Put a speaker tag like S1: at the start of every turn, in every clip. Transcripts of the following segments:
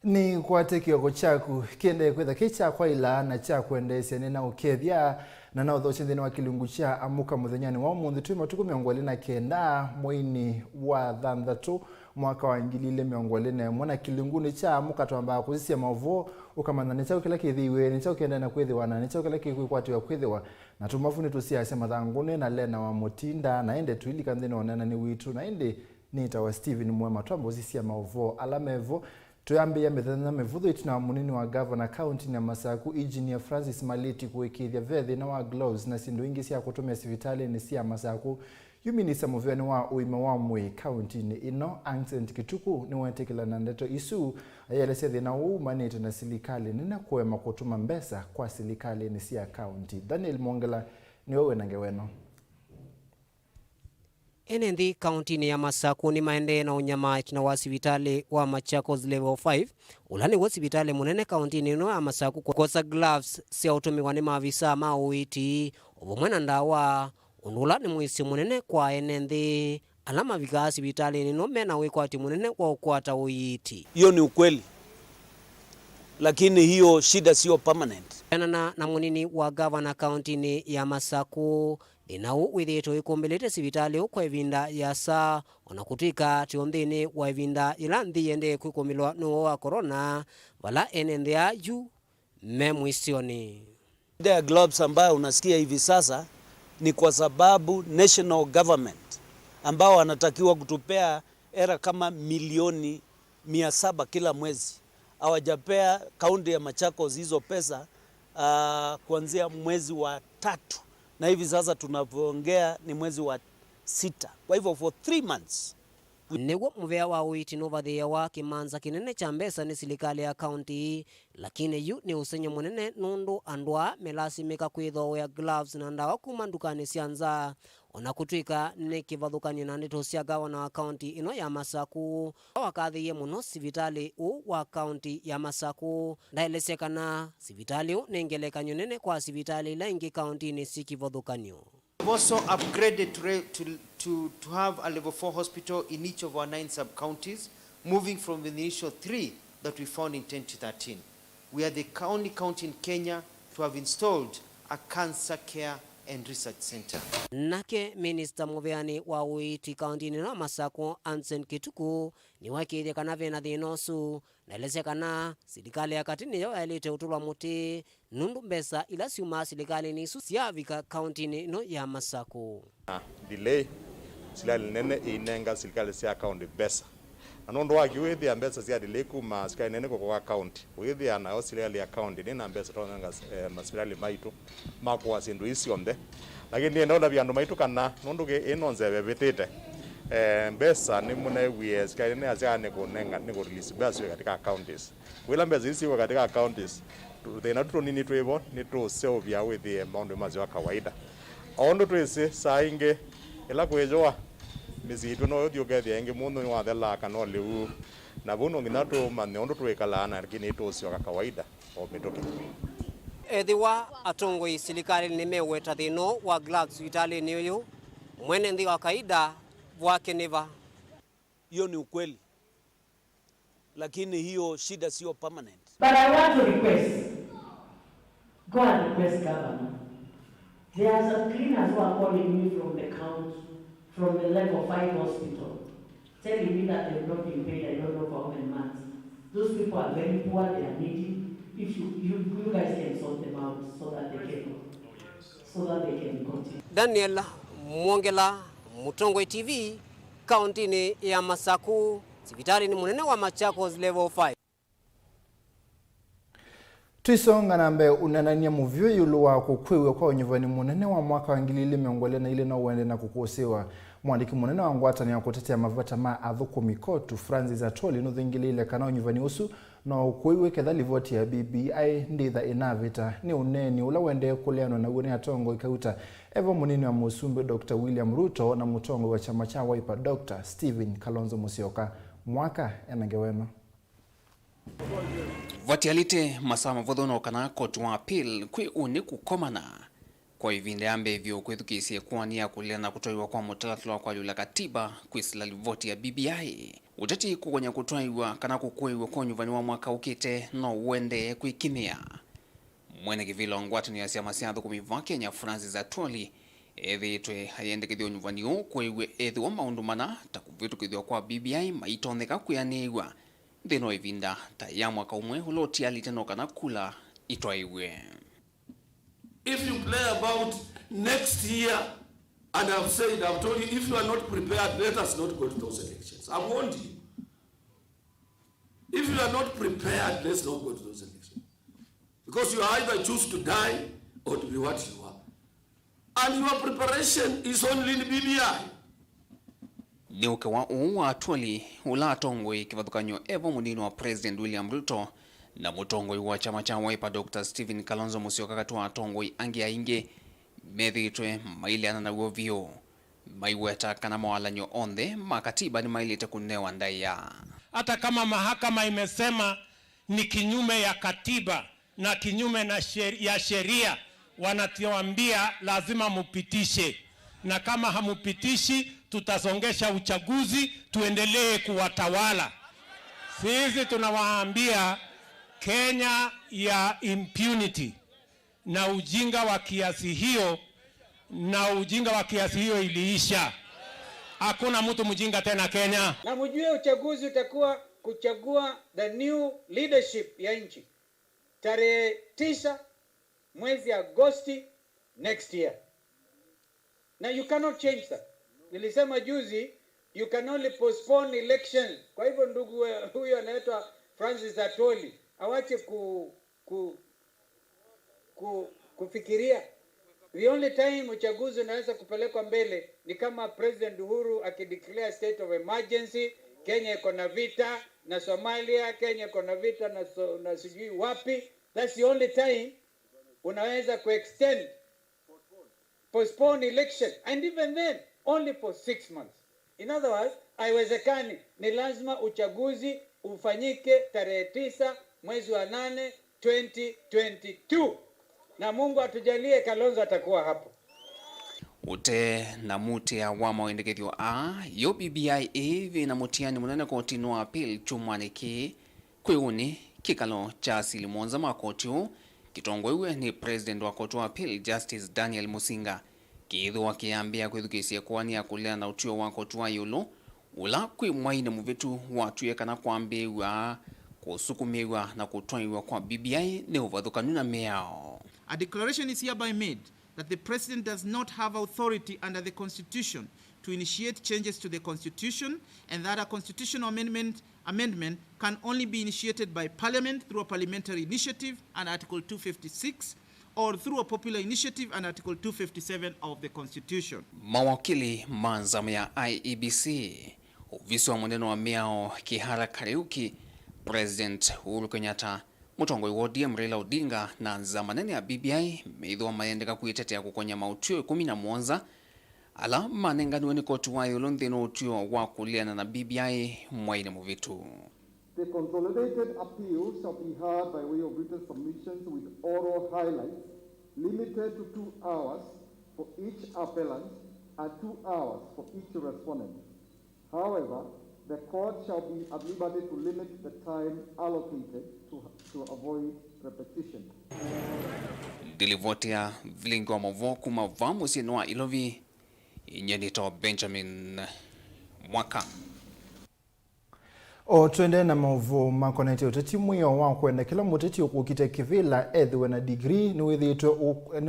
S1: Ni kwate kioko chaku kiende kwetha kicha kwa ila na cha kwendesya nina ukethia na nao thoche thini wa kilungu cha amuka muthenyani wa munthi twi matuku 29 mwini wa thanthatu mwaka wa 2021 na kilunguni cha amuka twamba kuzisia Mauvoo ukamana ni chao kila kithiwe ni chao kienda na kwithiwa na ni chao kila kikwatiwa kwithiwa na tumafuni tusiase mathangune na lena wa mutinda na ende tuilika nthini onana ni witu na ende nita wa Steven MUEMA twamba uzisia Mauvoo alamevo. Tuyambia methana mevutho itina munini wa governor county na Masaku engineer Francis Maliti kuwekithia vethi na wa gloves na sindu ingi cia kutumia sivitali ni cia Masaku yuminisa muvyani wa uima wa mwe county ni ino Ancent Kituku ni wetekela na ndeto isu ayelese thina huu manite na silikali nina kuema kutuma mbesa kwa silikali ni cia county. Daniel Mongela ni wewe nangeweno.
S2: Enendi county ni ya Masaku ni maende na unyama itina wa sivitali wa Machakos level 5 ulani wa sivitali munene county ni no ya Masaku kosa gloves sia utumiwa ni maavisa mauiti ubumwena ndawa unula ni mwisi munene kwa enendi alama vika sivitali ni no mena wikwati munene kwa ukwata uiti.
S3: Hiyo ni ukweli, lakini hiyo shida sio permanent.
S2: Na munini wa governor county ni ya Masaku inau withito ikumbelete sivitali kwa evinda ya saa onakutika tionthini wa evinda ilanthi yende kukumilwa no wa corona wala enende aju memwisioni.
S3: The gloves ambayo unasikia hivi sasa ni kwa sababu national government ambao wanatakiwa kutupea era kama milioni 700 kila mwezi hawajapea kaunti ya Machakos hizo pesa kuanzia mwezi wa 3 na hivi sasa tunavyoongea ni mwezi wa 6. Kwa hivyo for 3 months
S2: niwo muvea wa uiti novathia wa kimanza kinene cha mbesa ni silikali ya county lakini yu ni usenye munene nundu andwa melasimika kwithoa gloves na ndawa kuma ndukani cianza ona kutwika ni kivathukani na ndito cia gavana wa county ino ya Masaku wakathiie muno sivitali u wa county ya Masaku ndaelesekana sivitali u nengelekanyo nene kwa sivitali ila ingi county ni sikivathukanyo.
S4: We've also upgraded to have a level 4 hospital in each of our 9 sub-counties, moving from the initial 3 that we found in 2013. We are the only county in Kenya to have installed a cancer care and research center.
S2: Nake Minister Muveani wa uiti county ni na Masaku Ancent Kituku ni wakithia kana vena thinosu naeleze kana serikali ya katini yo elite utulwa muti nundu mbesa ila siuma serikali ni isu siavika county ni no ya Masaku.
S5: Delay silali nene inenga serikali sia county besa anondo wakiwethia mbesa sia delay kuma sky nene kwa county wethia na serikali ya county ni na mbesa tonanga maserikali maitu makwa sindu isi omde lakini ndio byandu maitu kana nundu ke enonze bebetete mbesa ni mune wies sky nene azane kunenga ni release besa katika counties wila mbesa isi katika counties thina tuto nini twevo ni to selvia withie maundu mazi wa kawaida ondo twese sainge ila kwejoa mizitu no yothio gethia ingi mundu ni wathela kana liu na buno nginato mane ondo twekala na lakini to sio kawaida o mitoke
S2: ethiwa atongoi serikali nimeweta thino wa gloves vitali ni uyu mwene ndi wa kaida wake neva.
S3: Hiyo ni ukweli, lakini hiyo shida sio permanent.
S6: But I want to request, go and request governor. There are some cleaners who are calling me from the county, from the level 5 hospital, telling me that they've not been paid, I don't know for how many months. Those people are very poor, they are needy. If you guys can sort them out so that they can continue.
S2: Daniel Mongela, Mutongwe TV, county ni ya Masaku, sivitali ni munene wa Machakos level 5.
S1: Tuisonga nambe unanania muvyo yulu wa kukwiwe kwa unyivani munene wa mwaka wa 2020 na ile na uende na kukusiwa mwandiki munene wa ngwata ni ya kutetea mavata ma athuku mikotu Francis Atoli nuthingili ile kana unyivani usu na ukwiwe kethali voti ya BBI nditha inavita ni uneni ula wende kuleano na uone atongo ikauta evo munini wa musumbe Dr. William Ruto na mutongo wa chama cha Wiper Dr. Steven Kalonzo Musyoka mwaka enangeweno.
S7: Vatialite masama vodhono kana kotu wa appeal kwi uni kukomana kwa ivinda ambevyo kwithukisie kwania kulia na kutoiwa kwa mutalatilo kwa yula katiba kwisila livoti ya BBI. Uteti kugonya kutoiwa kana kukuiwa kwa nyuvani wa mwaka ukite no uende kuikimia. Mwene kivilo ngwatani ya siama siya thukumi Kenya Francis Atwoli ethitwe hayendekithio nyuvani u kuiwe ethwa maundu mana takuvitukithio kwa BBI maitondeka kuyaniwa thino ivinda ta ya mwaka umwe uloti aliteno kana kula itwaiwe.
S8: If you play about next year, and I've told you, if you are not prepared, let us not go to those elections. I've warned you. If you are not prepared, let's not go to those elections. Because you either choose to die or to be what you are. And your preparation is only in BBI.
S7: Ni ukewa uwa Atwoli ula atongwe kivathukanyo evo munini wa President William Ruto na mutongoi wa chama cha Wiper Dr. Stephen Kalonzo Musyoka katua atongoi angi ainge methitwe mailiana na uovio maiweta kana mawalanyo onthe makatiba ni mailite kunewa ndaya.
S9: Hata kama mahakama imesema ni kinyume ya katiba na kinyume na sheria, wanatuambia lazima mupitishe, na kama hamupitishi tutasongesha uchaguzi tuendelee kuwatawala. Sisi tunawaambia Kenya ya impunity na ujinga wa kiasi hiyo iliisha. Hakuna mtu mjinga tena Kenya.
S10: Na mjue uchaguzi utakuwa kuchagua the new leadership ya nchi tarehe 9 mwezi Agosti next year. Now you cannot change that. Nilisema juzi, you can only postpone elections. Kwa hivyo ndugu huyo anaitwa Francis Atwoli awache kufikiria. The only time uchaguzi unaweza kupelekwa mbele ni kama President Uhuru akideclare state of emergency. Kenya iko na vita na Somalia, Kenya iko na vita na sijui wapi. That's the only time unaweza kuextend, postpone election, and even then only for 6 months. In other words, haiwezekani, ni lazima uchaguzi ufanyike tarehe 9 mwezi wa 8 2022. Na Mungu atujalie Kalonzo atakuwa hapo.
S7: Ute na mutia wa mawendekethio yo BBI evi na mutiani munene kotini wa appeal chumwaniki kwiuni kikalo cha asili monza makotio kitongwewe ni president wa kotu wa appeal Justice Daniel Musinga kithu wakiambia kwithukisia kwania kulea na utio wa kotu wa yulu ula kwi mwaine muvitu watuye kana kwambiwa kusukumiwa na kutwaiwa kwa BBI ni uvathukanu na meao.
S11: A declaration is hereby made that the President does not have authority under the Constitution to initiate changes to the Constitution, and that a constitutional amendment can only be initiated by Parliament through a parliamentary initiative and Article 256, or through a popular initiative and Article 257 of the Constitution.
S7: Mawakili manzamo ya IEBC uvisi wa mweneno wa miao Kihara Kariuki President Uhuru Kenyatta mutongoi wa ODM Raila Odinga na zamanene ya BBI meithwa mayendeka kuitetea kukonya mautio 17 ala manenganiwe ni kotu wa yulu nthino utio wa kuliana na BBI mwaine muvitu.
S12: The consolidated appeal shall be heard by way of written submissions with oral highlights limited to 2 hours for each appellant and 2 hours for each respondent. However, the court shall be at liberty to limit the time allocated to avoid repetition.
S7: Dilivotia Vilingi wa Mauvoo kumava musini wa Ilovi inyenito Benjamin Mwaka.
S1: O twende na Mauvoo makonete utati mwiyo wa kwenda kila muteti ukukite kivila ethiwe na degree ni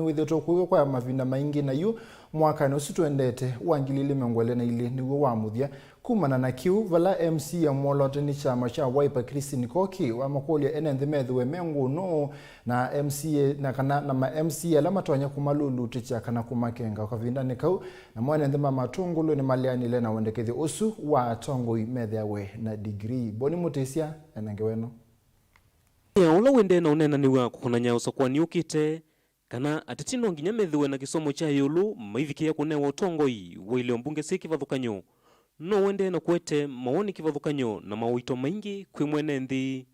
S1: withito kuyo kwa mavinda maingi na yu mwaka nusu tuendete wangilili mengwele na ili niwe wa muthia kumana na kiu vala MC ya mwolote ni chama cha Wiper Christine Koki wa makolia enenthi methiwe mengu no na MCA na kana na ma MCA la matonya kumalulu ticha kana kumakenga kwa vinda ni kau na mwana ndema matungulu ni maliani le na wendekethi usu wa tongo imethiawe na degree boni mutesia enangeweno
S13: ya ula wende na unena niwa kukunanya usakwa niukite kana atetino nginya methiwe na kisomo cha yulu maivikia kunewa utongoi wa ile mbunge siki vathukanyo no wende na kwete mawoni kivathukanyo na mawito maingi kwi mwene nthi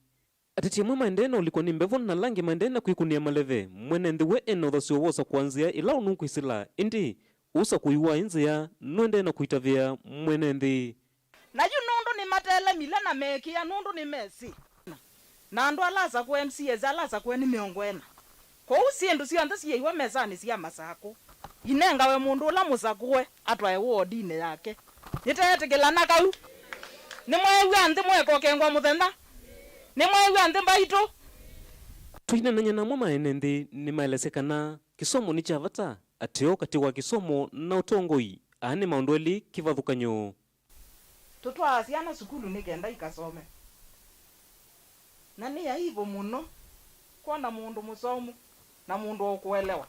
S13: Ateti MUEMA endena ulikuwa ni mbevo na langi maendena kuikunia maleve mwene ndiwe eno dhasio wosa kuanzia ila unuku isila indi usa kuiwa inzi ya nuendena kuitavia mwene ndi
S14: na yu nundu ni matele mila na meki ya nundu ni mesi na andu alaza ku MCA alaza ku ni miongwena kwa usiendu sio anda siye iwa mezani siya masako inenga we mundu ula musakwe atwae wodine yake niteetikila na kau ni mwewe andi mweko kengwa muthenya ni mwewe andi mbaitu
S13: tuinananya na MUEMA ene ndi ni maelesekana kisomo ni chavata ateo katiwa kisomo na utongoi ane maundweli kivathukanyo
S14: tutwa asiana sukulu nikenda ikasome na ni ya hivyo muno kuona mundu musomu na mundu okuelewa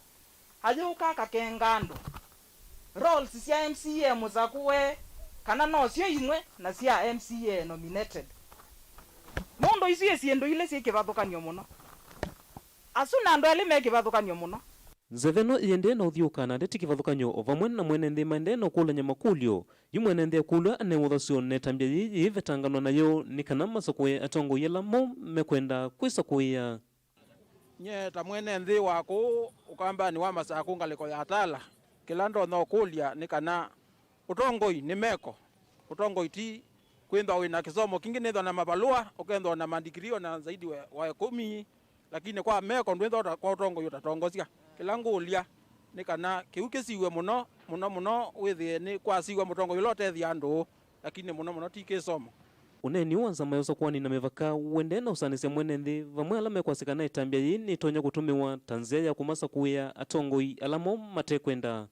S14: haje ukaka kengando roles cia MCA muzakuwe kana no cio imwe na cia MCA nominated mundu icio ciendu ile cikivathukanio muno asuna andu ali mekivathukanio muno
S13: nzeveno iende na uthiukana ndeti kivathukanyo ovamwe na mwene ndi maendeno kulanya makulyo yumwene ndi akulwa ane uthasio netambia yiyi vetangano nayo ni kana masakwe atongo yela mo mekwenda kwisa kuia
S15: nye ta mwene ndi waku ukamba ni wa masaku ngaliko ya atala kilando no kulia ni kana utongoi ni meko utongoi ti kwenda wina kisomo kingine ndo na mabalua ukendo na mandikirio na zaidi wa 10 lakini kwa meko ndwendo kwa utongo yotatongosia kilangu ulia ni kana kiuke siwe muno withi ni kwa siwe mutongo yote thia andu lakini muno tike somo
S13: uneni wanza mayoso kwani na mevaka wendena usanise mwene ndi vamwe alame kwasikana itambia yini tonya kutumiwa tanzia ya kumasa kuya atongoi alamo matekwenda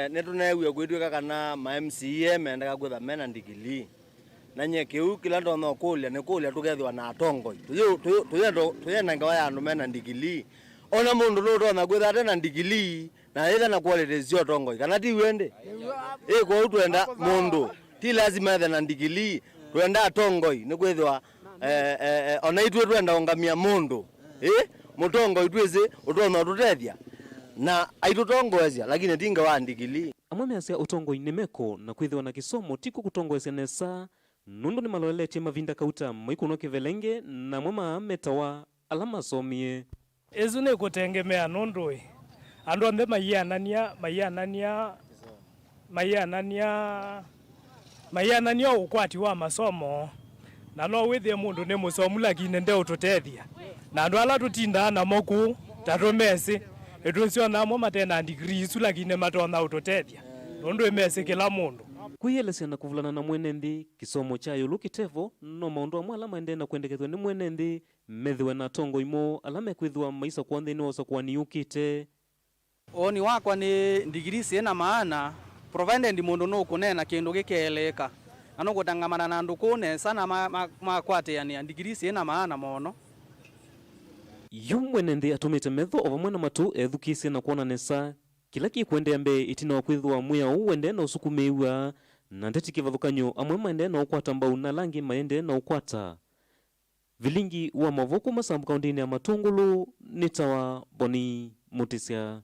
S16: netunewe kwitwika kana ma MCA mendaga kwitha mena ndigili na nye kiu kila ndo no kulia ni kulia tukethwa na atongoi tuyenda ngawa ya andu mena ndigili ona mundu ndo na kwitha tena ndigili na ida na quality sio tongoi kana ti wende kwa utwenda mundu ti lazima ethe na ndigili twenda atongoi ni kwithwa ona itwe twenda ongamia mundu mutongo itwese utona tutethia na aitutongozia lakini tinga wa ndigili
S13: amwe measia utongoi ni meko na kwithwa na kisomo tiku kutongozia nesa nundu ni malolete mavinda kauta maikuno kivelenge na MUEMA metawa alama somie
S17: ezu ne kutengemea nundu andu ambe mayanania ukwati wa masomo na no withie mundu ni musomu lakini nde ututethia na andu ala tutinda na moku tatomesi etusio na MUEMA tena degree su lakini matona ututethia nundu emesi kila mundu
S13: kuyelesya na kuvulana na mwene ndi kisomo chayo lukitevo no maundu amwe alama endena kwendekethwa ni mwene ndi methiwe na tongo imo alama kwithwa maisa kwa nthini wosa kwa niukite
S18: oni wakwa ni ndigiri sina maana provided ndi mundu no kunena kindu gikeleka ano gutangamana na andu kune sana makwate yani ndigiri sina maana mono
S13: yumwene ndi atumite metho ovamwe na matu ethukisi na kuona nesa kila kikwendea mbe itina wa kwithwa muya uwende na usukumiwa na ndeti kivathukanyo amwe maende na ukwata mbau na langi maende na ukwata Vilingi wa Mauvoo kuma Sambu kaundini ya Matungulu nitawa Boni Mutisya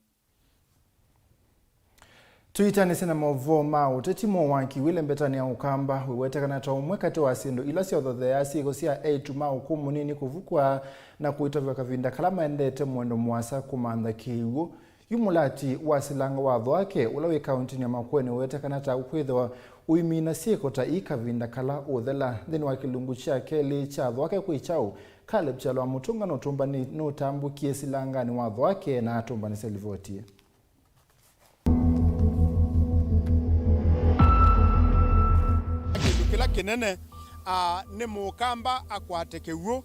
S1: tuitanise na Mauvoo mau tetimo wanki wile mbetani ya ukamba wiwetekana ta umwe kati wa sindu ila sio thothe ya sigo sia 8 mau kumunini kuvukwa na kuitavya kavinda kalama endete mwendo mwasa kumanda kiwu yumulati wasilanga watho wake ulawi kaunti ya Makueni wiwetekana ta ukwithwa uimina sieko ta ikavinda kala uthela thini wa kilungu cha keli cha wake kuichau Caleb Chalwa mutunga no tumbani no tambu kiesi langani watho wake na tumbani selivoti
S19: kila kinene ni mukamba akwate kiwu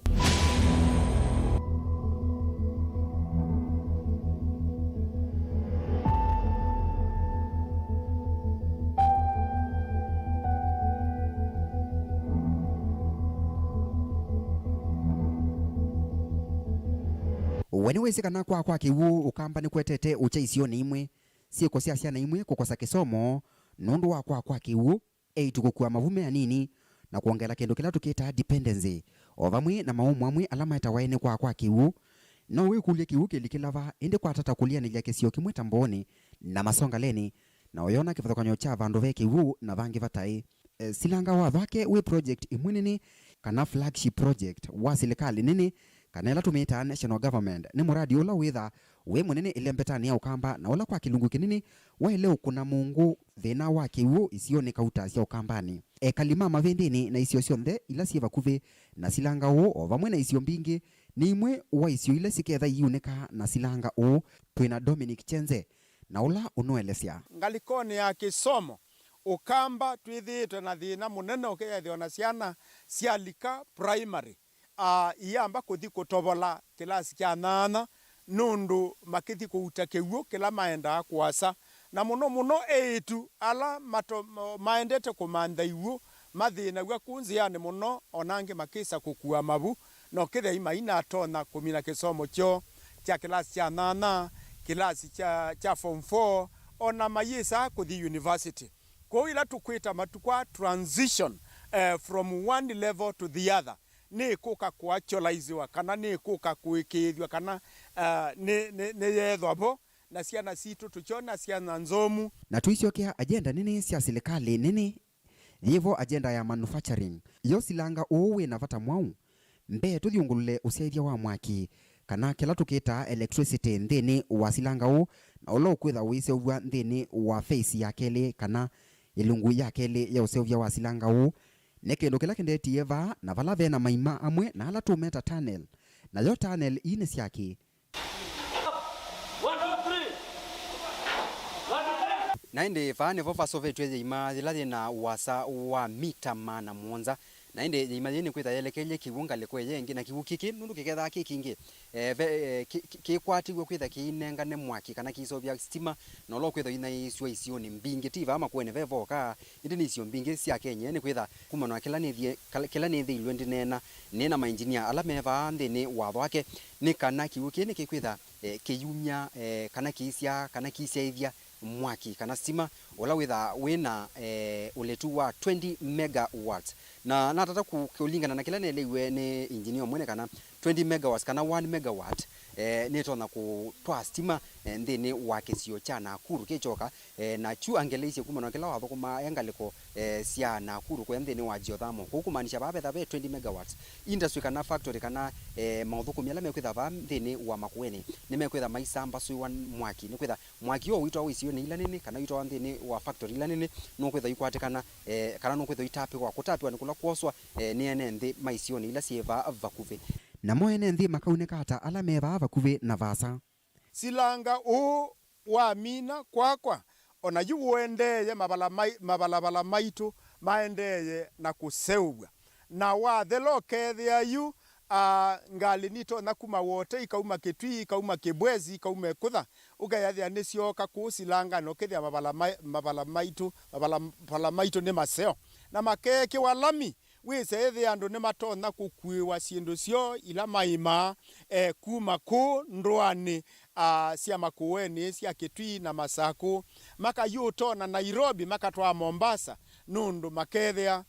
S20: weniwesekana kwa kiwu ukamba ni kwetete ucha isio ni imwe sieko sia cia na imwe kukosa kisomo nundu wa kwa kiwu eitukukua mavume anini na kuongela kendo kila tukita dependency ovamwe na maumu amwe alama etawaene kwa kiwu no wikulia kiwu kilikilava indi kwa tata kulia nilia kesio kimwe tamboni na masonga leni na oyona kivathokanyo cha vandu ve kiwu na vangi vatai silanga wa vake we project imwenini kana flagship project wa serikali nini kana ila tumita national government ni muradi ula witha we munene ile mbetani ya ukamba na ula kwa kilungu kinini wa leo kuna mungu thina wa kiwu isione kauta cia ukambani kalima mavendini na isio cionthe ila sieva kuve na silanga o vamwe na isio mbingi ni imwe wa isio ile siketha iuneka na silanga o twina Dominic Chenze na ula unoelesya
S19: ngalikoni ya kisomo ukamba twithitwe na thina munene ukethio na ciana cialika primary iamba kuthi kutobola kilasi kya 8 nundu makithi kuuta kiwu kila maenda kwasa na muno eitu ala maendete kumantha iwu mathina gwa kunziani muno onange makisa kukua mabu no kithe imaina atona kumina kisomo kyo kya kilasi kya 8 kilasi kya form 4 ona mayisa kuthi university kwa ila tukwita matukwa transition from one level to the other ni kuka kuactualizewa kana ni kuka kuikithwa kana ni yethwabo na ciana citu tuchona ciana nzomu
S20: na tuiciokia agenda nini cia serikali nini yivo agenda ya manufacturing yo silanga uwe na vata mwau mbe tuthiungulule uciaithia wa mwaki kana kila tukita electricity nthini wa silanga u na ulo kwitha wiseuvwa nthini wa face ya keli kana ilungu ya keli ya useuvia wa silanga u nekindu kila kindetie va na vala vena maima amwe na ala tumeta tunnel na yo tunnel ine ciaki
S21: na inde fane vofa sovetwe ima zilali na wasa wa mita mana monza na inde ima yene kwita yelekeje kiwunga lekwe yengi na kiwukiki nundu kiketha kikingi kikwatiwe kwitha kinenga ne mwaki kana kisovya stima no lo kwitha ina iswa isioni mbingi tiva ama kwene vevoka indi ni isio mbingi cia Kenya ne kwitha kumano kila ni thi ilwe ndinena nena ma engineer ala meva ndini watho wake ni kana kiwuki ni kikwitha kiyumya kana kisia kana kisiaithia mwaki kana stima ola wina uletu wa 20 megawatts na natata kulingana na kila nelewe ni engineer mwene kana 20 megawatts kana 1 megawatt netona kutwa stima ndini wake sio cha Nakuru kichoka na chu angeleise kuma na kila watho kuma yangaliko sia Nakuru kwa ndini wa geothermal kukumanisha babe 20 megawatts industry kana factory kana mauthu kumyala mekwitha ba ndini wa Makueni nimekwitha maisamba sui wan mwaki nikwitha mwaki yo witwa wisio ni ila nini kana witwa ndini wa factory ila nini no kwitha ikwate kana no kwitha itape kwa kutapwa nikula kuoswa ni ene ndi maisio ni ila sieva vakuve
S20: na moene nthi makauneka hata ala meva vakuve na vasa
S19: silanga u wa mina kwakwa ona yu wendeye mabalabala maitu maendeye na kuseubwa na wa thelo kethia yu ngali nito na kuma wote ikauma Kitui ikauma Kibwezi ikauma kutha ugayathia nisioka ku silanga no kethia mabala maitu ni maseo na makeke walami wisethi andu ni matona kukuiwa ciendu cio ila maima kuma ku ndwani cia Makueni cia Kitui na Masaku makayutona Nairobi makatwa Mombasa nundu makethia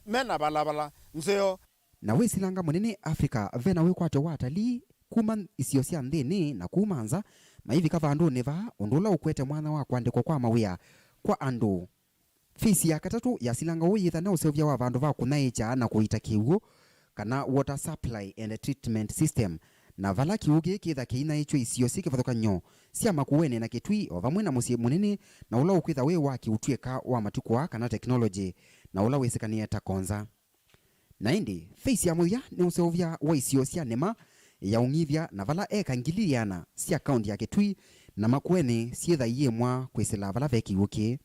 S19: mena balabala nzeo
S20: na wisilanga munene Afrika vena wikwate watalii kuma isio cia nthini na kumanza maivi kavandu neva undula ukwete mwana wa kwandikwa kwa mawia kwa andu fisi ya katatu ya silanga uyitha na useuvya wa vandu va kunaicha na kuita kiwu kana water supply and treatment system na vala kiugi kitha kiina icho isio sikivathukanyo cia Makueni na Kitui o vamwe na musie munene na ula ukwitha wi wa kiutweka wa matukwa kana technology na ula wisikania ta konza na indi face ya muthia ni useuvya wa isio cia nema ya ungithia na vala ngililiana cia kaunti ya Kitui na Makueni cietha yemwa kwisila vala ve kiuki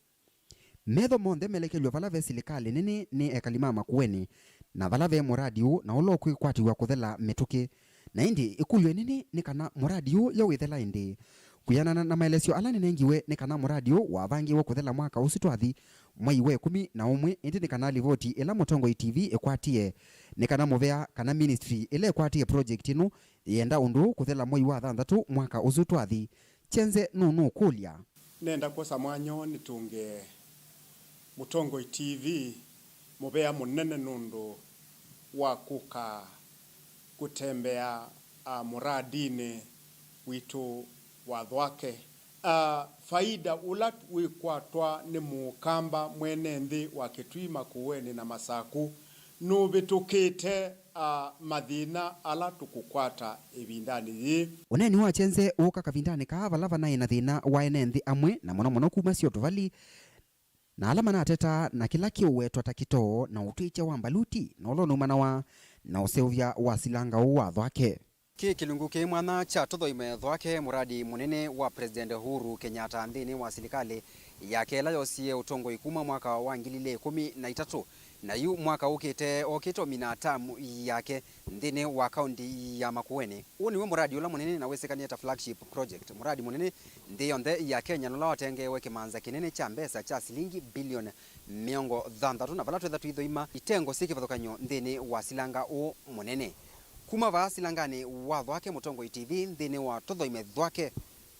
S20: metho monde melekelwa vala ve serikali nini ni ekalima Makueni na vala ve muradiu na ulo kwikwatiwa kuthela mituki na indi ikulwe nini ni kana muradiu ya withela indi kuyanana na maelesio ala nengiwe ni kana muradiu wa vangi wa kuthela mwaka usitwathi mwai we 11 indi ni kana livoti ila Mutongo TV ekwatie ni kana muvea kana ministry ile ekwatie project inu yenda undu kuthela mwai wa 6 mwaka usitwathi Chenze nunu kulia
S19: nenda kwa samwanyo nitunge Mutongo TV muvea munene nundu wa kuka kutembea muradini witu watho wake faida ula wikwatwa ni mukamba mwene nthi wa Kitui Makueni na Masaku nubitukite mathina ala tukukwata ibindani yi
S20: uneni wa chenze uka kavindani ka balava na ina thina wa enenthi amwe na muno kuma sio tuvali na alama na ateta na kila kiuwetwa takito na utwiche wa mbaluti na ulo numana na useuvya wa silanga wa thwake
S21: kilungu ki mwana cha tuthoime thwake muradi munene wa President Uhuru Kenyatta nthini wa serikali yake la yosie utongo ikuma mwaka wa 2013 na yu mwaka ukite mina tamu yake nthini wa kaunti ya Makueni. Huu niwe muradi ula munene na wesekania ta flagship project. Muradi munene nthi yonthe ya Kenya nola watengewe kimanza kinene cha mbesa cha silingi bilioni 60 na vala twetha twithoima itengo sikivathukanyo nthini wa silanga u munene. Kuma va silangani wa thwake Mutongo TV nthini wa tuthoime thwake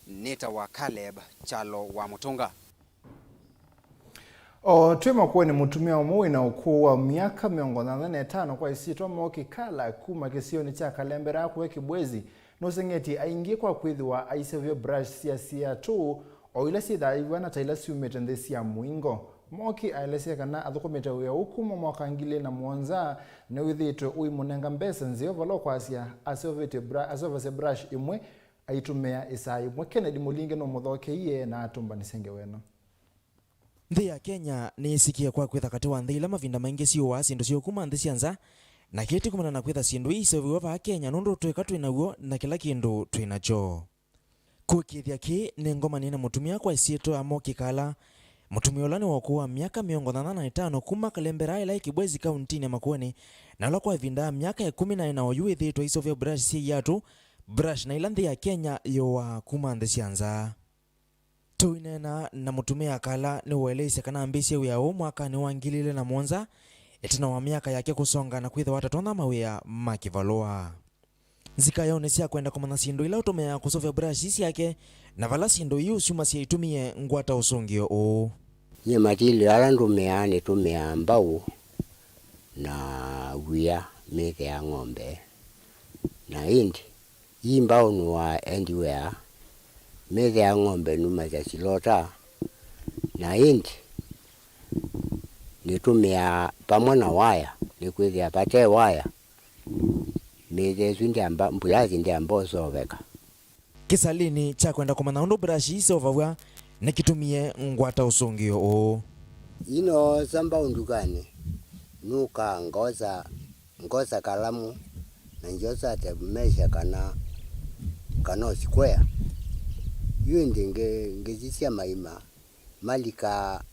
S21: neta wa Caleb Chalo wa Mutunga.
S1: Twima kuwe ni mutumia umui na ukuu wa miaka 85 kwa isitwa moki kala kuma kisioni cha kalembera kuwe kibwezi nosengeti aingie kwa kwithiwa aisevyo brush sia tu o ile sithaiwa na taila siumete nthi sia muingo moki aelesia kana athukumite uya ukuma mwaka ngile na mwonza na withitwe ui munenga mbesa nzio valo kwasia asovete brush imwe aitumia isa imwe Kennedy Mulinge no muthoke iye na atumba nisenge weno.
S4: Nthi ya Kenya ni isikia kwa kwitha kati wa nthi ila mavinda maingi siwa sindu siokuma nthi cianza na kiti kumana na kwitha sindu iseviwa va Kenya nundu twika twinaw'o na kila kindu twinacho. Kukithia ki ni ngoma nina mutumia kwa isieto amoki kala mutumia ulani wakuwa miaka 85 kuma kalembera ila ikibwezi kauntini ya Makueni na la kwa vinda miaka 14 oyu ithitwa isovya brush si yatu brush na ila nthi ya Kenya yowa kuma nthi cianza. Tuinena na mutumia kala ni ueleze kana ambisi ya mwaka ni wangilile na mwonza etina wa miaka yake kusonga na kwitha watatona mawea makivaloa. Nzika yone siya kwenda kumana sindu ila utumea kusovya brush isi yake na vala sindu yu suma siya itumie ngwata usungio o.
S22: Nye matili ala ndumea ni tumea mbau na wia meke ya ng'ombe na hindi. Hii mbau nuwa anywhere meke ya ng'ombe numa za silota na hindi nitumia pamona waya nikwezi apate waya meke zundi amba mbulazi ndi ambao soveka.
S4: Kisalini cha kwenda kumana undu brush isi ovavwa nikitumie ngwata usungio o.
S22: Ino samba undukane nuka ngoza kalamu na njoza temesha kana square yundi ngezisia maima malika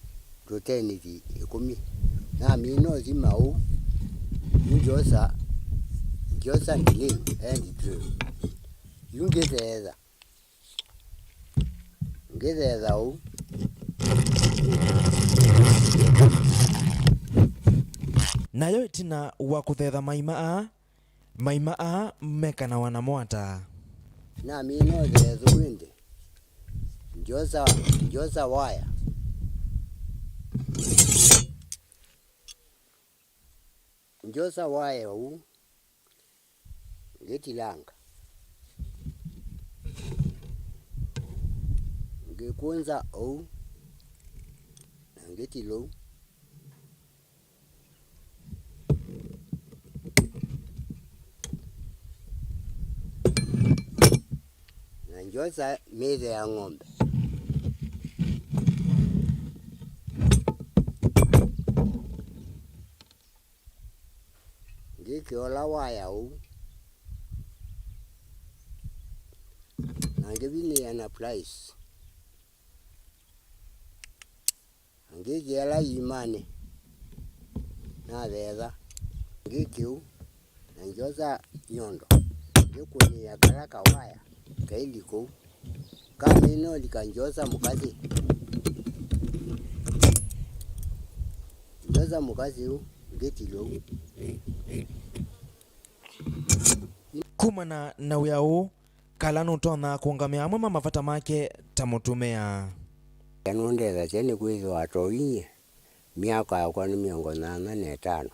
S22: roteniti 10 na mino zimau njoza ndili and true yungezeza u
S4: nayo itina wa kuthetha maima a mekana wana mwata
S22: na mino zezo winde njoza waya u ngetilanga ngekunza au na ngetilo na njoza meze ya ng'ombe ngekiola waya u na ngebini yana price ngegela imane na veza ngekiu na njoza nyondo ngekuni ya karaka waya kailiko kamino likanjoza mukazi njoza mukazi u ngetilo
S4: kumana na uyau kalano tona kuangamia amwe mavata make tamutumea
S22: kanondeza chene kwizo watoiye miaka yakwa ni 85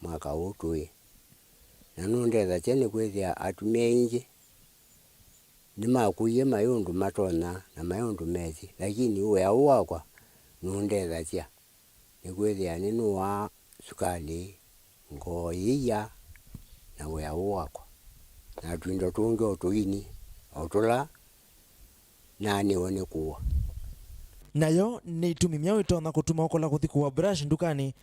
S22: mwaka utui nanondeza chene kwizia atumia inje nimakuye mayundu matona na mayundu mezi lakini uwe wakwa nondeza chia nikwizia ninu wa sukali ngo iya na wea wako na twindo tunge otuini otula nani one kuwa
S4: nayo ni tumimia witona kutuma okola kuthi kuwa brush ndukani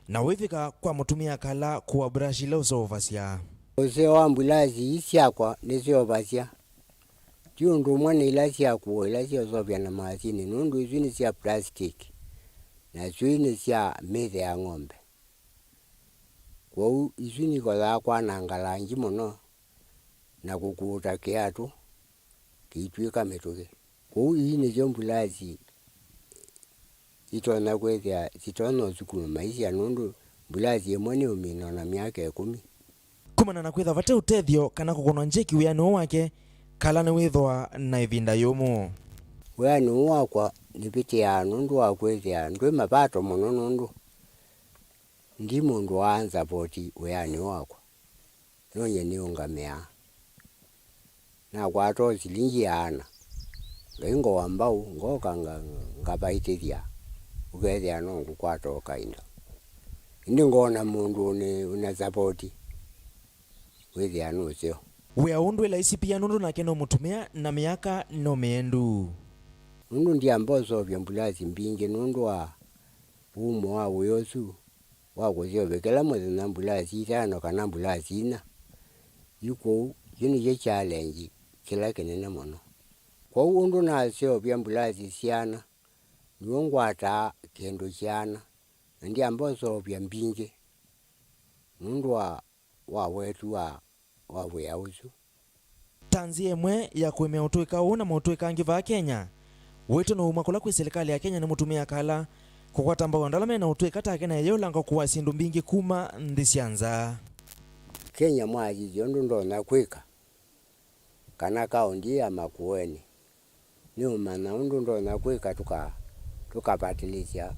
S4: na withika kwa mutumia kala kuwa brush ile usovasia
S22: ose wa ambulance isiakwa nisiovasia tiundu mwana ila siakuwa ila siosovya na masini nundu izini sia plastic na zwini sia methe ya ng'ombe kwa izini kwa kwanangalangi muno na kukuta kiatu kitwika mituke kwa ini jombulazi itona kwethia sitona sukulu maisha nundu mbulazi yemwe umino na miaka 10
S4: kumana na kwitha vate utethio kana kukonwa njeki wiano wake kala ni withwa na ivinda yumu
S22: wiano wakwa nipiti ya nundu wa kwethia ndwe mapato muno nundu ndi mundu waanza poti wiano wakwa nonye niungamea na kwato silingi ana ngengo wambau ngoka ngabaitithia ukethia nongu kwato kainda ndi ngona mundu una support withia nucio
S4: wea undu ila isi pia nundu nake no mutumia na miaka no miendu
S22: nundu ndi ambozo vya mbulazi mbingi nundu wa umo wa uyosu wa kuziovekela mwezi na mbulazi itano kana mbulazi ina yuko yini ye challenge kila kenene muno kwa undu na sio vya mbulazi siana niongwata kendo chiana ndi ambozo vya mbingi nundu wa wetu wa wea usu
S4: tanzi emwe ya kwemea utuika una mautuika angi va Kenya wetu no umakola kwi serikali ya Kenya ni mutumia kala kukwata mbao ndalame na utuika take na yeyo langa kuwa sindu mbingi kuma ndisianza
S22: Kenya mwaji jondu ndona kwika kana kaundi ya Makueni ni umana undu ndona kwika tukapatilisha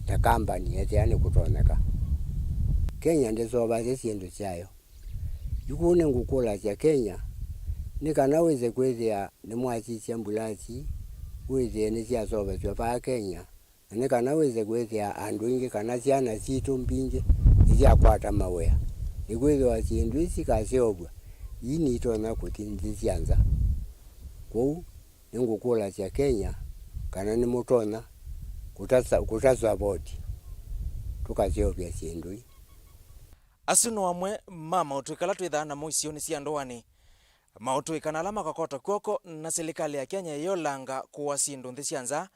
S22: ta company yani kutoneka Kenya ndizo baadhi sindu chayo yukune ngukula cha Kenya nikanaweze kwethia ni mwachi cha ambulance weze ni cia soba cha pa Kenya nikanaweze kwethia andu ingi kana ciana citu mbingi cia kwata mawea ikwethwa cindu ici kaciobwa ini itona kutinzi cianza kou ni ngukula cha Kenya kana ni mutona kutasa boti tukaciobwa cindu
S4: asino amwe mama utuikala twithana moisioni cia ndoani mautuikana ala makakota kwoko na serikali ya Kenya yolanga kuwa sindu nthi cianza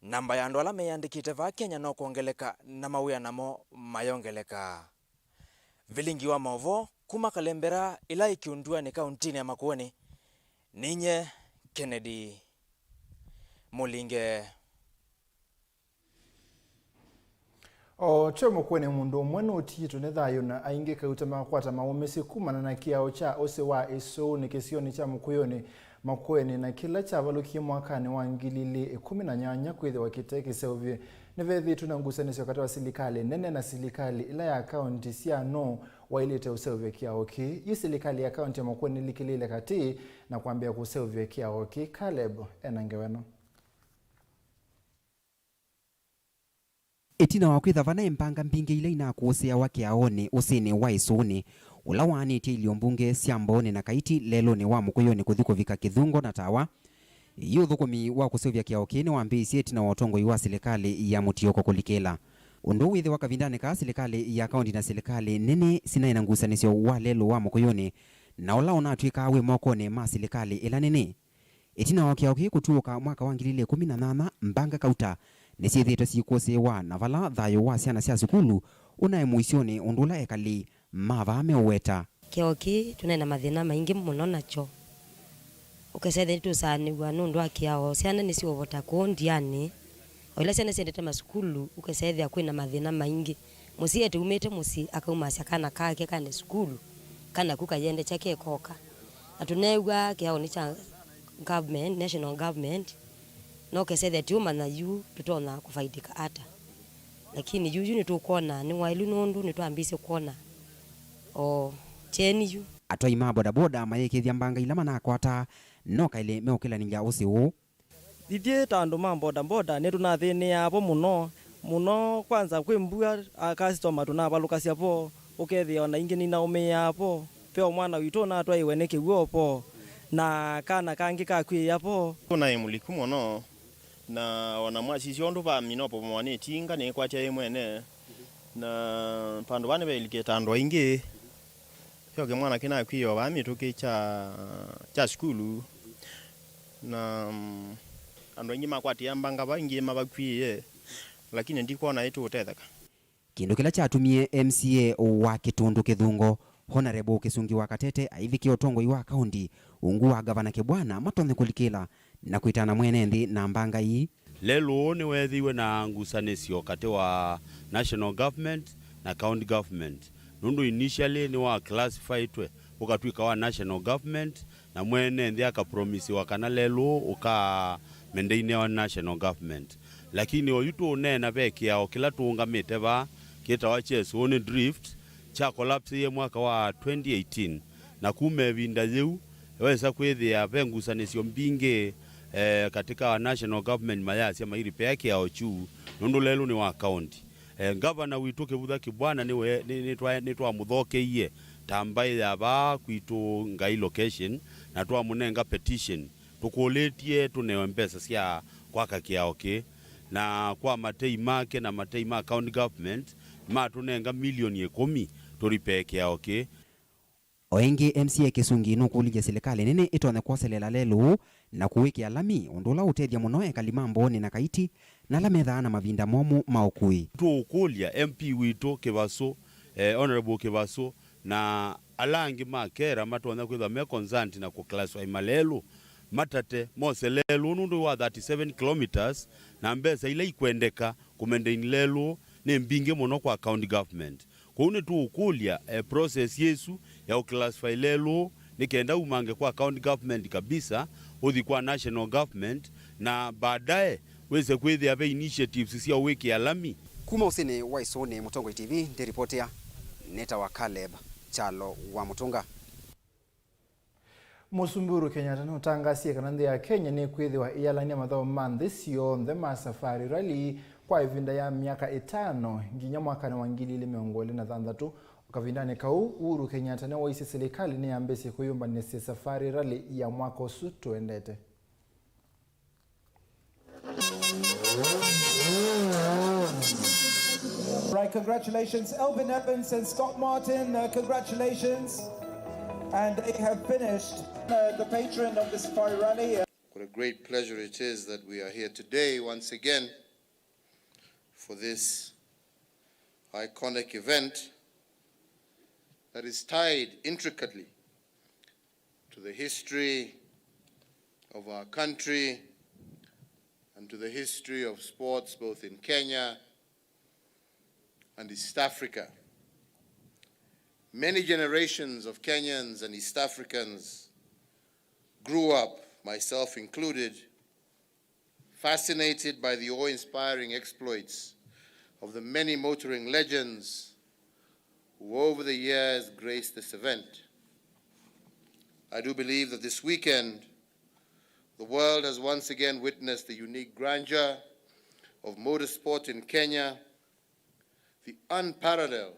S4: namba ya andu ala meyandikite va Kenya no kuongeleka na mawia namo mayongeleka Vilingi wa Mauvoo kuma Kalembera ila ikiundua ni kauntini ya Makueni ninye Kennedy Mulinge
S1: o chemo kwene mundu mwene utito ne thayo na ainge kauta makwata maumesi kumana na kiao cha ose wa iso ni kesioni cha mukuyoni Makueni na kila cha valukie mwakani wa ngilili 18 kwithe wakiteke sevye nevethi tunangusanisho kati wa serikali nene na serikali ila ya akaunti sia no wailete usevye kiaoki yi serikali ya akaunti ya Makueni likilile kati na kuambia kusevye kiaoki Caleb enangeweno
S20: itina wakwitha vana impanga mbingi ile inakuusea wake aone usini wa isuni ula wanite iliombunge siambone na kaiti lelo ni wa mukuyoni kuthiko vika kithungo na tawa iyo thukumi wa kusevya kiaokini wambisi itina watongo iwa serikali ya mutioko kulikela undu withi wakavindane ka serikali ya kaunti na serikali nene sina inangusanisyo wa lelo wa mukuyoni na ula unatwika awe mokone ma serikali ila nene itina wakiaoki kutuoka mwaka wa 2018 mbanga kauta nisithite sikuosewa na vala thayo wa ciana cia sukulu unae muisioni undula ekali mavame uweta
S3: kioki tunena mathina maingi muno nacho ukacethe tusaniwa nundu akiao ciana ni ciovota kundiani oila ciana ciendete masukulu ukacethe kwina mathina maingi musie tumite musi akauma cia kana kake kana sukulu kana kukayende chake koka atunewa kiao ni cha government national government no kesede tiuma na yu tutona kufaidika ata lakini yuju ni tukona ni wailu nundu ni tuambise kuona o cheni yu
S20: atwa ima boda boda mayekethia mbanga ila manakwata no kaile meokela ninga usiu
S5: thithie tandu ma boda boda ne tunathini yapo muno kwanza kwimbua customer tunavaluka ciapo ukethia ona ingi ninaumia hapo peo mwana wito na atwa iwe nikiguo po na kana kangi kakwi hapo
S2: kuna imuliku muno na wana mwaci ciondu ba minopo mwane tinga ni kwa cha mwene na pandu bane beliketa ando ingi yoke mwana kina kwiyo ba mituke cha skulu na ando ingi makwatia mbanga bangi mabakwiye lakini ndikuona itu utetheka
S20: kindu kila chatumie MCA wa Kitundu Kithungo Honorable Kisungi wa Katete aithiki utongoi wa kaunti ungu wa gavana Kibwana matone kulikila na kuitana mwene nthi na mbanga hii
S6: lelo ni wethiwe na ngusanisio kati wa national government na county government nundu initially ni wa classified ukatwika wa national government na mwene nthi akapromisi wa kana lelo uka mendeine wa national government lakini oyutu unena bekia okila tuungamite ba kita wa cheso ni drift cha collapse ye mwaka wa 2018 na kume vinda yeu weza kwethia bengusanisio mbinge katika national government mayasi ama iri peke yao chu nundu lelo ni wa county governor witu Kibutha Kibwana ni twa muthokeiye tambai ya ba kwitu ngai location na twa munenga petition tukuletie tunewe mbesa cia kwaka kiaoke na kwa matei make na matei ma county government matunenga milioni 10 turipe kiaoke
S20: oengi MCA Kisungi no kulije serikali nene itone kwaselela lelo na kuwikia lami undula utethia muno ekalimambo ni na kaiti na lametha na mavinda momu maokui
S6: tukulia MP witu Kibaso honorable Kibaso na alangi makera matona kwitha me consent na ku classify malelo matate mose lelo nundu wa 37 kilometers na mbesa ile ikwendeka kumendein lelo ni mbinge muno kwa county government kuni tukulia process yesu ya uklasify lelo nikenda umange kwa county government kabisa uthi kwa national government na baadaye weze kwithia be initiatives cia wiki ya lami
S21: kuma usini wa Isoni Mutongo TV ndi reporter Neta wa Caleb Chalo wa Mutunga
S1: Musumburu Kenyatta no tangasie kana nthi ya Kenya ni kwithiwa iyalania mathomo manthi cionthe ma safari rally kwa ivinda ya miaka 5 nginya mwaka wa 2026 ukavindani kau Uhuru Kenyatta ne waisi serikali ni ambesi kuyumba safari rally ya mwaka usu tuendete
S23: Right, congratulations Elvin Evans and Scott Martin, congratulations. And they have finished the patron of the Safari Rally.
S24: What a great pleasure it is that we are here today once again for this iconic event that is tied intricately to the history of our country and to the history of sports both in Kenya and East Africa. Many generations of Kenyans and East Africans grew up, myself included, fascinated by the awe-inspiring exploits of the many motoring legends who over the years graced this event. I do believe that this weekend, the world has once again witnessed the unique grandeur of motorsport in Kenya, the unparalleled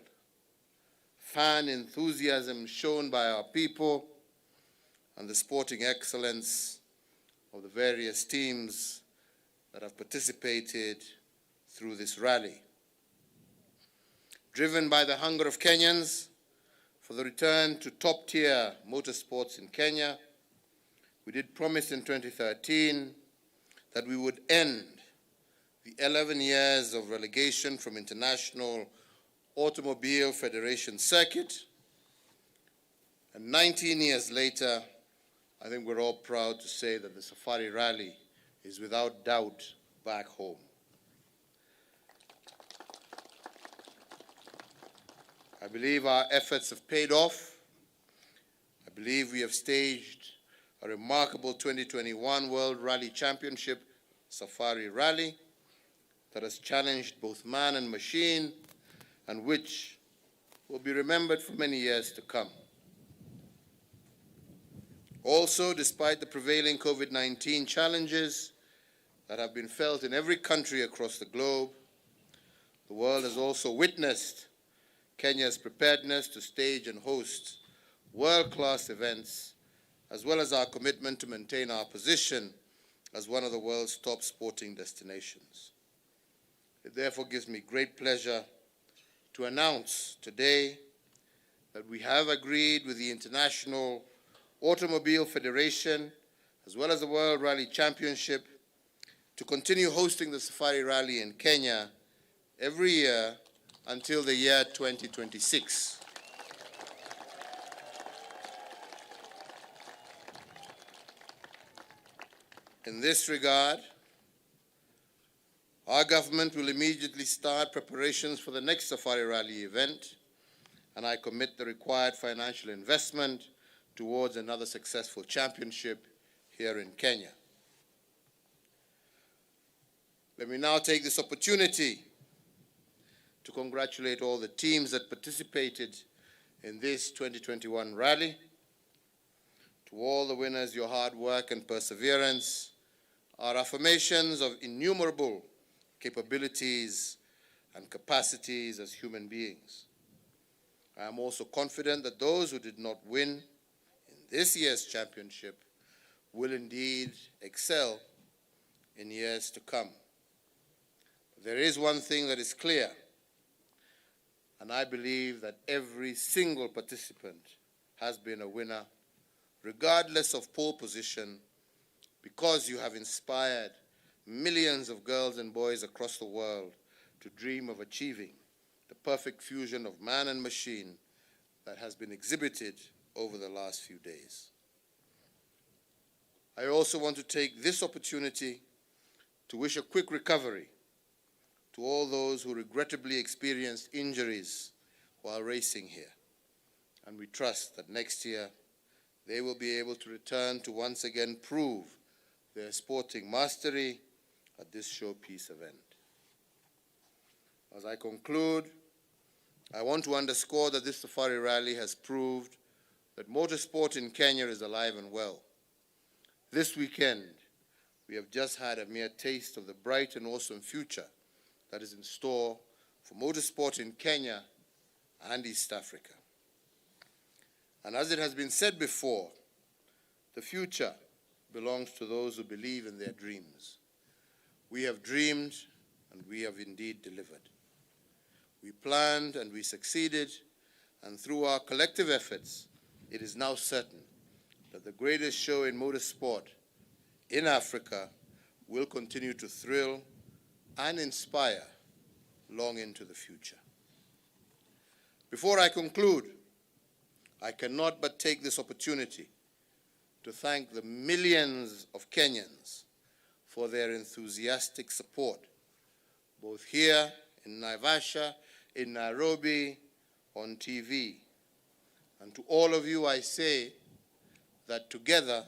S24: fan enthusiasm shown by our people, and the sporting excellence of the various teams that have participated through this rally. Driven by the hunger of Kenyans for the return to top-tier motorsports in Kenya, we did promise in 2013 that we would end the 11 years of relegation from International Automobile Federation circuit, and 19 years later, I think we're all proud to say that the Safari Rally is without doubt back home. I believe our efforts have paid off. I believe we have staged a remarkable 2021 World Rally Championship Safari Rally that has challenged both man and machine, and which will be remembered for many years to come. Also, despite the prevailing COVID-19 challenges that have been felt in every country across the globe, the world has also witnessed Kenya's preparedness to stage and host world-class events, as well as our commitment to maintain our position as one of the world's top sporting destinations. It therefore gives me great pleasure to announce today that we have agreed with the International Automobile Federation, as well as the World Rally Championship, to continue hosting the Safari Rally in Kenya every year until the year 2026. In this regard, our government will immediately start preparations for the next Safari Rally event, and I commit the required financial investment towards another successful championship here in Kenya. Let me now take this opportunity to congratulate all the teams that participated in this 2021 rally. To all the winners, your hard work and perseverance are affirmations of innumerable capabilities and capacities as human beings. I am also confident that those who did not win in this year's championship will indeed excel in years to come. There is one thing that is clear, and I believe that every single participant has been a winner, regardless of pole position, because you have inspired millions of girls and boys across the world to dream of achieving the perfect fusion of man and machine that has been exhibited over the last few days. I also want to take this opportunity to wish a quick recovery to all those who regrettably experienced injuries while racing here. And we trust that next year they will be able to return to once again prove their sporting mastery at this showpiece event. As I conclude, I want to underscore that this Safari Rally has proved that motorsport in Kenya is alive and well. This weekend, we have just had a mere taste of the bright and awesome future that is in store for motorsport in Kenya and East Africa. And as it has been said before, the future belongs to those who believe in their dreams. We have dreamed, and we have indeed delivered. We planned and we succeeded, and through our collective efforts, it is now certain that the greatest show in motorsport in Africa will continue to thrill and inspire long into the future. Before I conclude, I cannot but take this opportunity to thank the millions of Kenyans for their enthusiastic support, both here in Naivasha, in Nairobi, on TV. And to all of you I say that together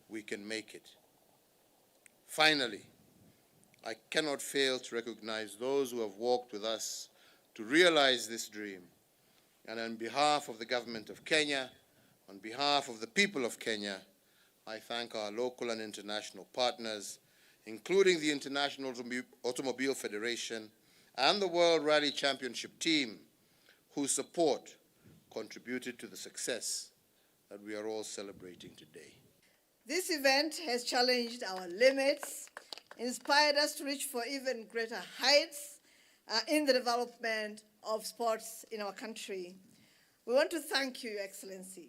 S24: we can make it. Finally, I cannot fail to recognize those who have walked with us to realize this dream. And on behalf of the government of Kenya, on behalf of the people of Kenya, I thank our local and international partners, including the International Automobile Federation and the World Rally Championship team, whose support contributed to the success that we are all celebrating today.
S8: This event has challenged our limits, inspired us to reach for even greater heights in the development of sports in our country. We want to thank you, Your Excellency,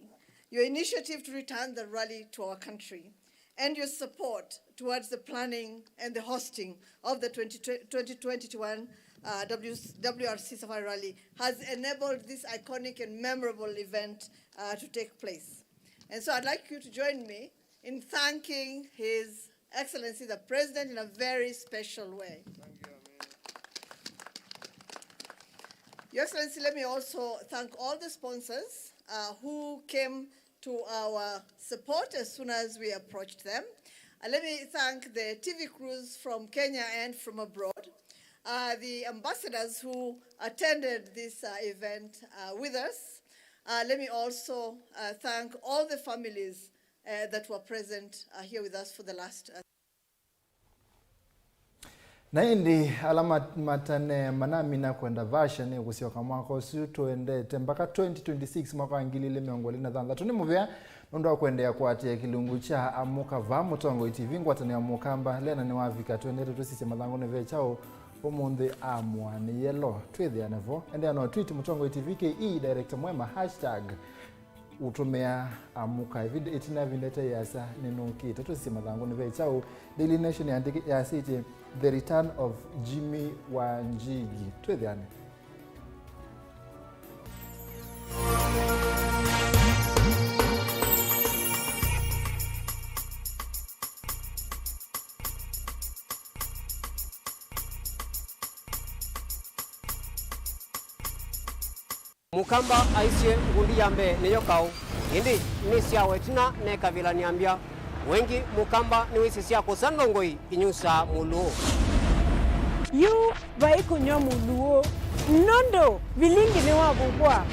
S8: your initiative to return the rally to our country, and your support towards the planning and the hosting of the 2021 WRC Safari Rally has enabled this iconic and memorable event to take place. And so I'd like you to join me in thanking His Excellency the President in a very special way. Thank you, Your Excellency, let me also thank all the sponsors who came to our support as soon as we approached them. Let me thank the TV crews from Kenya and from abroad, the ambassadors who attended this event with us. Let me also thank all the families that were present here with us for the last
S1: Na indi alama matane manami na kwenda vasha ni kusioka mwaka usiu tuendete mpaka 2026 mwaka wangilile miongoli na dhanda. Tuni muvea nundwa kuendea kwa atia kilungu cha amuka va mutongo itivi ngwata ni amukamba lena ni wavika tuendete tusisi madhangu ni vechao umundi amwa ni yelo twethi ya nevo ende ya no tweet mutongo itivi ke director MUEMA utumea amuka video itina vindete yasa ninuki tatu sima dhangu ni vechao Daily Nation ya city the return of Jimmy Wanjigi twethiane
S9: Mukamba aisie ngundi yambe niyo kau indi nisia wetina neka vila niambia wengi mukamba ni wisisia kusandongoi inyusa muluo
S10: yu vai kunyo muluo nondo Vilingi ni wabugwa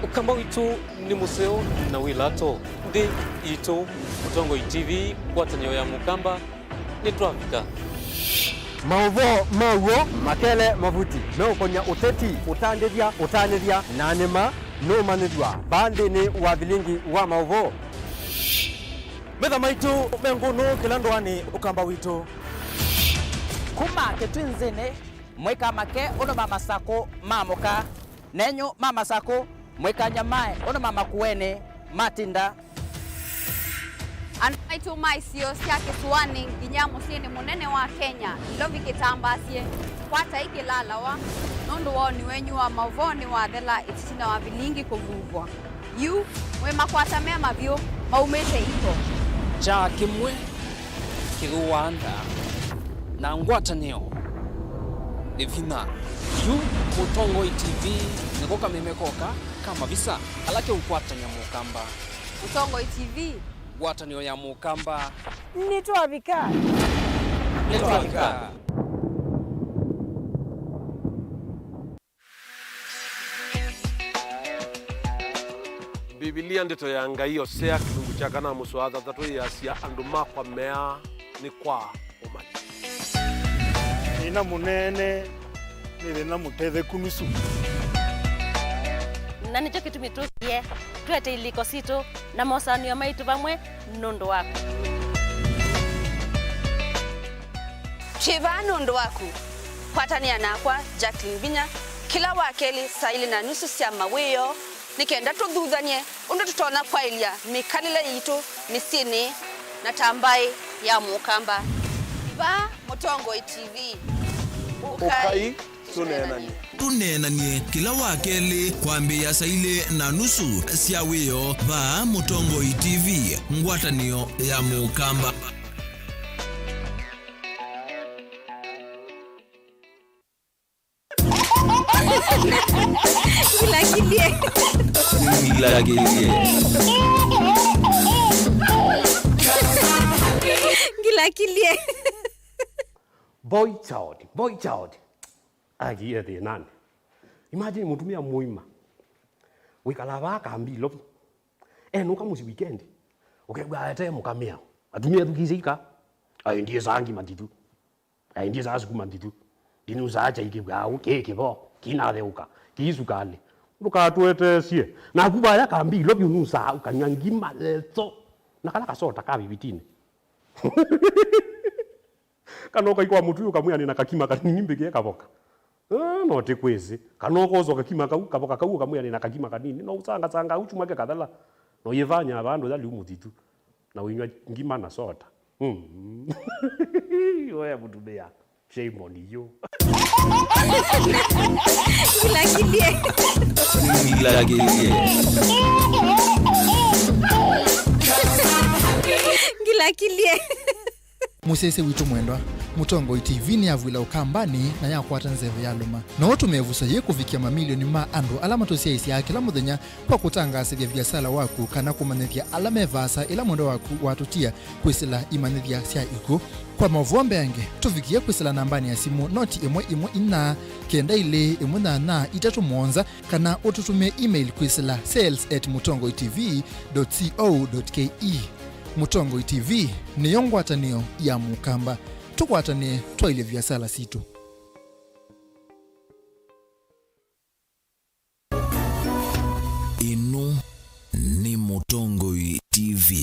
S13: ukamba witu ni museo na wilato ndi ito Mutongo TV kwatanyo ya mukamba ni twafika
S9: Mauvoo makele mavuti no konya uteti utandithia na nima no manithwa bandi ni wa Vilingi wa Mauvoo
S4: Betha maitu mengunu kila ndwani ukamba witu
S11: kuma ketwinzene mweka make ono mama sako mamoka nenyo mama sako mweka nyamae ono mama kuene matinda
S12: Anaitu maisio siya kisuani nginyamu siye ni munene wa Kenya lovi kitambasie kwata iki lalawa nundu woni wenyu wa Mauvoo ni wathela ititina wa Vilingi kuvuvwa yu MUEMA kwata mema vyo maumete iko
S11: cha kimwe kiruanda na ngwatanio evina yu Mutongo TV nikoka memekoka kama visa alake ukwatanya mukamba
S12: Mutongo TV
S11: ngwatanio ya mukamba
S10: nitwavika
S25: Biblia ndito ya ngai osea kilungu cha kana muswatha tatu ya sia andu makwa mea ni kwa umani
S26: ina munene ni na mutethe kunusu
S27: na nicho kitu mitusie twete iliko sito na mosanio maitu vamwe nondo wako
S12: Chiva nondo wako kwatania nakwa Jacqueline Binya kila wakeli saili na nusu sia maweyo nikenda tuthuthanie undu tutona kwailia mikanile yitu misini na tambai ya mukamba va Mutongo TV
S25: ukai
S28: tunenanie kila wakeli kwambia saile na nusu sia wiyo va Mutongo TV ngwatanio ya mukamba
S27: Gila kilie
S25: boy child agiye the nani imagine mutumia muima wikala vaka ambilo nuka musi weekend ukegwa ate mukamia atumia tukizika ndiye zangi manditu ndiye zasu manditu dinu zacha ikibwa ukeke bo kinaleuka kisukale ukatwete sie na kuba ya kambilo byunusa ukanyangima leto nakala kasota kabibitini kanoko ikwa mutu ukamwya ni nakakima kanini mbeke kaboka no tekwezi kanoko zo kakima kaboka ukamwya ni nakakima kanini no usanga uchumake kadhala no yevanya abantu dali umutitu na winywa ngima na sota oya mutubea shame on you
S27: Gila kilie
S1: Musese witu mwendwa Mutongo TV ni avwila ukambani na yakwata nzeve ya luma na watu mevusa ye kuvikia mamilioni ma andu alama tosia isi ya kila muthenya kwa kutangasa vya biasala waku kana kumanethia alame vasa ila mwendo waku watutia kwisila imanethia sia iku kwa Mauvoo mbeange tuvikia kwisila nambani ya simu noti imwe ina kenda ile na itatu mwonza kana ututume email kwisila sales@mutongotv.co.ke Mutongo TV ni yongwatanio ya mukamba tukwatane twaile biasala situ.
S28: Ino ni Mutongoi TV.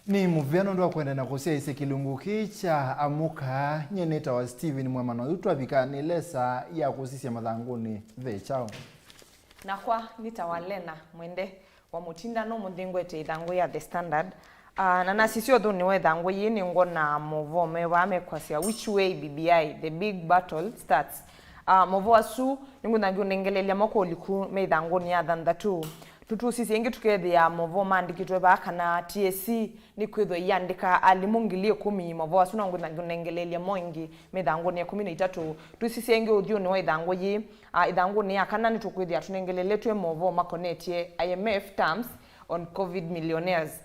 S1: Ni muvyano ndo kwenda na kusia ise kilungu kicha amuka nyeneta wa Steven MUEMA no yutwa bikani lesa ya kusisia madhanguni ve chao.
S7: Na kwa nitawalena mwende wa mutinda no mundingwete idhangu ya The Standard. Na nasisio dhu niwe idhangu yini ngona Mauvoo mewame kwa siya which way BBI the big battle starts. Mauvoo asu ningu nangu nengelele moko liku me idhangu ni adhanda tu. Tutu sisi yengi tukedi ya Mauvoo mandikitwe baka na TSC ni kwedho yandika alimungilie 10 Mauvoo asu nangu nengelele moingi me idhangu ni ya 13. Tu sisi yengi udhiyo niwe idhangu yi idhangu ni ya kanani tukwedi ya tunengelele tuwe Mauvoo makonetie IMF terms on COVID millionaires.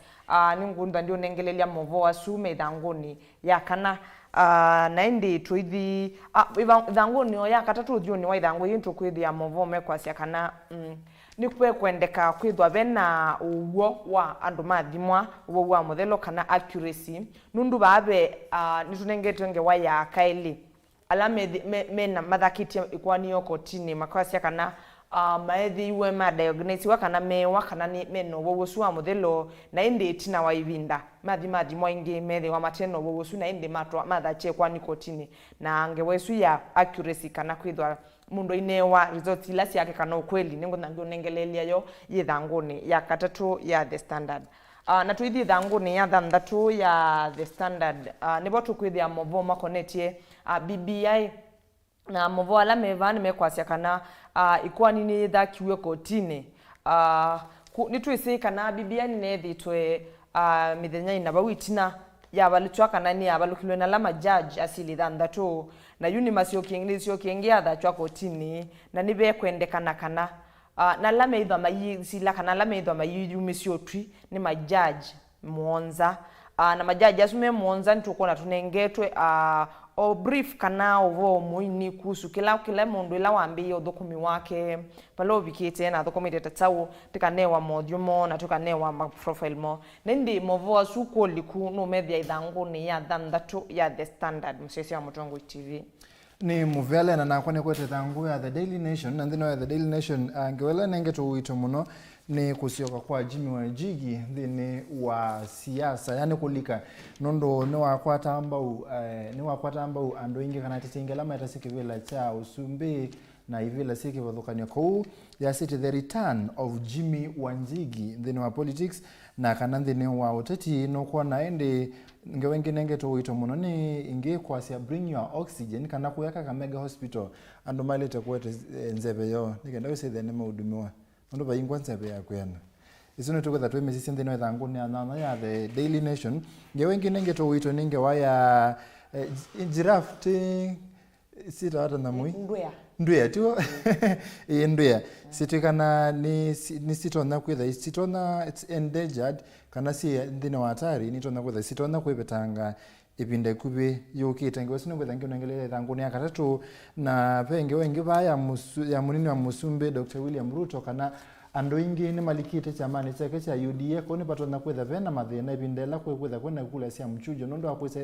S7: Ningu ndio nengelele Mauvoo asu me idhangu ni ya kana naindi tuithi idhangu ni ya katatu udhiyo niwe idhangu yi tukwedi ya Mauvoo mekwa siya kana nikwe kwendeka kwithwa bena uwo wa andu mathimwa uwo wa muthelo kana accuracy nundu babe nitunengete nge waya kaili ala mena mathakitie ikwani yokotini makwasya kana maethi WINAKE diagnose wa kana mewa kana ni meno wo wa muthelo na indi tina wa ivinda mathi moingi methi wa mateno wo na indi matwa mathache kwani kotini na nge wesu ya accuracy kana kwithwa mundo inewa results ila siake kana ukweli ningo nangyo nengelelia yo yithanguni ya katatu ya The Standard. Na tuithi thanguni ya thandatu ya The Standard nibo tukwithia Mauvoo makonetie BBI na Mauvoo ala mevani mekwasya kana ikwani ni thakiwe kotini nitwisi kana BBI nethitwe mithenya ina bawitina ya balutwa kana ni abalukilwe na lama judge asili thandatu na yuni masio kiingia thachwa kotini na nibe kwendekana kana na lama idha mayisila kana lama idha mayumisio twi ni majaji muonza na majaji asume muonza ntukona tunengetwe o brief kana ovo muini kusu kila mundu ila wambi othukumi wake palo bikite na thukumi tetau tikanewa modhumo na tukanewa profile mo nindi Mauvoo asuko liku no media idhangu ni ya thandatu ya The Standard msesi wa Mutongoi TV.
S1: Ni muvele na nakwane kwete thangu ya The Daily Nation na ndino ya The Daily Nation ngewele nengeto uito muno ni kusioka kwa Jimmy Wanjigi ndini wa siasa yani kulika nondo ni wakwata ambao ando ingi kana titingela meta sikivila cha usumbi na ivila sikivadhukania kou ya city the return of Jimmy Wanjigi ndini wa politics na kana ndini wa uteti no kwa naende ngewengi nengeto uito muno ni inge kwa siya bring your oxygen kana kuyaka Kamega hospital ando malete kwete nzebe yo nikenda wese thene maudumiwa ndo bayingwa nzebe ya kwena isino tuko that we mesisi ndino thangu ni anana ya The Daily Nation ngewengi nengeto uito ninge waya giraffe sita hata na mui ndwea tu ndwea sitikana ni sitona kwitha sitona it's endangered kana si ndino hatari nitona kwitha sitona kwibetanga ipinde kubi yukite ngwesino kwitha ngelele thangu ni akatatu na penge wengi baya ya munini wa Musumbe Dr. William Ruto kana ando ingi ni malikite chamani chake cha UDA koni patona kwetha vena mathina ibindela kwetha kwena kula sia mchujo nondo akwetha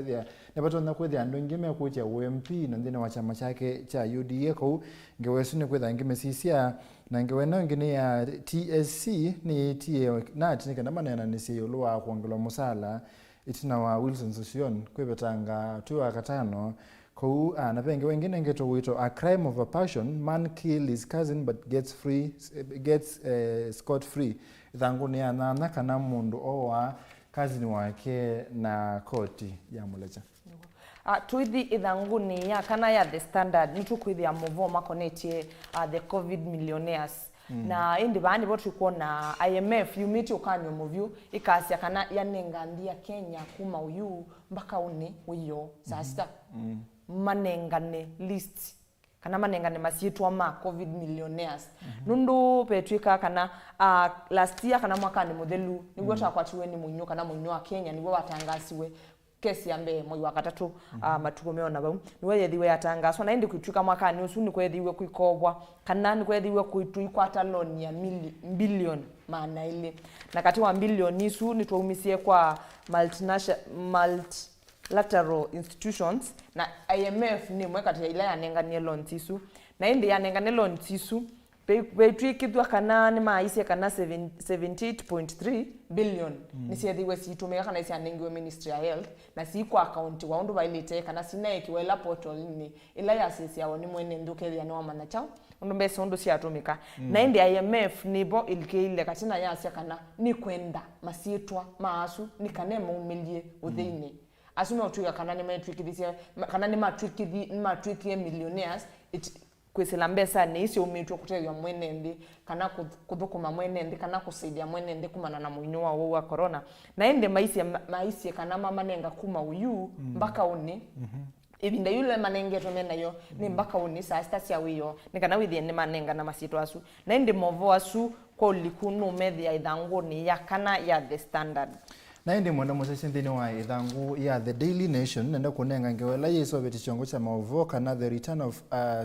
S1: ne patona kwetha ando ingi me kucha UMP na ndine wa chama chake cha UDA ko ngewesu ne kwetha ingi mesisia na ngewena ngine ya TSC ni tie na tinika na manena ni sio wa kuongela musala itina wa Wilson Sossion kwebetanga tu akatano ko na penge wengine ngeto wito a crime of a passion man kill his cousin but gets scot free thangu ni anana kana mundu owa cousin wake na koti ya mulecha
S7: tuithi ithanguni ya kana ya The Standard nitukwithia ya Mauvoo makonetie the COVID millionaires na indi bandi botu kuona IMF yumiti ukanyo movyu ikasya kana yanengandia Kenya kuma uyu mpaka une wiyo sasa manengane list kana manengane masitwa ma COVID millionaires nundu petwika kana last year kana mwaka ni modelu nigwo takwatiwe ni munyo kana munyo wa Kenya nigwo watangasiwe kesi ambe mwezi wa gatatu matuko meona bau niwe yethiwe yatangaswa na indi kwituka mwaka ni usu ni kwethiwe kuikobwa kana ni kwethiwe kuikwata loan ya billion maana ile na kati wa billion isu ni twaumisie kwa multilateral institutions na IMF ni mwe kati ya ile yanenganie loans isu na indi yanenganie loans isu betwikithwa kana ni maise kana 78.3 billion nisiethiwe situmika kana isianengiwe ministry ya health na si kwa account wa undu bailite kana sinaekiwe la portal ni ila ya sisi yao ni mwene ndukethia ni wa manachao undu mbese undu siatumika na indi IMF nibo ilikeile katina yasia kana ni kwenda masitwa maasu ni kane muumilie uthini asuma utuika kana ni matrikithia kana ni matrikithie millionaires kwisila mbesa ni isi umitwa kutegwa mwenende kana kuthukuma mwenende kana kusaidia mwenende kumana na muinua wa corona na ende maisi kana mama nenga kuma uyu mpaka uni ibinda yule manenge tomena yo ni mpaka uni saa sita cia wiyo ni kana withie ni manenga na masito asu na ende Mauvoo asu kwa likunu methi ya ithangu ni ya kana ya The Standard
S1: na indi mwenda musesi nthini wa ithangu ya The Daily Nation nenda kunenga ngewela yeso beti chongo cha Mauvoo kana the return of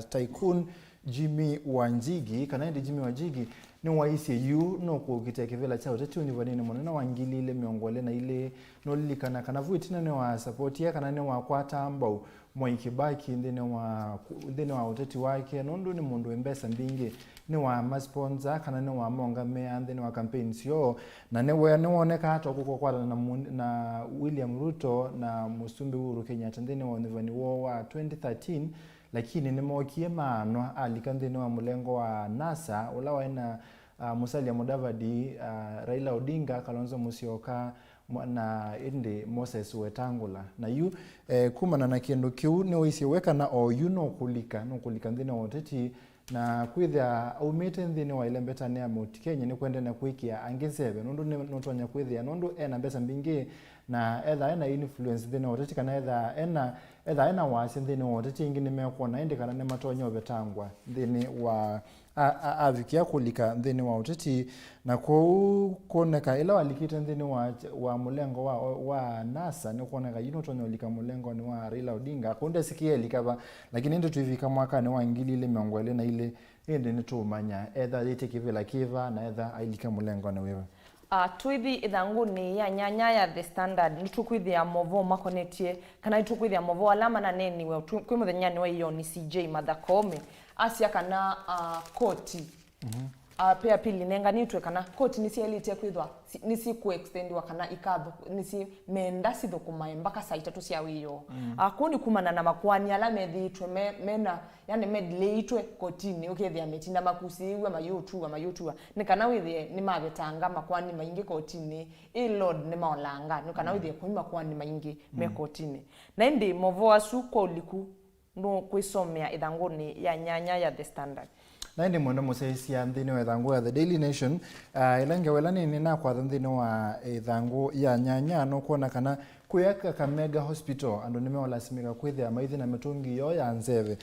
S1: tycoon Jimmy Wanjigi kana indi Jimmy Wanjigi ni waisi yu no kugite kivela chao tatu ni vanene mwana wangili ile miongole na ile no lilikana kana vuitina ne wa support ya kana ne wa kwata ambao Mwaikibaki ndene wa uteti wake nondu ni mundu embesa mbingi ni wa masponsor kana ni wa monga mea ndene wa campaigns yo na ne woneka hata kuko kwa na William Ruto na Musumbi Uhuru Kenyatta ndene wa nivani wa 2013 lakini ni mokie maano alikandene wa mulengo wa NASA ula waina Musalia Mudavadi Raila Odinga Kalonzo Musyoka na indi Moses Wetangula na yu kumana na kiendo kiu ni wisi weka na o yu no kulika ndine woteti na kwithia umite ndine wa ile mbetane ya Mount Kenya ni kwende na kuikia angizebe nundu ni notonya kwithia nundu ena mbesa mbingi na ena influence ndine woteti kana ena wasi ndine woteti ingine mekuona indi kana ne matonyo betangwa ndine wa avikia kulika ndine wa uteti na kuoneka ila walikita ndine wa mulengo wa NASA ni kuoneka yino tonyo lika mulengo ni wa Raila Odinga kunde sikie likaba lakini ndo tuivika mwaka ni wa ngili ile miongole na ile ende ni tumanya either ite kivela kiva na either ailika mulengo na wewe
S7: twithi ithangu ni ya nyanya ya The Standard nitukwithia Mauvoo makonetie kana nitukwithia Mauvoo alama na neni we kwi muthenya ni wa iyo ni CJ Mathakome asia kana koti pia pili nenga nitwe kana koti nisi elite kwithwa nisi ku extend wa kana ikatho nisi menda sitho kumae mpaka saa 3 cia wiyo kuni kumana na makwani ala methitwe mena yani medleitwe kotini ukethia metinda makusiwe mayutua ni kana withie ni mabetanga makwani maingi kotini lord ni maolanga ni kana withie kuima kwani maingi me kotini na indi Mauvoo asu kwa uliku no kwisomea ithanguni ya nyanya ya The Standard
S1: na ndi mwenda musaisi ya ndine wa ithangu ya The Daily Nation ilange welani ni na kwa ndine wa ithangu ya nyanya no kuona kana kuyaka Kamega Hospital ando nimeolasimika kwithia maithi na mitungi yo ya nzeve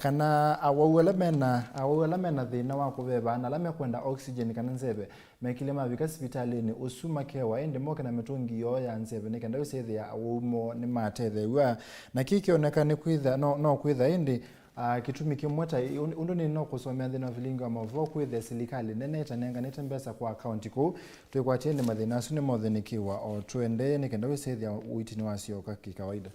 S1: kana awawela mena thina wa kubeba na lame kwenda oxygen kana nzeve mekilema vika hospitalini usuma kewa ende moke na mitungi yo ya nzeve nikenda usethia awumo ni matethewa na kikionekana kwitha no kwitha indi kitumi kimweta undu ni no kusomea thina Vilingi wa Mauvoo kwitha serikali nene itanenga netembesa kwa account ku twikwatie ni mathina asu ni mothenikiwa o twende nikenda wisethia uitini wasio kwa kikawaida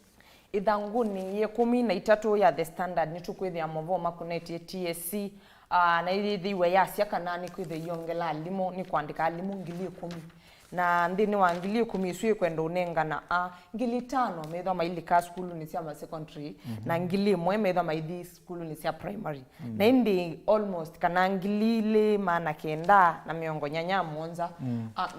S7: ithanguni ye 13 ya The Standard nitukwithia Mauvoo makonetie TSC na ithiwe yasia kana ni kwitha yongela alimu ni kuandika alimu 10,000 na ndini wa 10,000 isui kwenda unenga na 5,000 metho mailika skulu ni cia secondary na 1,000 metho maithi skulu ni cia primary na indi almost kana 2,000 maana kenda na miongo nyanya monza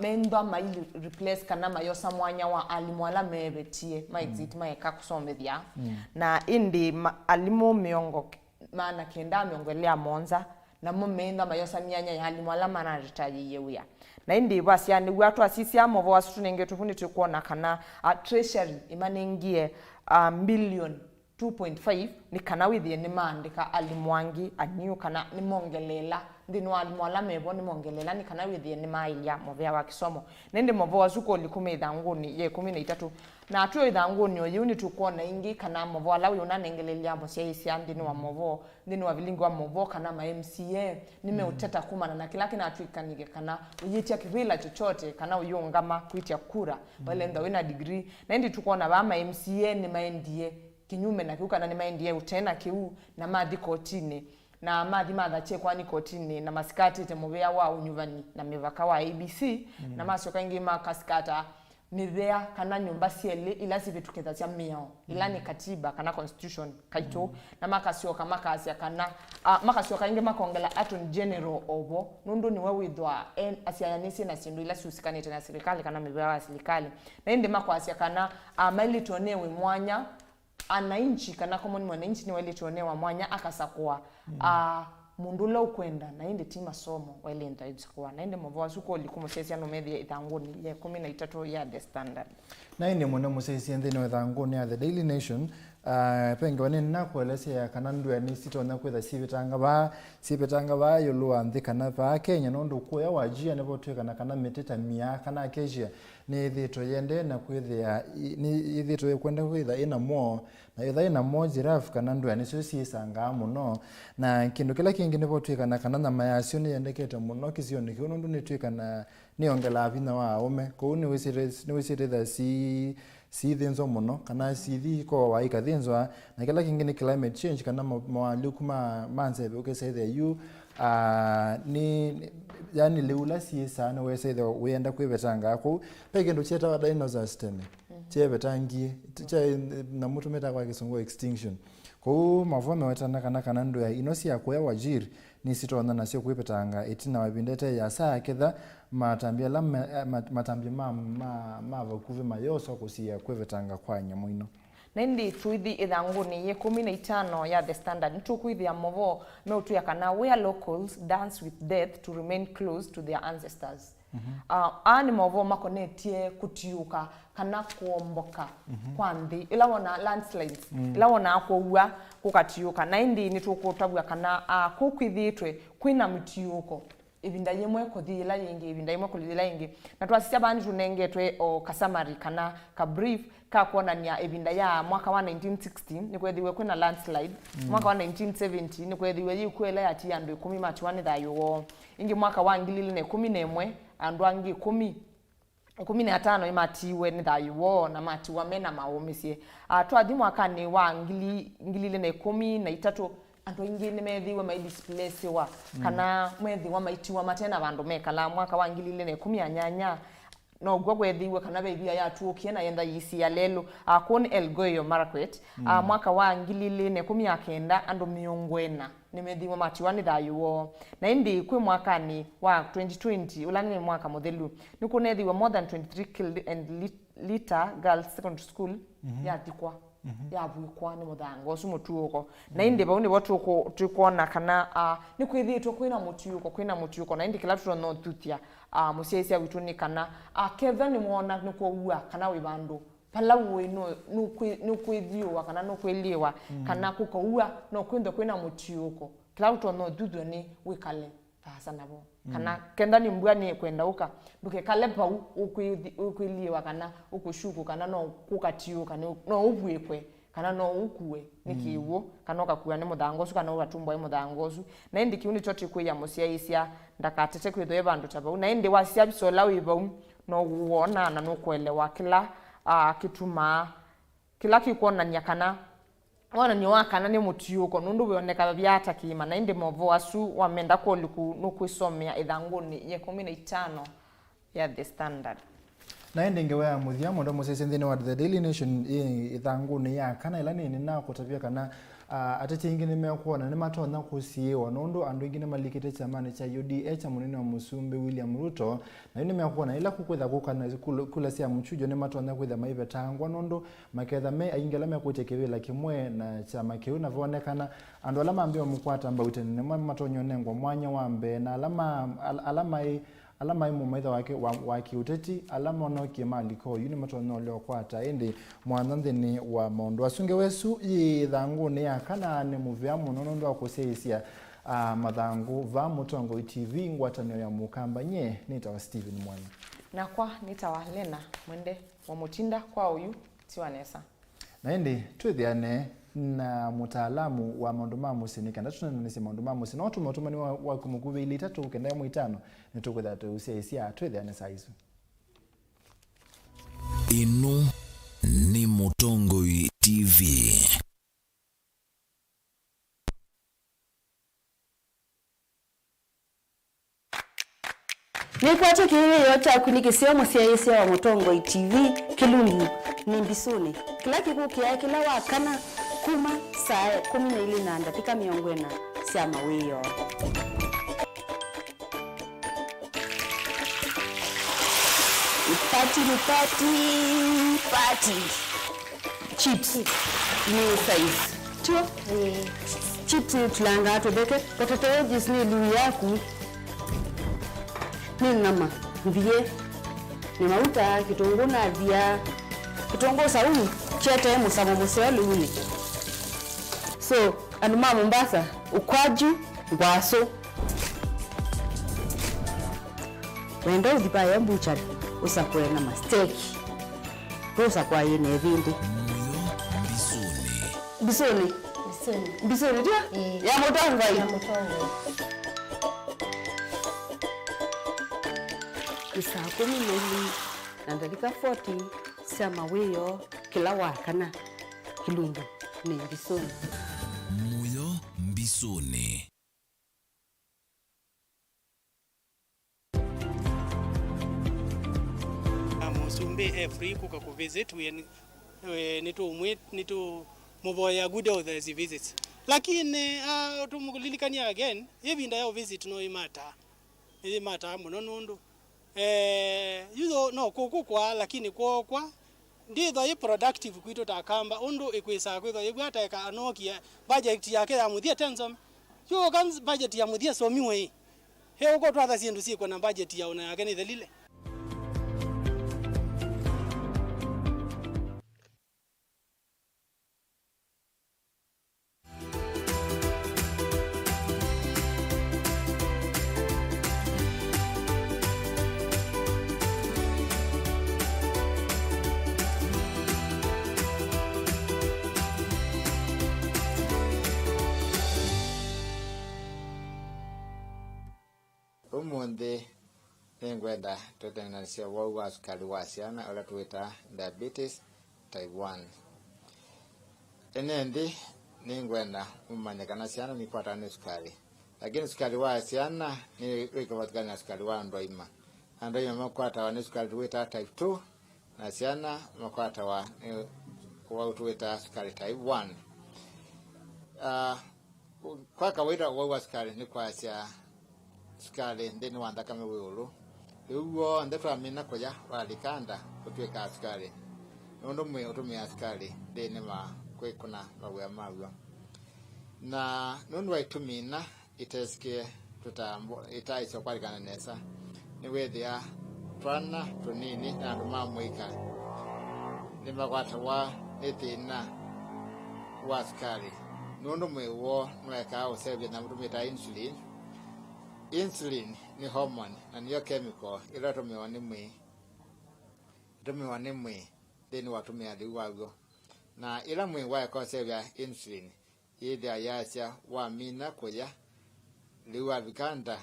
S7: mendo maili replace kana mayosa mwanya wa alimu ala mebetie exit maeka kusomethia na indi alimu miongo maana kenda miongo lea monza na mumenda mayosa myanya ya alimu ala mana retire yewia na indi basi yani watu asisi ya Mauvoo asu tunenge tufuni tukuona kana treasury imanengie million 2.5 ni kana withie ni maandika alimwangi aniu kana ni mongelela ndino alimwala mebo ni mongelela ni kana withie ni mailia movea wa kisomo nende movo azuko likume idhanguni ye 13 na atuo idhanguni oyu ni tukuona ingi kana movo alawi unanengelelia mosia isia ndino wa movo ndino wa Vilingi wa movo kana ma MCA nimeuteta kumana na kila kina atuikanige kana uyitia kivila chochote kana uyungama kuitia kura wale ndo wina degree na ndi tukuona ba ma MCA ni maendie kinyume na kiuka na ni maendie utena kiu na madhi kotini na madhi madha chekwa ni kotini na maskati temobea wa unyuvani na mevaka wa ABC na masoka ingi makaskata mivea kana nyumba siele ila sivitukeza cia miao ila ni katiba kana constitution kaito na makasioka makasia kana makasioka ingi makongela attorney general obo nundu ni wewe withwa asianisi na sindu ila susikanite na serikali kana mivea wa serikali na indi makwasia kana maili tuonewe mwanya anainchi kana common mwananchi ni wale tuonewa mwanya akasakwa mundula ukwenda na indi tima somo wale ndaitsikwa na indi mavo asuko likumusesi ano media itanguni ya 13 ya the standard
S1: na indi mwana musesi ndino itanguni ya the Daily Nation penge wane nakuelese ya kanandu ya nisito na kwetha sibetanga ba yoluwa nthi kana pa Kenya nondo kuya wajia nebo twekana kana meteta mia kana Acacia ni thito yende na kwethia ni thito yekwenda kwetha ina mo na yetha ina mo giraffe kana ndu ya niso siisanga muno na kindu kila kingi nebo twekana kana na mayasio ni yendekete muno kisio ni kiono ndu ni twekana ni ongela vina wa ome ko ni wisire tha si thenzo muno kana sithi ko wa ikathenzo na kila kingine climate change kana mawaliku manzebe ukesaidia yu ni yani leula si sana wesaidia wenda kwebetanga ko pekendo cheta wa dinosaurs tene chebetangi na mtu meta kwa kisungu extinction ko mavome wetana kana ndo ya inosi ya kwa wajiri ni sitona na sio kwebetanga itina wabindete ya saa kedha matambia la matambia vakuve mayoso kusia kwevetanga kwa nyamuino
S7: na indi tuithi ithanguni ye 15 ya the standard ntukuithi ya movo no tu ya kana where locals dance with death to remain close to their ancestors ani movo makonetie kutiuka kana kuomboka kwa nthi ila wona landslides ila wona akwa kukatiuka na indi nitukutabwa kana kukwithitwe kwina mutiuko ibinda yemwe kodhila yingi ibinda yemwe kodhila yingi na twasisia bani tunengetwe o kasamari kana ka brief ka kuona nya ibinda ya mwaka wa 1916 nikwethiwe kwina landslide mwaka wa 1970 nikwethiwe yikwela ya ti andu 10 mati wani thayo ingi mwaka wa 2011 andu angi 15 imatiwe ni thayo na mati wa mena maomisie twathi mwaka ni wa 2013 andu ingi ni methiwe mai displace wa kana methiwa maitiwa matena bandu mekala mwaka wa 2018 no gwa gwethiwe kana bebia ya tuokie na yenda yisi ya lelo akoni Elgoyo Marakwet mwaka wa 2019 andu miongwena nimethiwa matiwa ni thayo na indi kwi mwaka ni wa 2020 ulani mwaka muthelu nikunethiwe more than 23 killed and Lita Girls Secondary School ya tikwa ya bwikwa ni muthango su mutuuko na indi bauni watu tukuona kana ni kwithitwo kwina mutiuko na indi kila tuto no tutia musiesia witu ni kana ketha ni muona ni kuua kana wi bandu pala wino no kwithio kana no kweliwa kana kukoua no kwindo kwina mutiuko kila tuto no dudu ni wikale pasa nabo kana kenda ni mbwa ni kwenda uka nduke kale pa ukwiliwa kana ukushuku kana no kukatiuka no ubwekwe kana no ukue nikiwo kana okakuwa ni muthangosu kana uratumbo muthangosu na indi kiuni choti kwiya musia isia ndakatete kwitho ebandu tabau na indi wasia bisola wibau no uona na no kuelewa kila kituma kila kikuona nyakana wana ni wakana ni mutiuko nundu bioneka byata kima na indi movo asu wamenda ko liku nukwisomea ithanguni ye 15 ya the standard
S1: na indi ngewa muthia mondo musese ndine wa the Daily Nation ithanguni ya kana ila ni na kutabia kana atete ingine mekuona ni matona kusiwa nundu andu ingine malikite chamani cha UDA munene wa Musumbe William Ruto na ine mekuona ila kukwetha kukana kula sia mchujo ni matona kwetha maibe tangwa nundu maketha me ingela mekutekewela kimwe na chama kiu na vonekana andu alama ambio mkwata mbaute ni matonyo nengo mwanya wambe na alama alama imu maitha wake uteti alama no kimaliko yuni matono leo kwata indi mwananthini wa mondo asunge wesu ithangu ni akana ne muvya muno ndo akuseisia mathangu va Mutongo TV ngwatanio ya mukamba nye nitawa Steven Mwana
S7: na kwa nitawa Lena mwende wa mutinda kwa uyu tiwanesa
S1: na indi twithiane na mutaalamu wa maundu ma musini kana tunanisi maundu ma musini otu motumani wa kumuguvi ili 3 kenda mu 5 nitukwitha tuusia twithiane saizu
S28: inu ni Mutongo TV.
S3: Nikwacho kile yote akunikisio musiaisia wa Mutongo TV Kilungi ni mbisuni kila kikukia kila wakana kuma saa 12 na dakika 40 cia mawio party chips ni size tu chips tulanga tubeke potato Disney lu yaku ni nama mbiye ni mauta kitunguu na via kitunguu saumu chete musamo muselo uli so anuma Mombasa ukwaju ngwaso wendo udipaya mbucha usakwe na masteki rosa kwa yene vindi bisoni dia ya Mutongo saa 12 na dakika 40 cia mawio kila wakana Kilungu ni mbisoni
S28: muyo mbisoni
S14: Musumbi free kuka ku visit nitu muboya good of the visits lakini tumulilikania again yebinda ya visit no imata muno nundu yuzo no kukukwa lakini kwa nditho i productive kwito takamba undu ikwisa kwitho ibwata ka anokia budget yake ya muthia tensom yo kan budget ya muthia somiwe he uko twatha sindu siko na budget ya una yake ni thelile
S15: Umundi ningwenda tutenganisha wa sukari wa ciana ula tuita diabetes type 1 enendi ningwenda umanyikana ciana ni kwata ni sukari lakini sukari wa ciana ni wikabatikana na sukari wa ndoima makwata wa ni sukari tuita type 2 na ciana makwata wa tuita sukari type 1 kwa kawaida wa sukari ni kwa cia sukari ndeni wanda kama weulu uwo ndefa mina koja walikanda kutweka sukari nondo mwe utumia sukari ndeni ma kwekuna bawe amawo na nondo waitumina iteske tutambo itaiso kwalikana nesa ni wethia twana tunini na nduma mwika ni makwata wa netina wa sukari nondo mwe wo nweka usebye na mtumita insulin ni hormone na niyo chemical ila tumiwa ni mwi then watumia liwago na ila mwi wa concept ya insulin ida yasha wa mina koja liwa vikanda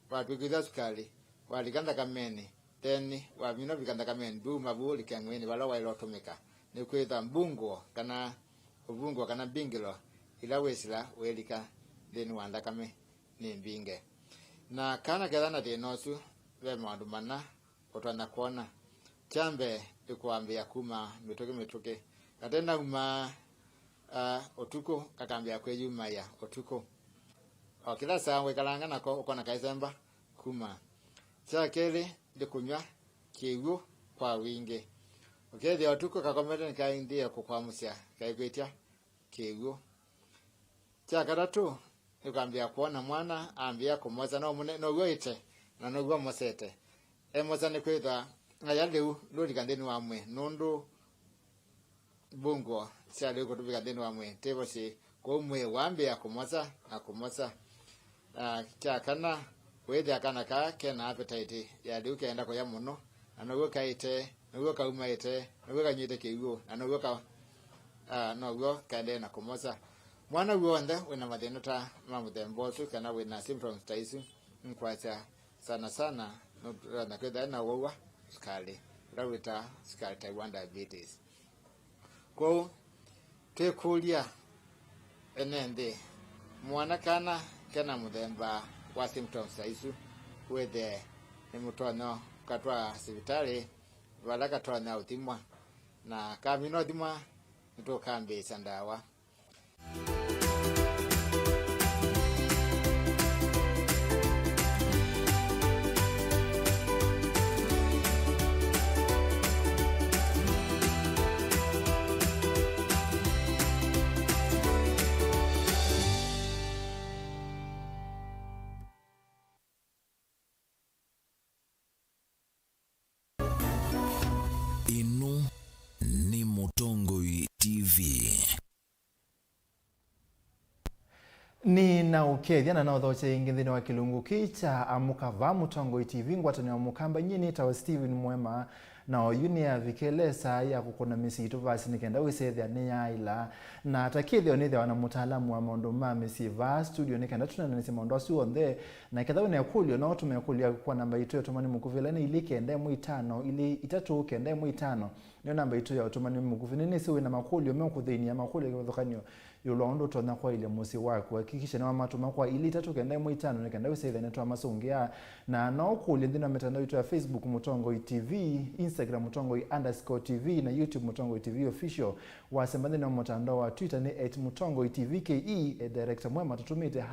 S15: watukiza sukari walikanda kameni then wa mina vikanda kameni du mabuli kangweni wala wa ilo tumika ni kwita mbungo kana bingilo ila wesila welika then wanda kame ni mbinge na kana kedana de nosu we mandumana otwana kuona chambe ikuambia kuma mitoke katenda uma otuko kakambia kwe yuma ya otuko okila saa wekalanga nako ukona kaisemba kuma chakele ndikunywa kiwu kwa wingi okede otuko kakomete nikaindia kukwamusya kaikwetia kiwu chakatatu nikambia kuona mwana ambia kumoza no mune no goite na no gwa mosete emozane kwetha aya leu lori kandeni wamwe nondo bungo cia leu kutubika ndeni wamwe tebosi ko mwe wambe akomoza kya kana wetha kana ka kena appetite ya leu kenda ko ya muno anogo kaite nogo kaumaite nogo kanyite kiugo anogo ka nogo kande na komoza mwana wonde wena mathina ta mamuthembo tu kana wena symptoms taisu nkwacha sana na kwetha na wowa sukari rawita sukari type 1 diabetes ko tekulia enende mwana kana muthemba wa symptoms taisu wethe ni mutono katwa sibitari wala katwa na utimwa na kamino dimwa ndo kambe sandawa
S28: Ino ni Mutongoi TV.
S1: Ni na ukethia na nauthoche ingi thini wa kilungu kicha amuka va Mutongoi TV ngwatani wa mukamba nyini tawa Steven Mwema na oyuni ya vikelesa ya kukona misitu vasi nikenda wisethia ni ya ila na atakithio nithia wana mutaalamu wa maundu ma misiva studio nikenda tunananisi maundu asu onthe na ketha wina yakulio na otume yakulia kwa namba itu ya utumani mukuvila ni ili kenda mwitano ili itatu kenda mwitano niyo namba itu ya utumani mukuvila nini siwe na makulio mekuthini ya makulio kwa thukanyo yulondo tona kwa ile musi wako hakikisha na matuma kwa ili itatu kenda mwitano nikenda wisethia netwa masungea na naokuli ndina mitandao itu ya Facebook Mutongoi TV, Instagram Mutongoi_TV na YouTube Mutongoi TV official. Wasembani na mtandao wa Twitter ni @MutongOiTVKE. Director Mwema tutumite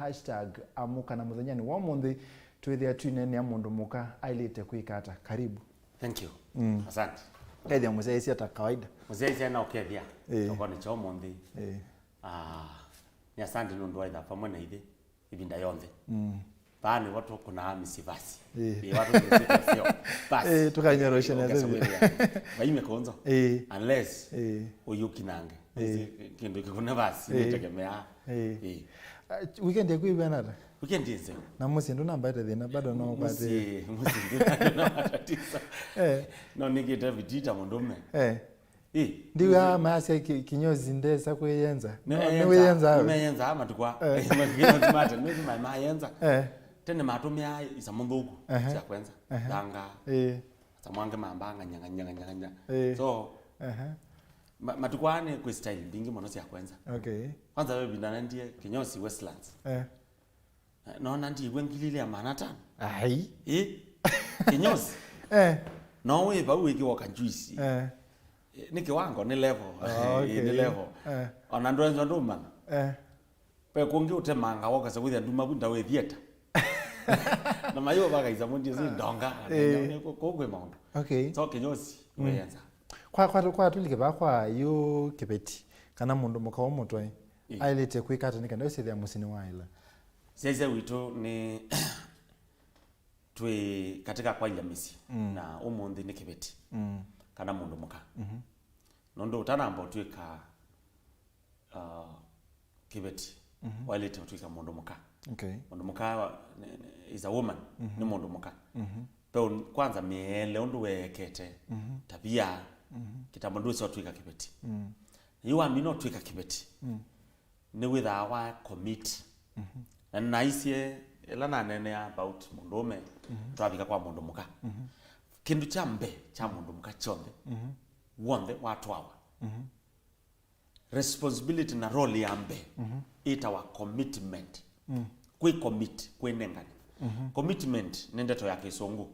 S1: #amuka na muthenyani wa mundi twithia twinene ya mundu muka ailite kuikata. Karibu.
S2: Thank you. Asante.
S1: Edhi mzee si ata kawaida.
S2: Mzee si ana okethia. Toko ni cho mundi. Ni asante nundu waitha pamwe na ithe ibinda yonthe. Bani watu kuna misivasi. Watu ni sio. Basi.
S1: Tukanyarosha na
S2: zetu. Baime konzo. Unless uyukinange. Kindu kikuna basi nitegemea.
S1: Weekend ya kuiba nada.
S2: Weekend hizo.
S1: Na musi ndo namba thina bado no
S2: pate. Musi ndo na matatizo. No nigita vitita mundume.
S1: Ndiwa maasi kinyozi ndesa kuyenza.
S2: Niwe yenza. Nimeyenza ama tukwa. Magino mata niwe mayenza. Tene matumia isa mumbuku cia kwenza danga samwange mambanga nyanga so matukwane kwa style bingi mono cia kwenza kwanza wewe bindana ndie kinyosi Westlands naona ndi wengilile ya manhattan kinyosi no we ba wiki waka juice niki wango ni level ni level ona ndwenzo nduma pe kungi utemanga waka sabuthi nduma bunda we theater na mayo baga izamundi zi ndonga kokwe maundu so kinyosi weyenza
S1: kwa tulike ba kwa yo kibeti kana mundu mukawo mutwe ailete kuikata nikenda usithia musini waila
S2: sasa wito ni twe katika kwa ile misi na umundi ni kibeti kana mundu muka nondo utanamba twika kibeti walete twika mundu muka mundu muka is a woman ni mundu muka pe kwanza miele undu wekete tabia kitambo sio twika kibeti yiwa mino twika kibeti ni with our commit and nice ela na nene about mundume twabika kwa mundu muka kindu chambe cha mundu muka chonde wonde watu awa responsibility na role yambe ita wa commitment kwe commit kwe nengani commitment nende to yake songo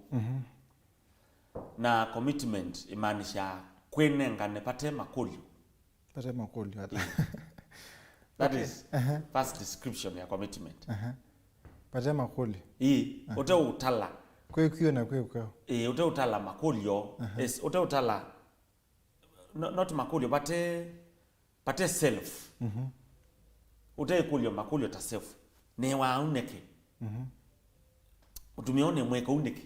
S2: na commitment imaanisha kwe nengane pate makulio that is first description ya commitment
S1: pate makulio
S2: ote utala
S1: kwe kyo na kwe kwa
S2: ote utala makulio is ote utala not makulio pate self ote kulio makulio ta self ne wa uneke utumione mweka uneke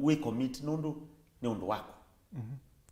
S2: we commit nundu ni undu wako.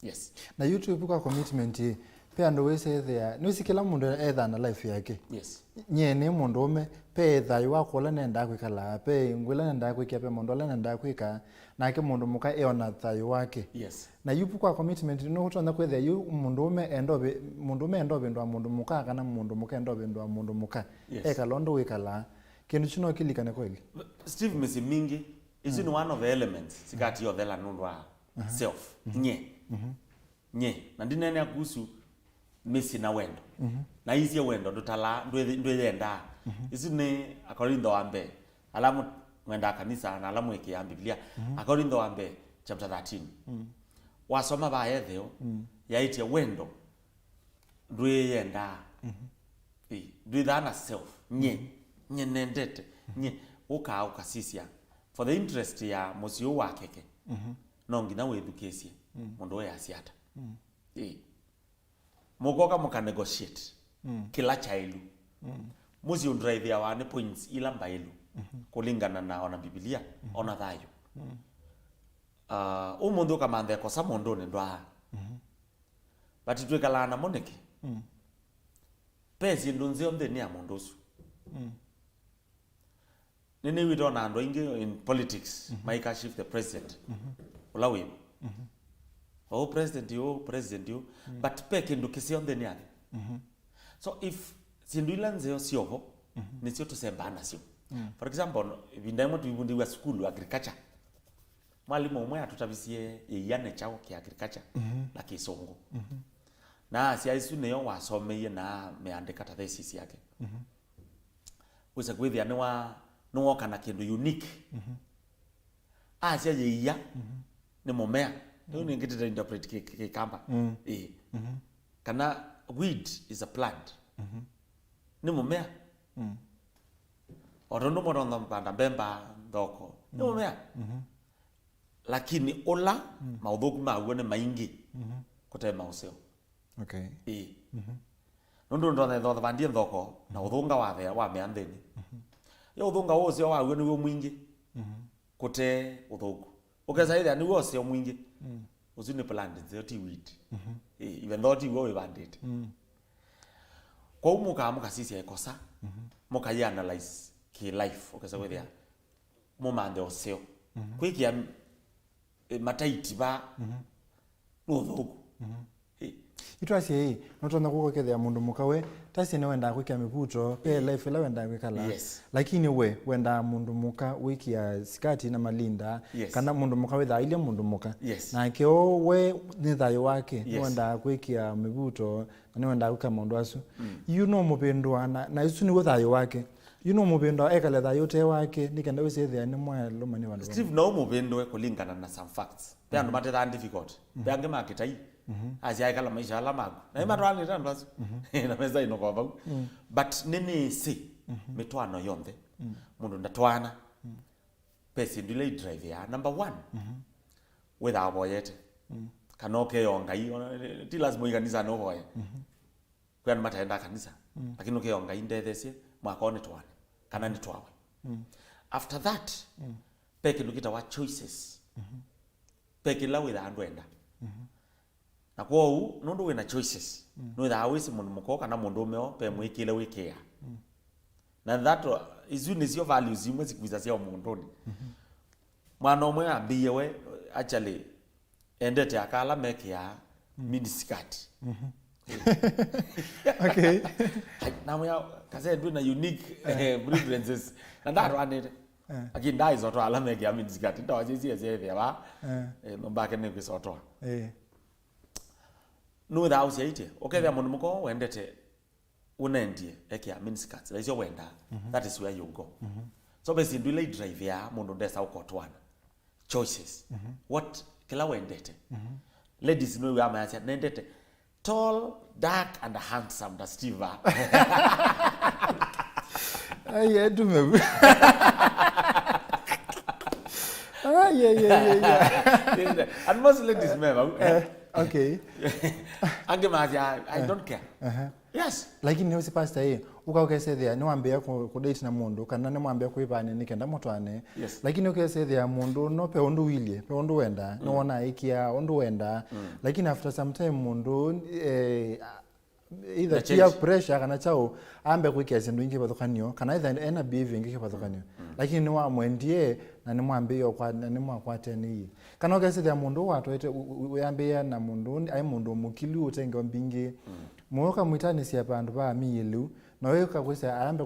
S2: Yes.
S1: Na YouTube kwa commitment pe ando wese there no sikila mundu etha na life yake.
S2: Yes.
S1: Nye ni mundu ume pe thayu wako la nenda kwikala pe ngwila nenda kwikia pe mundu la nenda kwika na ke mundu muka eona thayu wake.
S2: Yes.
S1: Na yupu kwa commitment no utonda kwetha yu mundu ume endobe ndo mundu muka kana mundu muka endobe ndo mundu muka.
S2: Yes.
S1: Eka londo wikala kindu chino kilikane kweli.
S2: Steve misi mingi is in one of the elements sikati yo thela nundu wa self. Nye na ndinene akusu misi na wendo. Na hizi wendo ndutala ndwenda. Isi ni Akorintho wa mbere. Alamu mwenda kanisa na alamu ya Biblia. Akorintho wa mbere chapter 13. Wasoma ba etheo yaitia wendo ndwenda. Ndwithana self. Nye nendete. Nye ukasisia for the interest ya musio wakeke. No ngina wedukesie. Mundu we asiata. Mugoka muka negotiate kila chailu. Muzi undrive ya wane points ila mbailu kulingana na ona Biblia ona thayo. Umundu kamande ko samondo ne ndwa. But twekala na moneke. Pesi ndunzi onde ni amondosu. Nini we don't ando inge in politics maika shift the president. Ulawe. Oh president you but peke ndo kisi onde ni ade. So if sinduilanze sioho ni sio tusembana sio. For example, vindamo tuibundi wa school agriculture. Mwalimu umwe atutabisie yane chao ki agriculture la kisongo. Na si aisu neyo wasomeye na meandika ta thesis yake. Uza kwethi ane wa no kana kindu unique. Asia yeya ni momea. Ndio ngitete interpret kikamba. Kana weed is a plant. Ni momea. Orondo moronda mpanda bemba ndoko. Ni momea. Lakini ola maudhuku mauone maingi kutema useo.
S1: Okay.
S2: Nundu ndone ndo bandie ndoko na udhunga wa meandeni. Yo udhunga wose wa uone wo mwingi. Kute udhuku. Ukeza ile ni wose yo mwingi. Usini plant zoti weed. Even though ti wo bandit. Kwa muka sisi ekosa. Muka ya analyze ki life ukeza wethia. Mumande oseo. Kwikia mataiti ba udhuku.
S1: Itwasi hii notona kuko kethia mundu mukawe tasi ne wenda kwikia miputo pe life la wenda kwikala. Lakini we wenda mundu muka wikia skati na malinda kana mundu muka wetha ile mundu muka. Na keo we ni thayo wake wenda kwikia miputo na wenda kwika mundu asu. You know mupendwa na isu ni thayo wake. You know mupendwa ekale thayo te wake nikenda wese thia ni mwalo mani wandu.
S2: Steve no mupendwa kulingana na some facts. Pe andu mate that difficult. Pe ange makitai. Asia kala maisha la magu. Na imatwani tandazo. Na meza inoko babu. But nini si mitwano yonde. Mundu ndatwana. Pesi ndile drive ya number 1. Without boyete. Kanoke yonga yi ti lazima ikanisa no boye. Kwa mataenda kanisa. Lakini uke yonga indethesie mwakone twane. Kana ni twawe. After that peki ndukita wa choices. Peki la without andwenda. Na kwa huu nundu wina choices. No da awisi mundu mukoka na mundu umeo pe mwikile wikea. Na that is your values imwe zikuiza sia mundu. Mwana omwe ambiye we actually endete akala make ya miniskirt.
S1: Okay.
S2: Na mwa kaze do na unique preferences. Na that one again that is ala make ya miniskirt. Nda wajezi ya ba. Mbake ne kwisotoa. No da usia ite okethia mundu muko wendete unendie ekia miniskirts la isio wenda that is where you go. So basically do like drive ya mundu ndesa ukotwana choices what kila wendete ladies know we are nendete tall dark and handsome da Steve.
S1: Ay do me. Yeah.
S2: And most ladies remember.
S1: Okay.
S2: I don't care. Yes.
S1: Lakini ni pastor hii ukaukesethe ni wambia ku date na mundu kana ni mwambia kuipane nikenda mutwane lakini ukesethe mundu no pe undu wilie pe undu wenda no wona ikia undu wenda lakini after some time mundu either peer pressure kana chao ambe kuikia zindu ingi bathukanio kana either ena behavior ingi bathukanio lakini ni wa mwendie na ni mwambie kwa ni mwakwate ni kana ukesethe mundu watwete uyambia na mundu ai mundu mukili utenge mbingi mwoka mwitani sia bandu ba miilu na wewe kakwisa ambe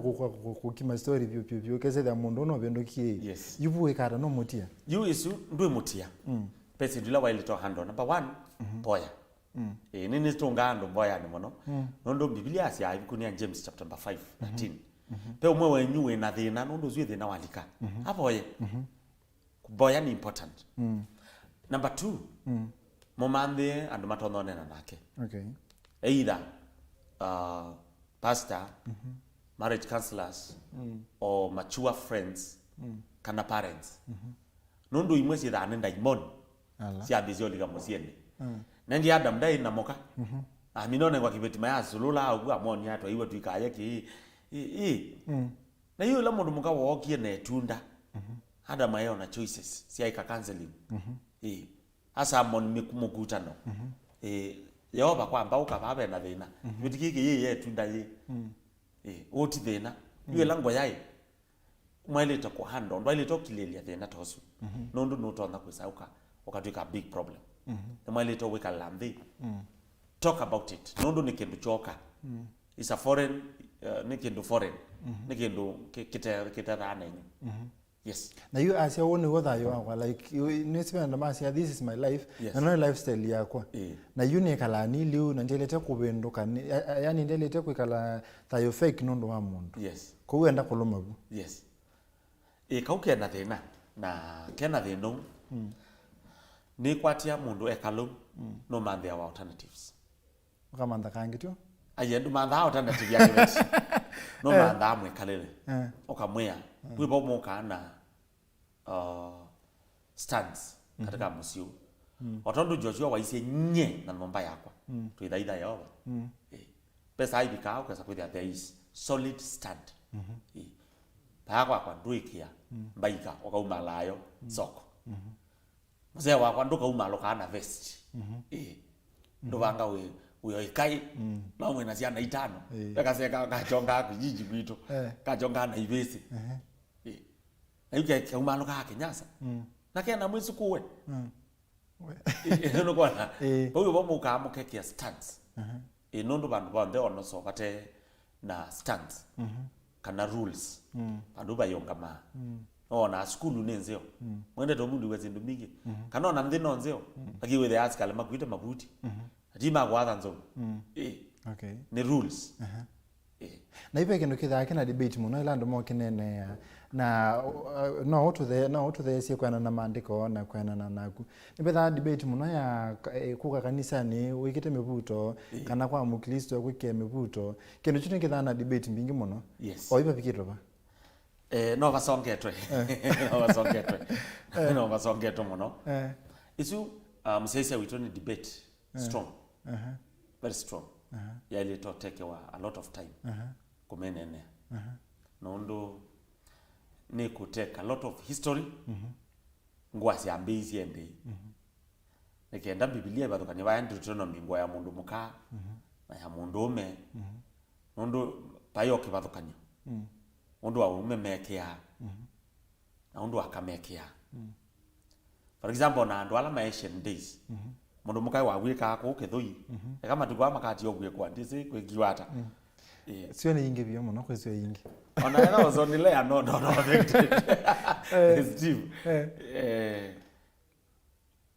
S1: kukima story vyo kesethe mundu no bendokie yubu ikara no mutia
S2: you isu ndwe mutia pese dula wa ilito hando number 1 boya nini tungando boya ni mono nondo biblia sia ikunia James chapter 5:13 pe umwe wenyu na thina nondo zwe thina walika aboye boya ni important number 2 momande andu matonone na nake either pastor marriage counselors or mature friends kana parents nondo imwe si thane ndaimon si abizio liga musiende nendi adam dai na moka aminone kwa kibeti maya sulula au amoni atwa iwe tuikaye ki na hiyo la mundu muka wokie na tunda adam ayo na choices si aika counseling asa amoni mikumukutano Yehova kwamba ukababe na thina bitikike ye tunda ye oti thina iwe lango yae mwele to ko hando ndo ile to kilelia thina tosu nondo no tonda kwisauka ukatuika big problem mwele to weka lambi talk about it nondo ni kindu choka is a foreign ni kindu foreign ni kindu kita thana yes
S1: na you as your own whether you are like you spend the mass this is my life and no lifestyle yako na you ne kala ni liu na ndelete kubenduka yani ndelete kwikala tayo fake nondo wa mundu ko wenda kuluma bu
S2: kauke na thina na kena thino ni kwatia mundu ekalo no man there are alternatives
S1: ukamanda kangityo
S2: ayendu manda alternative yake basi no manda amwe kalele okamwea wibo moka na stands katika musio otondo Joshua waise nye na nomba yakwa tuithaitha yao pesa ibika kwa sababu there is solid stand kwa nduikia mbaika okauma layo soko mzee wakwa nduka umalo kana vest ndovanga we uyoikai na mwe na ciana itano akaseka kajonga kijiji gwitu kajonga na ivesi ayuke kaumano ka Kenyasa na kena mwisi kuwe eno kwana boyo bomu ka mukekia stands nondo bandu bande ono so kate na stands kana rules bandu bayongama ona school nenzeo mwende to mundu wezindu mingi kana ona ndino nzeo akiwe the ask alama kuita mabuti Dima gwadha nzo.
S1: Okay.
S2: Ni rules.
S1: Na ipe kendo kitha kina debate muno ila ndo mo kinene na no to the si kwa na maandiko na kwa na naku. Nipe that debate muno ya kuka kanisa ni wikite mebuto kana kwa mukristo kwike mebuto. Kendo chute kitha na debate mbingi muno.
S2: Yes.
S1: O ipe pikito ba.
S2: No vasongetwe. No vasongetwe muno. Isu msese witoni debate strong. Very strong. Yeah, it will take a lot of time. Kumenene. Nondo ni ku take a lot of history. Ngwasi ambizi ende. Nikienda Biblia bado kani wa Deuteronomy ngwa ya mundu muka na ya mundu ume. Nondo payo ke bado kani. Nondo wa ume mekea. Na nondo akamekea. For example na ndo ala ancient days. Mundu mukai wa wika ko kethoi kama tukwa makati ogwe kwa ndisi kwegiwata
S1: sio ni ingi byo muno kwesio ingi
S2: ona ena ozonile ya no Steve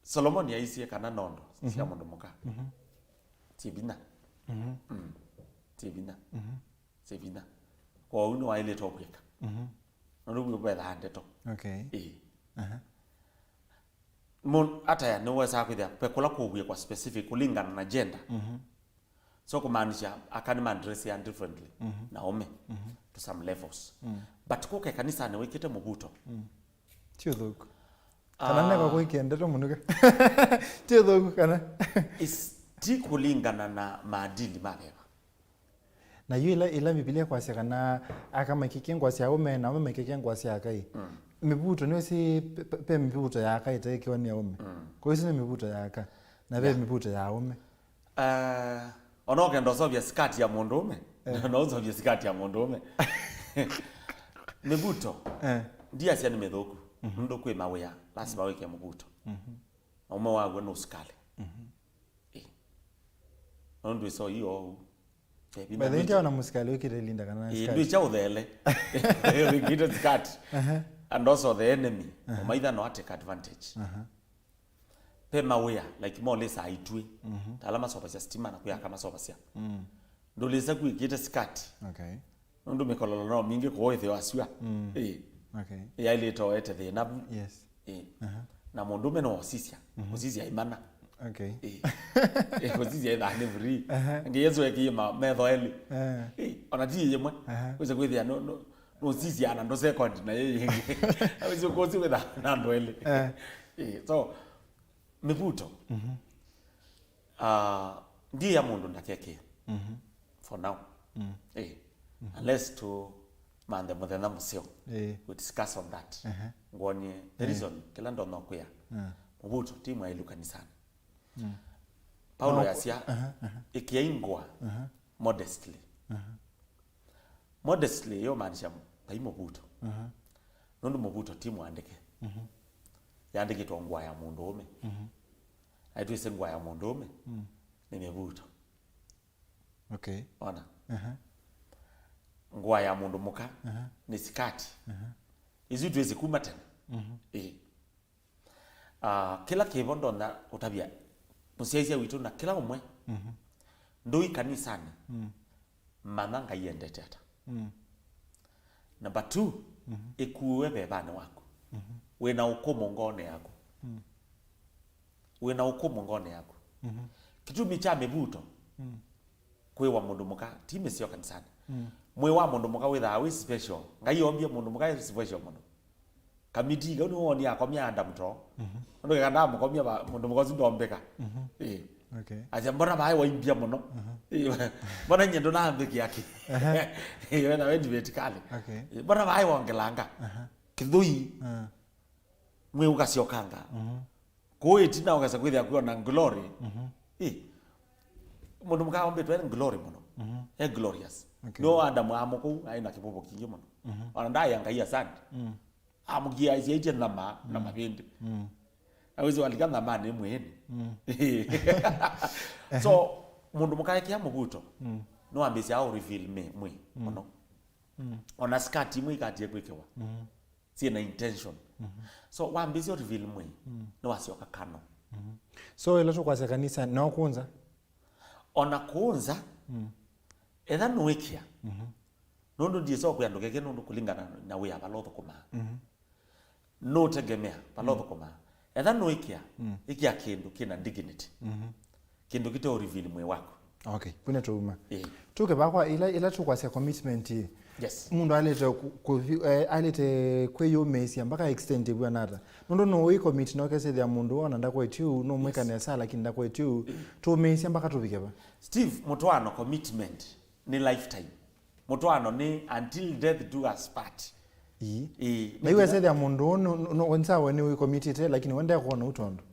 S2: Solomon ya isi kana nondo sia mundu muka tibina tibina kwa uno wa ile tokweka nondo bwe bwa hande to
S1: okay
S2: mon ataya no wasa kwithia pekula kubuye kwa specific kulingana na gender so kumaanisha akani mandress ya differently na ome to some levels but kuke kanisa ne wikite mubuto
S1: tio thuku kana neka kwa ikende to munuka tio thuku kana
S2: is ti kulingana na maadili mabeba
S1: na ila Biblia kwa sia kana akama kikengwa sia ume na ume kikengwa sia kai mibuto ni si pe mibuto ya kai ikiwa ni ume kwa hiyo ni mibuto ya kai na pe mibuto ya ume
S2: onoke ndo sobya skati ya mundume no sobya skati ya mundume mibuto ndia sia ni methoku ndo kwe mawea lazima weke mibuto ume wagwe no skale ndo so hiyo
S1: But then na muskali wiki linda kana skati
S2: ndio cha uthele wiki skati and also the enemy either not take advantage pe mawea like more less aitwe talama soba cia stima na kuya kama soba cia ndo lesa kuikite skati
S1: okay
S2: ndo mekololo no mingi ko ethe wasua
S1: okay
S2: ya ile to ete the na
S1: yes
S2: na mundume no osisia osisia imana
S1: okay
S2: osisia ida ne free ngeyezo ekima metho eli ona ji yemwe kuze kwithia no osisia na ndo second na yeye awezi kozi witha na ndo eli so mibuto ndiye ya mundu ndakeke for now unless to man the muthenya musio we discuss on that ngoni the reason kila ndo nokuya mibuto timu ya kanisani Paulo yasia ikiaingwa modestly modestly yo maanisha paimo buto nundu mubuto timu andike yandike tongwa ya mundu ume aitu isengwa ya mundu ume ni mibuto
S1: okay
S2: ona ngwa ya mundu muka ni skati izu tuwezi kuma tena kila kibondo na utabia musiaisia witu na kila umwe ndoi kanisani mananga yendete ata number 2 ikuwe bebane wako wena ukomo ngone yako wena ukomo ngone yako kitumi cha mebuto kwe wa mundu muka time sio kanisani mwe wa mundu muka witha we special ngai ombia mundu muka special mundu kamiti ga ni woni akomya anda mto ndo ga ndamu komya ba mundu muka sindombeka
S1: okay
S2: aja mbona bae wa imbia muno mbona nyendo na ambeki yake wena wendi vertically
S1: okay
S2: mbona bae wongelanga kithui mwe ukasiokanga ko itina ukasa kwithia kuona glory mundu muka ombe twa glory muno glorious no Adam amuko aina kibobo kingi muno ona ndaya ngai asante amugia ijeje na mabindi awezi walikana mane mwene so mundu muka kia mubuto no ambisi au reveal me mwe muno ona skati mwe kati ekwekewa si na intention so wambisi reveal mwe no wasioka kano
S1: so ilo kwa kanisa na kuunza
S2: ona kuunza etha nwikia nundu ndiye so kuyandukeke nundu kulingana na we abalotho kuma no tegemea balotho kuma etha nwikia ikia kindu kina dignity kindu kito reveal mwe wako
S1: okay pune tuma tuke bakwa ila tukwa sia commitment
S2: yes
S1: mundu alete kweyo mesi mpaka extend bwanata nundu no commit no kese ya mundu ona ndako etu no mweka na sala lakini ndako etu to mesi mpaka tubike ba
S2: Steve mutwano commitment ni lifetime mutwano ni until death do us part
S1: na iwe sede ya mundu no wenza wene we committed lakini wende kuona utondo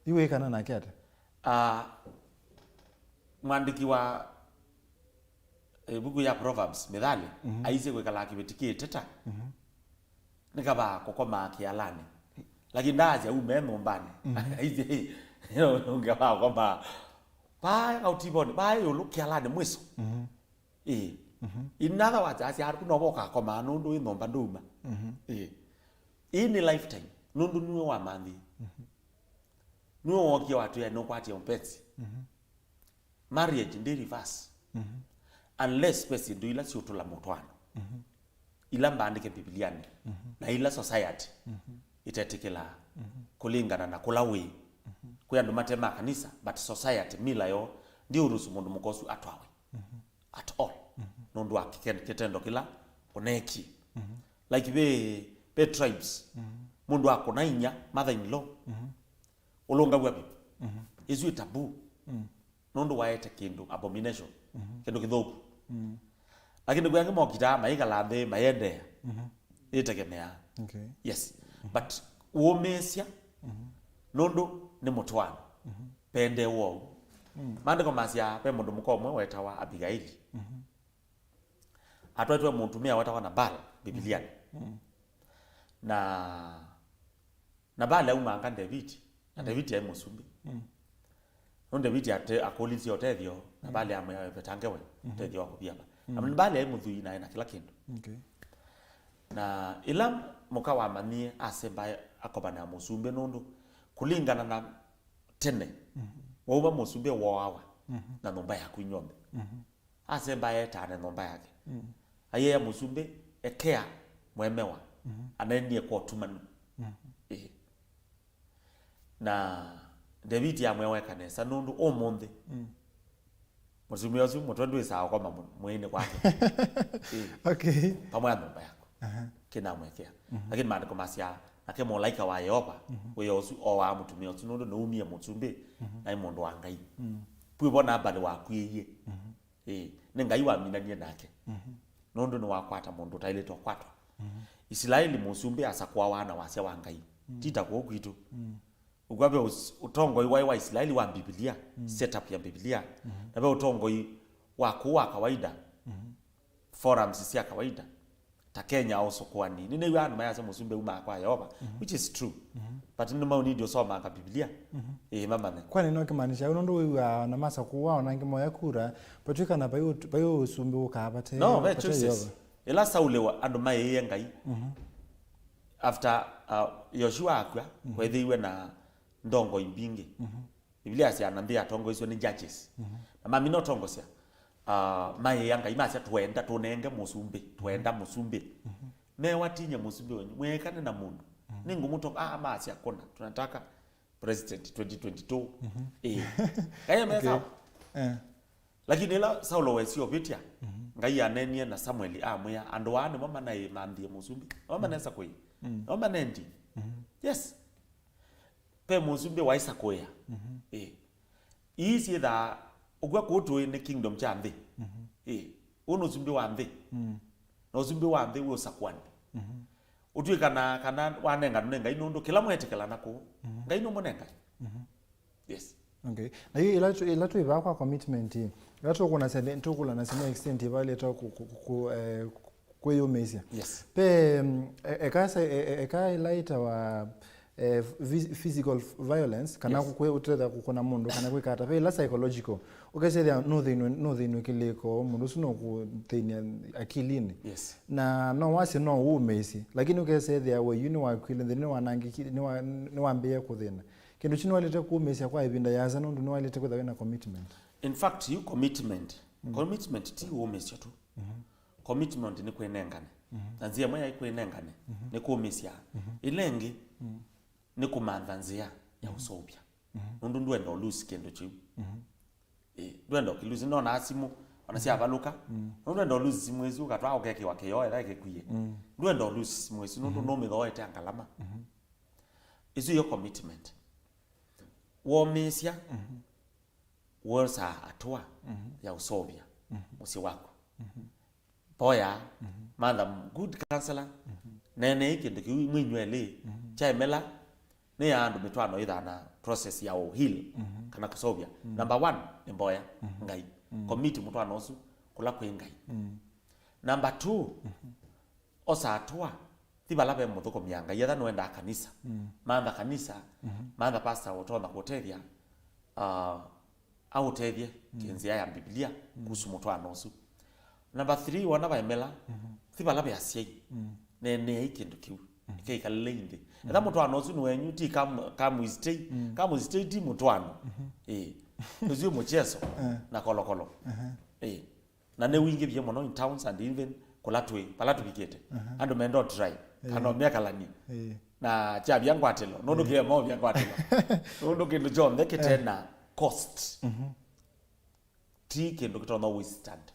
S1: iwe kana na kete
S2: mwandiki wa buku ya Proverbs methali aise kwekala kibetikite ta nikaba kokoma kialani lakini ndaje umeme mbane aise ungaba kwamba ba autiboni ba yulu kialani mwiso in other words asi har kunoboka koma nundu inomba nduma in lifetime nundu niwe wa mandi niwe wokia watu ya no kwati mpenzi marriage ndi reverse unless pesi ndo ila sio tola motwano ila mbandike bibiliani na ila society itatekela kulingana na kulawi kuya ndo matema kanisa but society mila yo ndio urusu mundu mukosu atwawe at all nundu akitendo kila oneki like be tribes mundu akona inya mother in law olonga bwabi izu tabu nundu waete kindu abomination kindu kithoku lakini gwange mokita maikala the mayende itegemea
S1: Okay.
S2: yes but uomesia nondo ni mutwano pende wo mandiko masia pe mundu mukomwe wetawa Abigaili atwetwe mutumia wetawa Nabal Biblia na Nabal aumanga David na David ya musumbi nonde David akolisi otethio Nabal amwe betangewe tethio akubiaba Nabal ya muthui na kila kindu
S1: Okay.
S2: na ila muka wa manie asemba akoba na musumbe nondo kulingana na tene wauba musumbe wawa na nomba ya kunyombe asemba eta na nomba yake aye musumbe ekea mwemewa anenie kwa tumanu na David ya mwewe kanesa nondo omonde musumbe yosu mutwandu sawa kwa mwene kwake
S1: Okay.
S2: Pamoja na nomba yako kina mwekea lakini maandiko masia ake malaika wa Yehova we osu owa mutumia osu nondo no umia mutumbe na imondo wa Ngai pwibona bali wa kwiye ne Ngai wa minanie nake nondo no wakwata mundu taile to kwatwa Israeli musumbe asakwa wana wasia wa Ngai tita ko kwitu ugwabe utongo wa Israeli wa Biblia setup ya Biblia na be utongo wa kuwa kawaida forums ya kawaida ta Kenya also kwani nine yana mayasa musumbe uma kwa Yehova which is true but nima unidi osoma ka Biblia mama ne
S1: kwani no kimaanisha unondo wewe na masa kuwa na ngimo ya kura patwika na bayo usumbe ukabate
S2: no be choices ela saule wa andu maye Ngai after Yoshua akwa kwethiwe na ndongo imbingi Biblia sia anambia tongo iso ni judges na mami no tongo sia maye yanga imasia twenda tunenge musumbe me watinye musumbe wenyu mwekane na mundu ningu muto masia kona tunataka president 2022 kaya mesa lakini ila Saulo wesio bitia Ngai anenie na Samuel amwe ando wane mama na mandie musumbe mama nesa koi mama nendi yes pe musumbe waisa koya isi da ogwa kutu ni kingdom cha mbe uno zumbi wa mbe no zumbi wa mbe wo sakwani utwe kana wanenga nenga inondo kila mwete kala nako ngai no monenga yes
S1: okay na hiyo ila tu iba kwa commitment ila tu kuna sele ntukula na sema extent vale to ku yo mesia
S2: yes
S1: pe eka ilaita wa physical violence kana kukwe utreda kukona mundu kana kwikata pe la psychological ukesethia no thinu kiliko mundu suno kuthenia akilini
S2: yes
S1: na no wasi no umesi lakini ukesethia we yuni wa kwile thini wanangi ni wambie kuthina kindu chino walete kuumesi kwa ibinda yaza no ndu no walete kuthawe na commitment
S2: in fact you commitment ti umesi tu commitment ni kwenengane tanzia moya ikwenengane ni kuumesi ilengi ni kumandhanzia ya usobya nundu ndwenda olusi kendo chiu ndwenda kilusi no na asimu wanasia baluka ndwenda olusi simwezi ukatwa ukeke wakeyo era ikekwiye ndwenda olusi simwezi nundu no mitho ete angalama izu yo commitment wo mesia wosa atwa ya usobya musi wako boya madam good counselor nene ikindu kiwi mwinywele chaimela ne ya andu mitwano ithana process ya heal kana kusobya number 1 ni mboya Ngai commit mutwano usu kula kwi Ngai number 2 osa atwa tibala be muthuko myanga yetha no enda kanisa manda kanisa manda pastor utona kuteria au tethie kinzia ya Biblia kuhusu mutwano usu number 3 wana baemela tibala be asiai ne ikindu kiu kekalende etha mutwano usu ni wenyu ti kamu stay ti mutwano nuzio mucheso na kolokolo na ne wingi bye mono in towns and even kolatwe palatu bikete ando mendo try kano mekalani na cha byangwatelo nondo ke mo byangwatelo nondo ke John de ketena cost ti kendo kitona withstand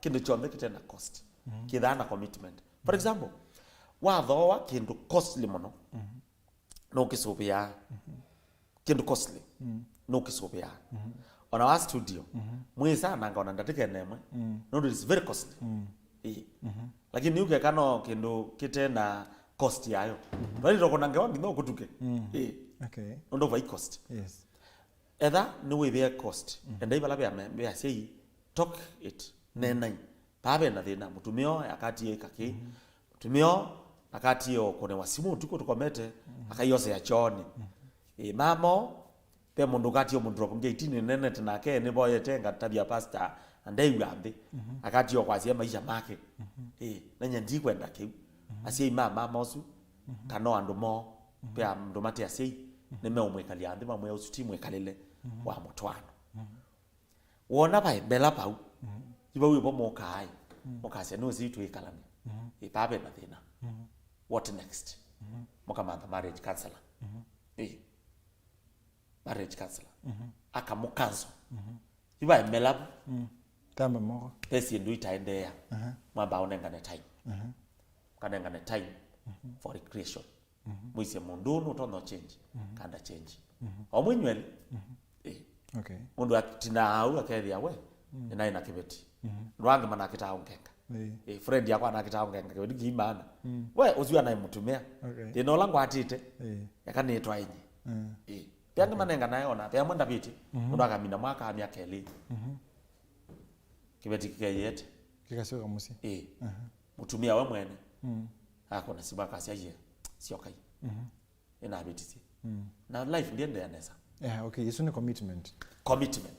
S2: kendo John de ketena cost kidana commitment for example wathoa kendo costly mono no kisubia kendo costly no kisubia ona wa studio mwisa nanga ona ndatike nemwe no is very costly lakini uke kano kindu kite na cost yayo bali roko nange wangi no kutuke
S1: okay
S2: ndo vai cost
S1: yes
S2: either no way their cost and they bala be say talk it nena babe na thina mutumio yakati ekaki mutumio akati yo kone wasimu tuko tukomete akayose ya choni mamo pe mundu kati yo mundu ropo ngeitini nene tinake ne boye tenga tabia pastor andai gambe akati yo kwasia maisha make nanya ndi kwenda kiu asie mama mosu kano andu mo pe andu mate asie ne me omwekali andi mamwe usuti mwekalile wa mutwano wona bai bela pau iba wibo mokai mokase no zitu ikalani ipabe na thina what next mokamanda marriage counselor marriage counselor akamukanzo iba melab
S1: tamba moko
S2: pesi ndu itaendea mwamba onengane time kanengane time for recreation mwise mundu no tono change kanda change omwenywele
S1: okay
S2: mundu atina au akethia we ina kibeti rwangi mana kitaongenga friend yakwa na kitaongenga kibeti gimana we uzua naye mutumia ino langu atite yakanetwa inyi pyange manenga naye ona pya mwenda biti mundu akamina mwaka miaka eli kibeti kikayete
S1: kikasoka musi
S2: mutumia we mwene akona siba kasi aye sio kai ina bitisi na life ndiende yanesa
S1: okay iso ni commitment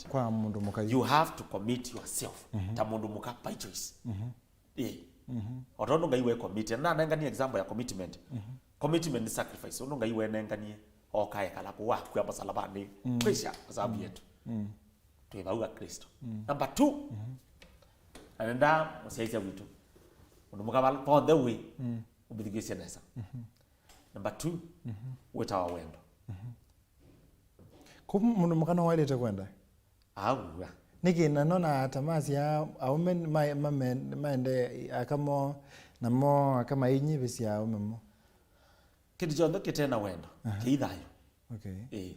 S2: kwa
S1: mundu mukayi
S2: you have to commit yourself ta mundu muka by choice otondo ngai we commit na nangani example ya commitment commitment ni sacrifice ondo ngai we nangani okaye kala kwa kwa masalabani kwisha sababu yetu tuibauga Kristo number 2 anenda msiaisa witu mundu muka bal on the way ubithigisia nesa number 2 weta wawendo
S1: ko mundu mukana walete kwenda
S2: awa
S1: niki nanona tamasi ya aumen maende akamo namo kama inyi bisi ya umemo
S2: kitu jondo kitena wendo kiithayo
S1: okay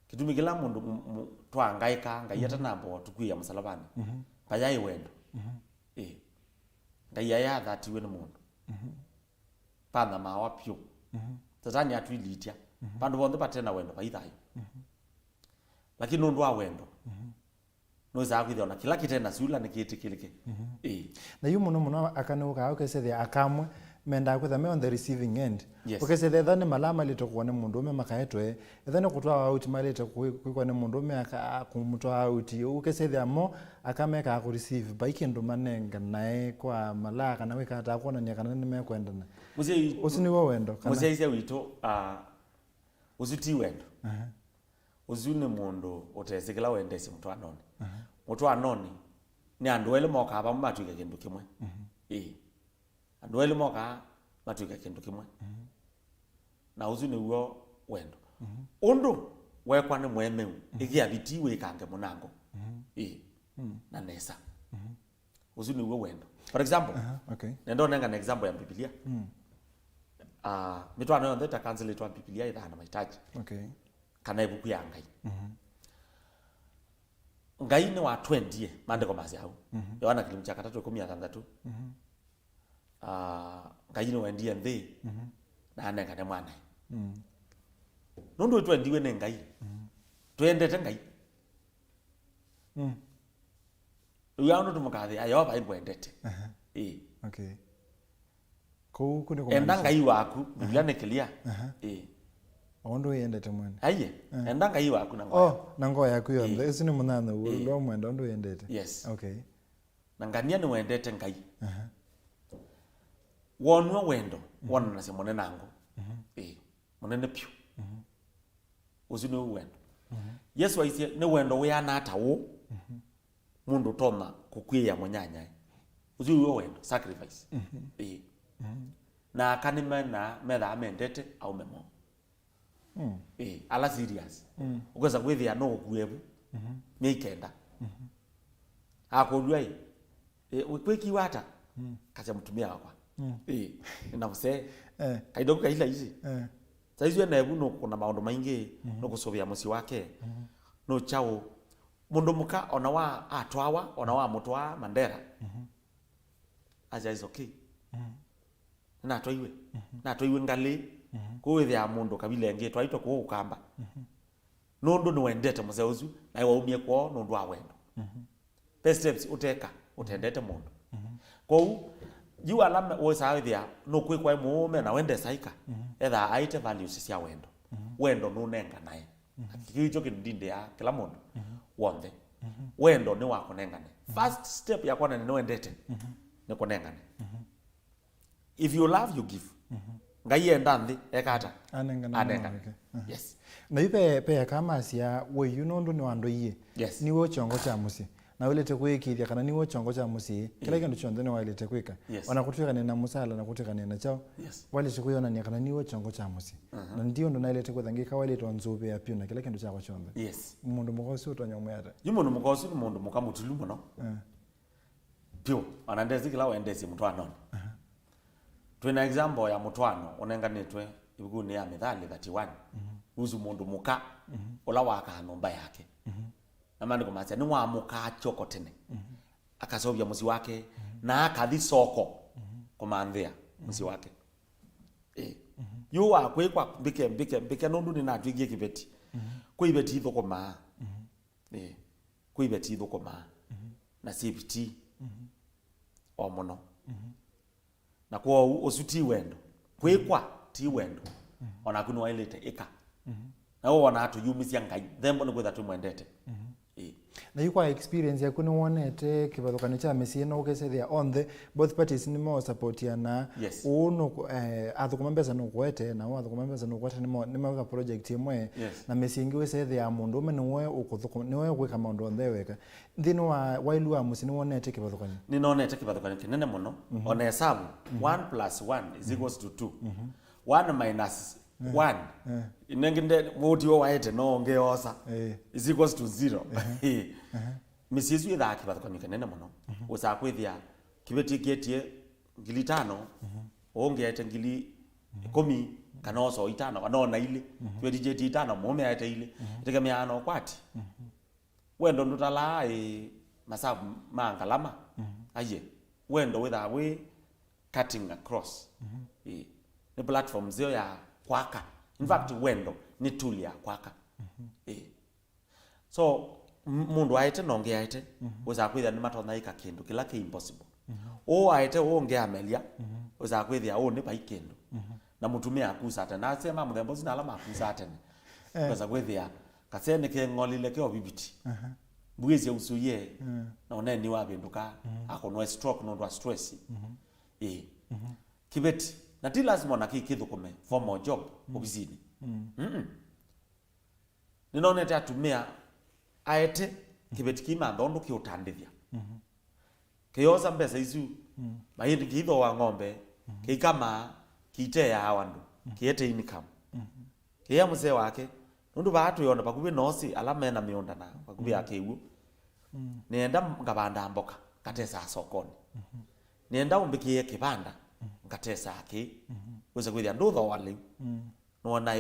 S2: kitumikila mundu twangaika ngayeta nambo tukuya musalabani payai wendo ngaya that we mundu pana mawapyo tatani atwilitia pandu bonde patena wendo paithayo lakini nundu wa wendo no za kwithona kila kitena sula nikitikilike
S1: na yumu no akanuka aukesethia akamwe menda kwitha me on the receiving end ukesethia thane malama litokuone mundu me makaetwe thane kutwa out malete kwikone mundu me akumutwa out ukesethia mo akameka ku receive baiki ndo manenga nae kwa malaka na weka ata kuona nya kana me kwendana usini wo wendo
S2: kana muzeise wito uzuti wendo uzune mundu utesekela wendese mtu anoni mtu anoni ni andwele moka aba matwike kindu kimwe andwele moka matwike kindu kimwe na uzune uo wendo undu wekwa ni mwemeu igia bitiwe kange munango na nesa uzune uo wendo for example
S1: okay
S2: nendo nenga na example ya Biblia mitwano yonde ta cancel itwa Biblia ithana mahitaji
S1: okay
S2: kana ibuku ya ngai ngai ni wa 20 mandiko masiau Yohana kilimu cha 3:16 ngai ni wendie nthi na anenga ne mwana nundu twendiwe ne ngai twendete ngai uya ndo tumukathi ayo ba indwendete
S1: okay ko kune ko
S2: enda ngai waku Biblia ne clear
S1: ondo yendete mwene
S2: aye enda ngai waku na ngoya
S1: na ngoya yaku yonde isini munana ulo mwenda ondo yendete
S2: yes
S1: okay
S2: na ngania ni wendete ngai wonwa wendo wona na se monene nango monene pyu uzune wendo Yesu aise ne wendo we anata wo mundu toma kukwiya munyanya uziwe wendo sacrifice na kanime na metha amendete au memo ala serious ukweza kwithia no kuebu meikenda akodwa wikweki wata kacha mtumia wakwa na mse kaidogo kaila hizi saizi na ebu no kuna maondo maingi no kusovia musi wake no chao mundu muka ona wa atwawa ona wa mutwa Mandera aja is okay na toiwe ngali kuwithia mundu kabila ngi twaitwa ku ukamba nundu ni wendete museuzu na waumie kwao nundu wa wendo best steps utendete mundu kou you alama wosawithia no kwikwa mume na wende saika etha aite values cia wendo wendo nunenga naye kicho kindinde ya kila mundu wonde wendo ni wako nengane first step ya kwana ni wendete ni kunengane if you love you give ngai enda nthi ekata anenga yes
S1: na ipe pe kama sia we you know ndo ando iye
S2: yes
S1: ni wo chongo cha musi na ulete kwikithia kana ni wo chongo cha musi kila kindu chonde ni walete kwika ona kutuka na musala na kutuka na chao wale chikuona ni kana ni wo chongo cha musi na ndio ndo nailete kwithangika wale to nzupe ya pio na kila kindu cha chonde
S2: yes
S1: mundu mukosi utonyomwe ata
S2: yumundu mukosi ni mundu mukamutulu muno pio ona ndezi kila wendesi mutwana twina example ya mutwano onenganitwe ibuguni ya Mithali 31 uzu mundu muka ola waka nomba yake amani kumacha ni wa muka choko tene akasobya musi wake na akathi soko kumanthia musi wake yu wa kwikwa mbike nundu ni natwigie kibeti kuibeti ithukuma kuibeti ithukuma na CPT o muno na kwa usuti wendo kwikwa ti wendo ona kuno wailete ika na wona atu yumisia ngai thembo ni kwitha tumwendete
S1: na yukwa experience ya kuni wonete kibathukani cha mesie no ukesethia on the both parties ni mo support yana uno athukuma mbesa no kwete na athukuma mbesa no kwete ni mo project imwe na mesie ngi wesethia mundu ume ni we ukuthukuma ni we gwika maundu onthe weka thini wa wailu wa musi ni wonete kibathukani
S2: ni nonete kibathukani kinene muno ona hesabu 1 + 1 = 2 1 minus 1 inenginde moti wo waete no ngeosa is equals to 0 misiesu itha kibathukani kinene muno usakwithia kibeti kietie ngili 5 ongeete ngili 10 kana oso 5 anona ile kibeti jeti 5 mume aete ile itegemea no kwati wendo ndutala masabu mangalama aye wendo witha we cutting across ni platform zio ya kwaka in fact wendo ni tool ya kwaka so mundu aite nonge aite uza kwithia ni matona ika kindu kila ki impossible o aite onge amelia uza kwithia o ni baikindu na mutumia akusa tena asema muthembo zina alama akusa tena uza kwithia kasene ke ngolile ke obibiti bwezi usuye na oneni wa binduka akonwa stroke no ndo stress kibeti na ti lazima na kithukome formal job obizini ninonete atumia aete kibeti kima ndondo kiutandithia kiyoza mbesa isu mahindi kitho wa ng'ombe kikama kite ya awandu kiete income kiya mzee wake nundu baatu yona bakubi nosi alama na mionda na bakubi akeiwu nienda ngabanda mboka katesa sokoni nienda umbikie kibanda ngatesa aki uza kwithia ndutho wali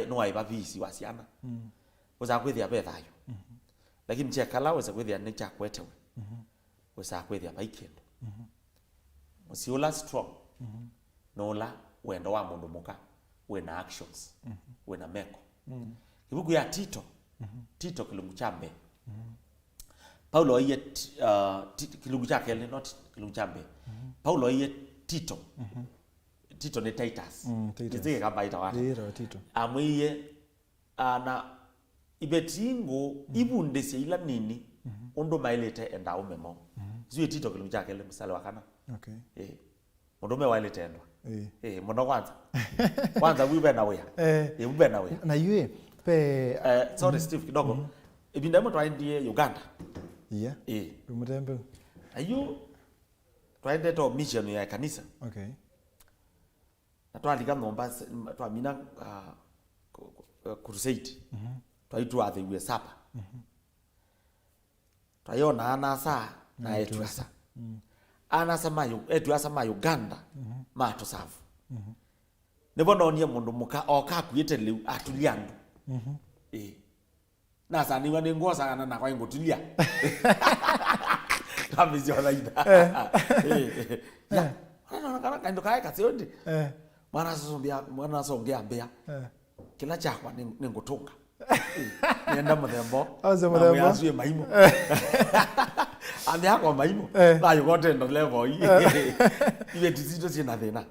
S2: no aiba visi wasiana uza kwithia bethayo lakini chekala uza kwithia ni cha kwetewe uza kwithia baikindu usiula strong nola wendo wa mundu muka wena actions wena meko ibuku ya Tito kilungu chambe Paulo iye kilungu chake not kilungu chambe Paulo iye Tito ni Titus Tizike kamba itawata
S1: Tito
S2: amwiye na ibetingo ibundese ila nini ondo mailete enda umemo zuye Tito kilungu chake le msale wakana
S1: okay
S2: ondo me wailete endwa mono kwanza wibe na wea wibe na wea
S1: na yue pe
S2: sorry Steve kidogo ibinda mo twaendie Uganda
S1: umutembe
S2: ayo twaende to mission ya kanisa
S1: okay
S2: na twaliga nomba twamina crusade twaitwa the we sapa twayona anasa na etwasa anasa mayo etwasa mayo Uganda mato safu nebo nonie mundu muka oka kwite liu atuliandu na sani wani ngosa na kwa ngotulia kamizio laida ya kana kando kai kasiondi mwana songea mbea kila chakwa ni ngotunga nenda muthembo azuye maimo ande akwa maimo na yugote ndo level ibe tizito sina thina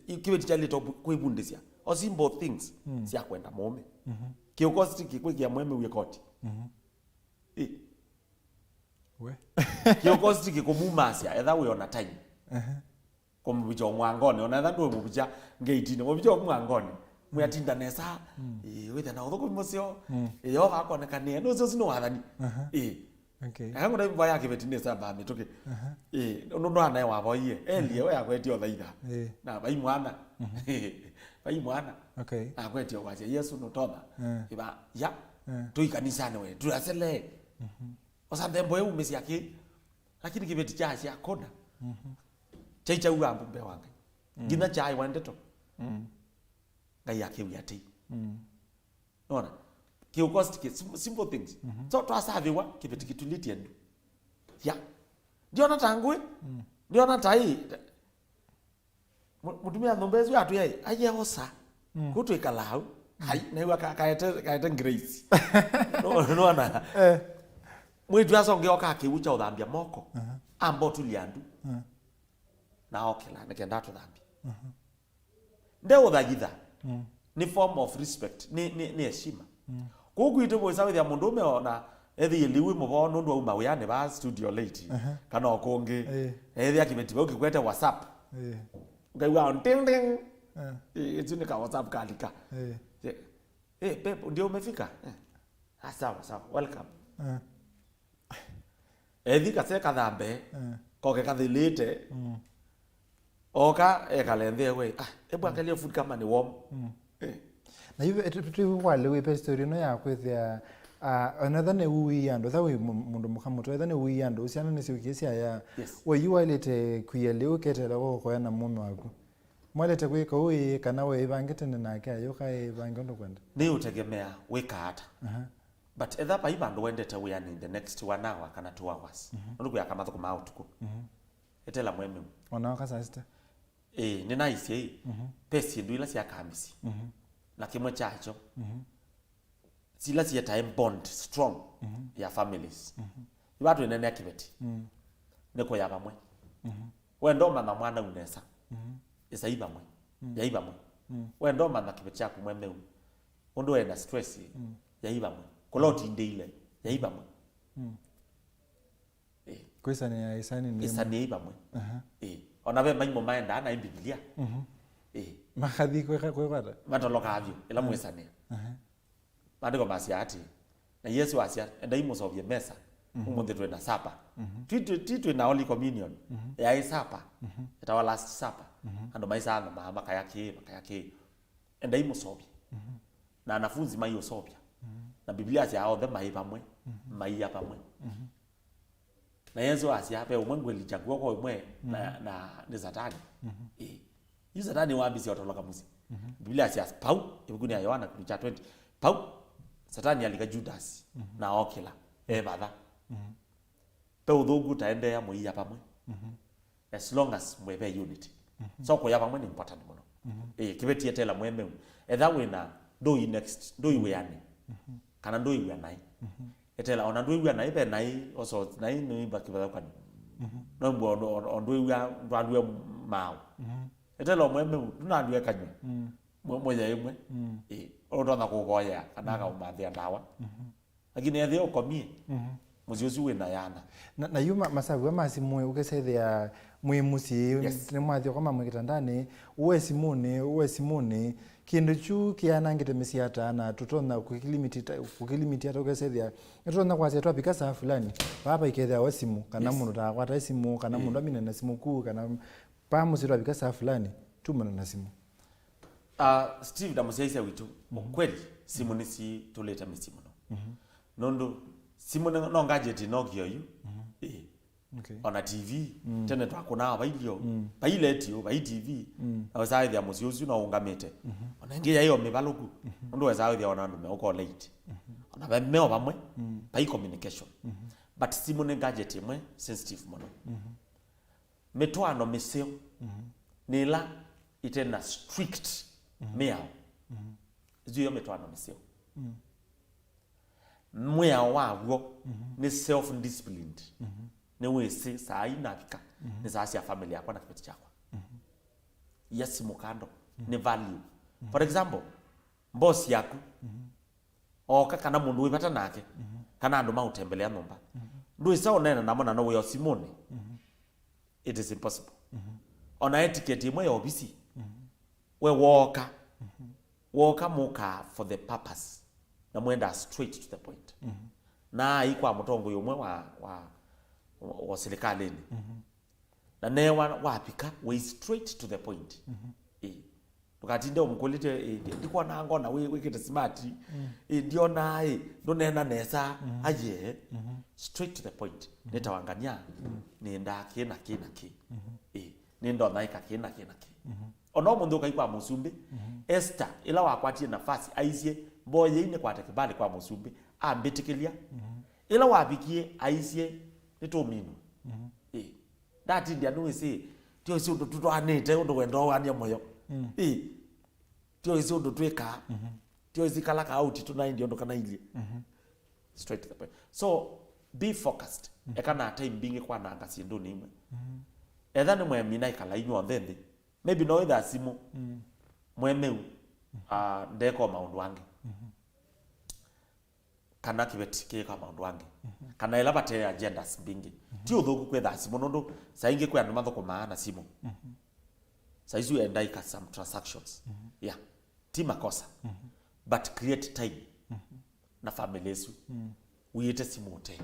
S2: kibe tichali to kuibundisia o simple things sia kwenda mome kiokosti kikwikia mweme uye koti
S1: we
S2: kiokosti kikomumasia etha we on a time komubicho mwangone ona etha ndo mubicha ngeitine mubicho mwangone muyatinda nesa withe na uthoko musio yo gakonekania no sio sino wathani
S1: okay
S2: akango dai mbaya kibetine samba mitoke no anaye waboie elie we akwetio thaitha na bai mwana bai mwana
S1: okay
S2: akwetio kwaje Yesu no toba iba ya tu kanisani we tu asele osande mboye umesi yake lakini kibeti cha sia kona chaicha uambu mbe wange gina chai wandeto ngai yake uyati ona kiukosti simple things so twasaviwa kibeti kituliti endo ya ndio na tangwe ndio na tai mutumia ndombezi atu yai aye hosa kutu ikalau hai na iwa kaete grace no na mwitu asonge okake ucha uthambia moko ambo tuliandu na okela nekenda tuthambia ndeo thagitha ni form of respect ni heshima kuguite boisa with ya mundu meona ethi liwe mubono ndu auma we ane ba studio late kana okonge ethi akimetiba ukikwete WhatsApp ngaiwa on ting ting ni ka WhatsApp kalika babe ndio umefika sawa welcome ethi kaseka thambe koke kathilite oka ekalendhe we ebu angalia food kama ni warm
S1: na hivi tu wale we story no ya kwethia another ne wi ando tha we mundu mukamuto etha ne wi ando usiana ne siukisia ya we you walete kuyele uketela ko na mume wako mwalete kwika uyi kana we ibangete nake ayo kai bangondo kwenda
S2: ni utegemea weka hata but etha pa ibando wendete we in the next 1 hour kana 2 hours ndugu yakamaza kuma utuku etela mweme
S1: ona wakasa sister
S2: ni nice pesi nduila sia kamisi na kimwe chacho sila sia time bond strong ya families watu enene akibeti neko ya bamwe wendo mama mwana unesa isa iba mwe ya iba mwe wendo mama kibeti yako mweme ondo ena stress ya iba mwe koloti ndeile ya iba mwe
S1: kwesa ni ya
S2: isani iba mwe ona ve maimo maenda na Biblia
S1: mahadhi kwekata
S2: matoloka avyo ila mwesania mandiko masiati na Yesu asia ndaimo sovye mesa umunde twenda sapa titu na holy communion ya isapa itawa last supper ando maisa na mama kayake ndaimo sovye na anafunzi mayo sovya na Biblia asia hao the mai pamwe mai ya pamwe na Yesu asia pe umwengu ilichagua kwa umwe na ni Satani yu Satani wambisi watoloka musi Biblia asia pau ibukuni ya Yohana 20 pau Satani alika Judas na okela batha pe udhugu taende ya mwi ya pamwe as long as mwebe unity so ko ya pamwe ni important muno kibeti etela mweme etha wina doi next doi weane kana doi weanai etela ona doi weanai be nai also nai ni bakibala kwani no mbo on doi wea ndwe mao etela mweme tunandwe kanywe moya imwe odona kugoya kana ka umathia ndawa lakini ethe ukomie muziozi wina yana
S1: na yuma masabu masi mwe ukesethia mwe musi ni mwathio kama mwe kitandani uwe simuni kindu chu kianangite misiata na tutona kukilimiti ata ukesethia tutona kwase twapika saa fulani papa ikethia wasimu kana mundu ta kwata simu kana mundu amina na simu ku kana pa musi twapika saa fulani tumana na simu
S2: Steve damusiaisa witu kweli simu nisi tuleta misimu nondo simu no gadget no gyoyu ona TV tena twakona abailio bailetio bai TV awasaithia musiozi no ungamete ona ngia hiyo mibaloku ndo wasaithia ona ndume uko late na bemeo bamwe by communication but simu ne gadget imwe sensitive mono metwano miseo nila itena strict meao ziyo metwano miseo mwea wawo ni self disciplined ne wese saa inapika ni saa family yako na kipeti chako yes mukando ni value for example boss yako oka kana mundu wipata nake kana andu mautembelea nyumba ndu isa onena namona no we simone it is impossible ona etiquette imwe ya obisi we walk muka for the purpose na mwenda straight to the point na ikwa mutongo yomwe wa serikali na newa wapika we straight to the point tukati ndio mkolite ndiko na ngona we kete smart ndio nae ndo nena nesa aye straight to the point netawangania nenda kina nendo naika kina ono mundu kaikwa musumbi Esther ila wakwatie nafasi aisie boye ine kwata kibali kwa musumbi ambitikilia ila wabikie aisie nitomino dati ndia no isi tio isi ndo anete ndo wendo wania moyo tio isi ndo tweka tio isi kala ka out tuna ndio ndo kana ile straight to the point so be focused ekana time bingi kwa nanga sindu nimwe ethani mwemina ikala inyo thende maybe no either simu mwemeu ndeko maundu wange kana kibeti ke ka maundu wange kana ila bate agendas bingi tio thogu kwetha simu nondo sainge kwa ndumatho ko maana simu saizu endaika some transactions yeah tima kosa but create time na family yesu uyete simu te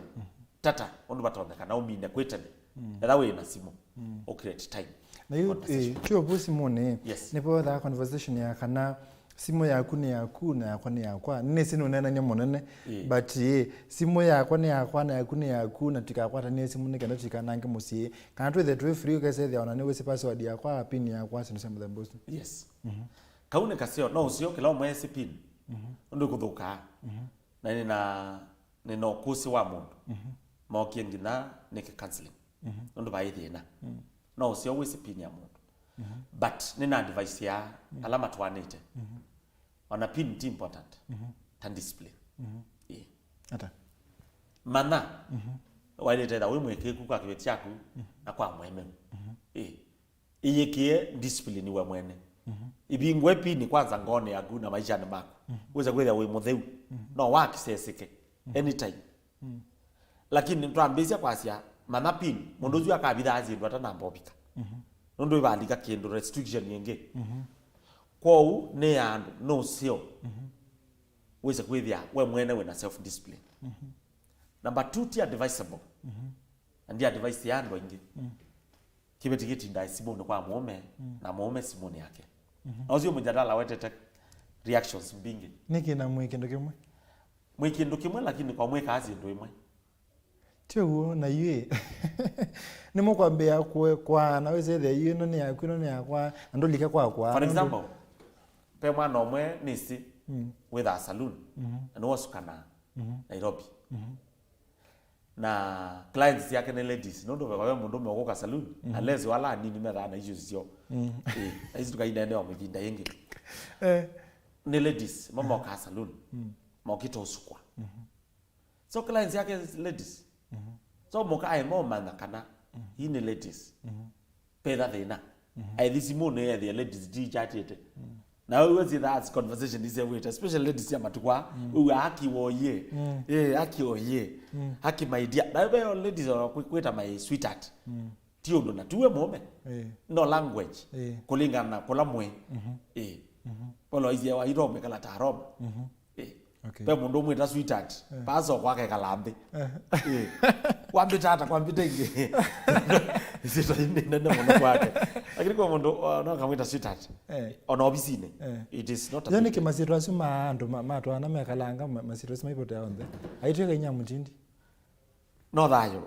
S2: tata ondu batoneka na umine kwetene that way na simu o create time
S1: na hiyo tio bosi mone nipo that conversation ya kana simu yaku ni yaku na yakwa ni yakwa nne sino nena nya monene but simu yakwa ni yakwa na yaku ni yaku na tikakwata ni simu ni kenda tikanange musie kana to the true free kase the ona ni we password yakwa pin yakwa sino sema the boss
S2: yes kaune kasio no usio kila mwezi pin ndo kuthuka na nino kusi wa mundu mokie ngina nike counseling ndo baithina no usio we pin ya mundu but nina advice ya alama twanite ona pin ti important tan display
S1: ata
S2: mana wale tena we mweke ku kwa kibeti yako na kwa mweme iyekie discipline we mwene ibingwe pin kwanza ngone yagu na maisha ni mako uweze kwenda we mutheu no wakiseseke anytime lakini twambisia kwasia mana pin mundu uju akabitha azindu atanamba obika ndo ibandika kindu restriction yenge kwou ne yandu no sio weza kwithia we mwene we na self discipline number 2 ti advisable and advice yandu ingi kibeti giti ndai simone kwa muome na muome simone yake auzi mjadala wetete reactions mbingi
S1: niki na
S2: mwikindu kimwe lakini kwa mweka azi ndo imwe
S1: tio na yue nimo kwambia kwa na weze the you no ni yakwa ndo lika kwa
S2: for example pe mwana omwe nisi with a saloon and was kana Nairobi na clients yake ne ladies ndo kwa mundu mwoka saloon unless wala nini mera na issues yo hizi tukaenda ndio mvinda yenge ne ladies mama ka saloon mokito usukwa so clients yake ladies so moka ai mo mana kana hini ladies peda thina ai this morning ya the ladies di chatete na we see that conversation is a especially ladies ya matukwa we haki woye haki oye haki my dear na we ladies are kweta my sweetheart tio ndo na tuwe mome no language kulingana kola mwe polo izi wa irome kala tarom okay pe mundu mwita sweetheart paso kwake kalambe kwambi tata kwambi tenge sito nenda mundu kwake lakini kwa mundu no kamwita sweetheart ona obisine it is not a
S1: yani kimasiro asuma ando matwa na mekalanga masiro asuma ipote onde aitwe nya mutindi
S2: no dayo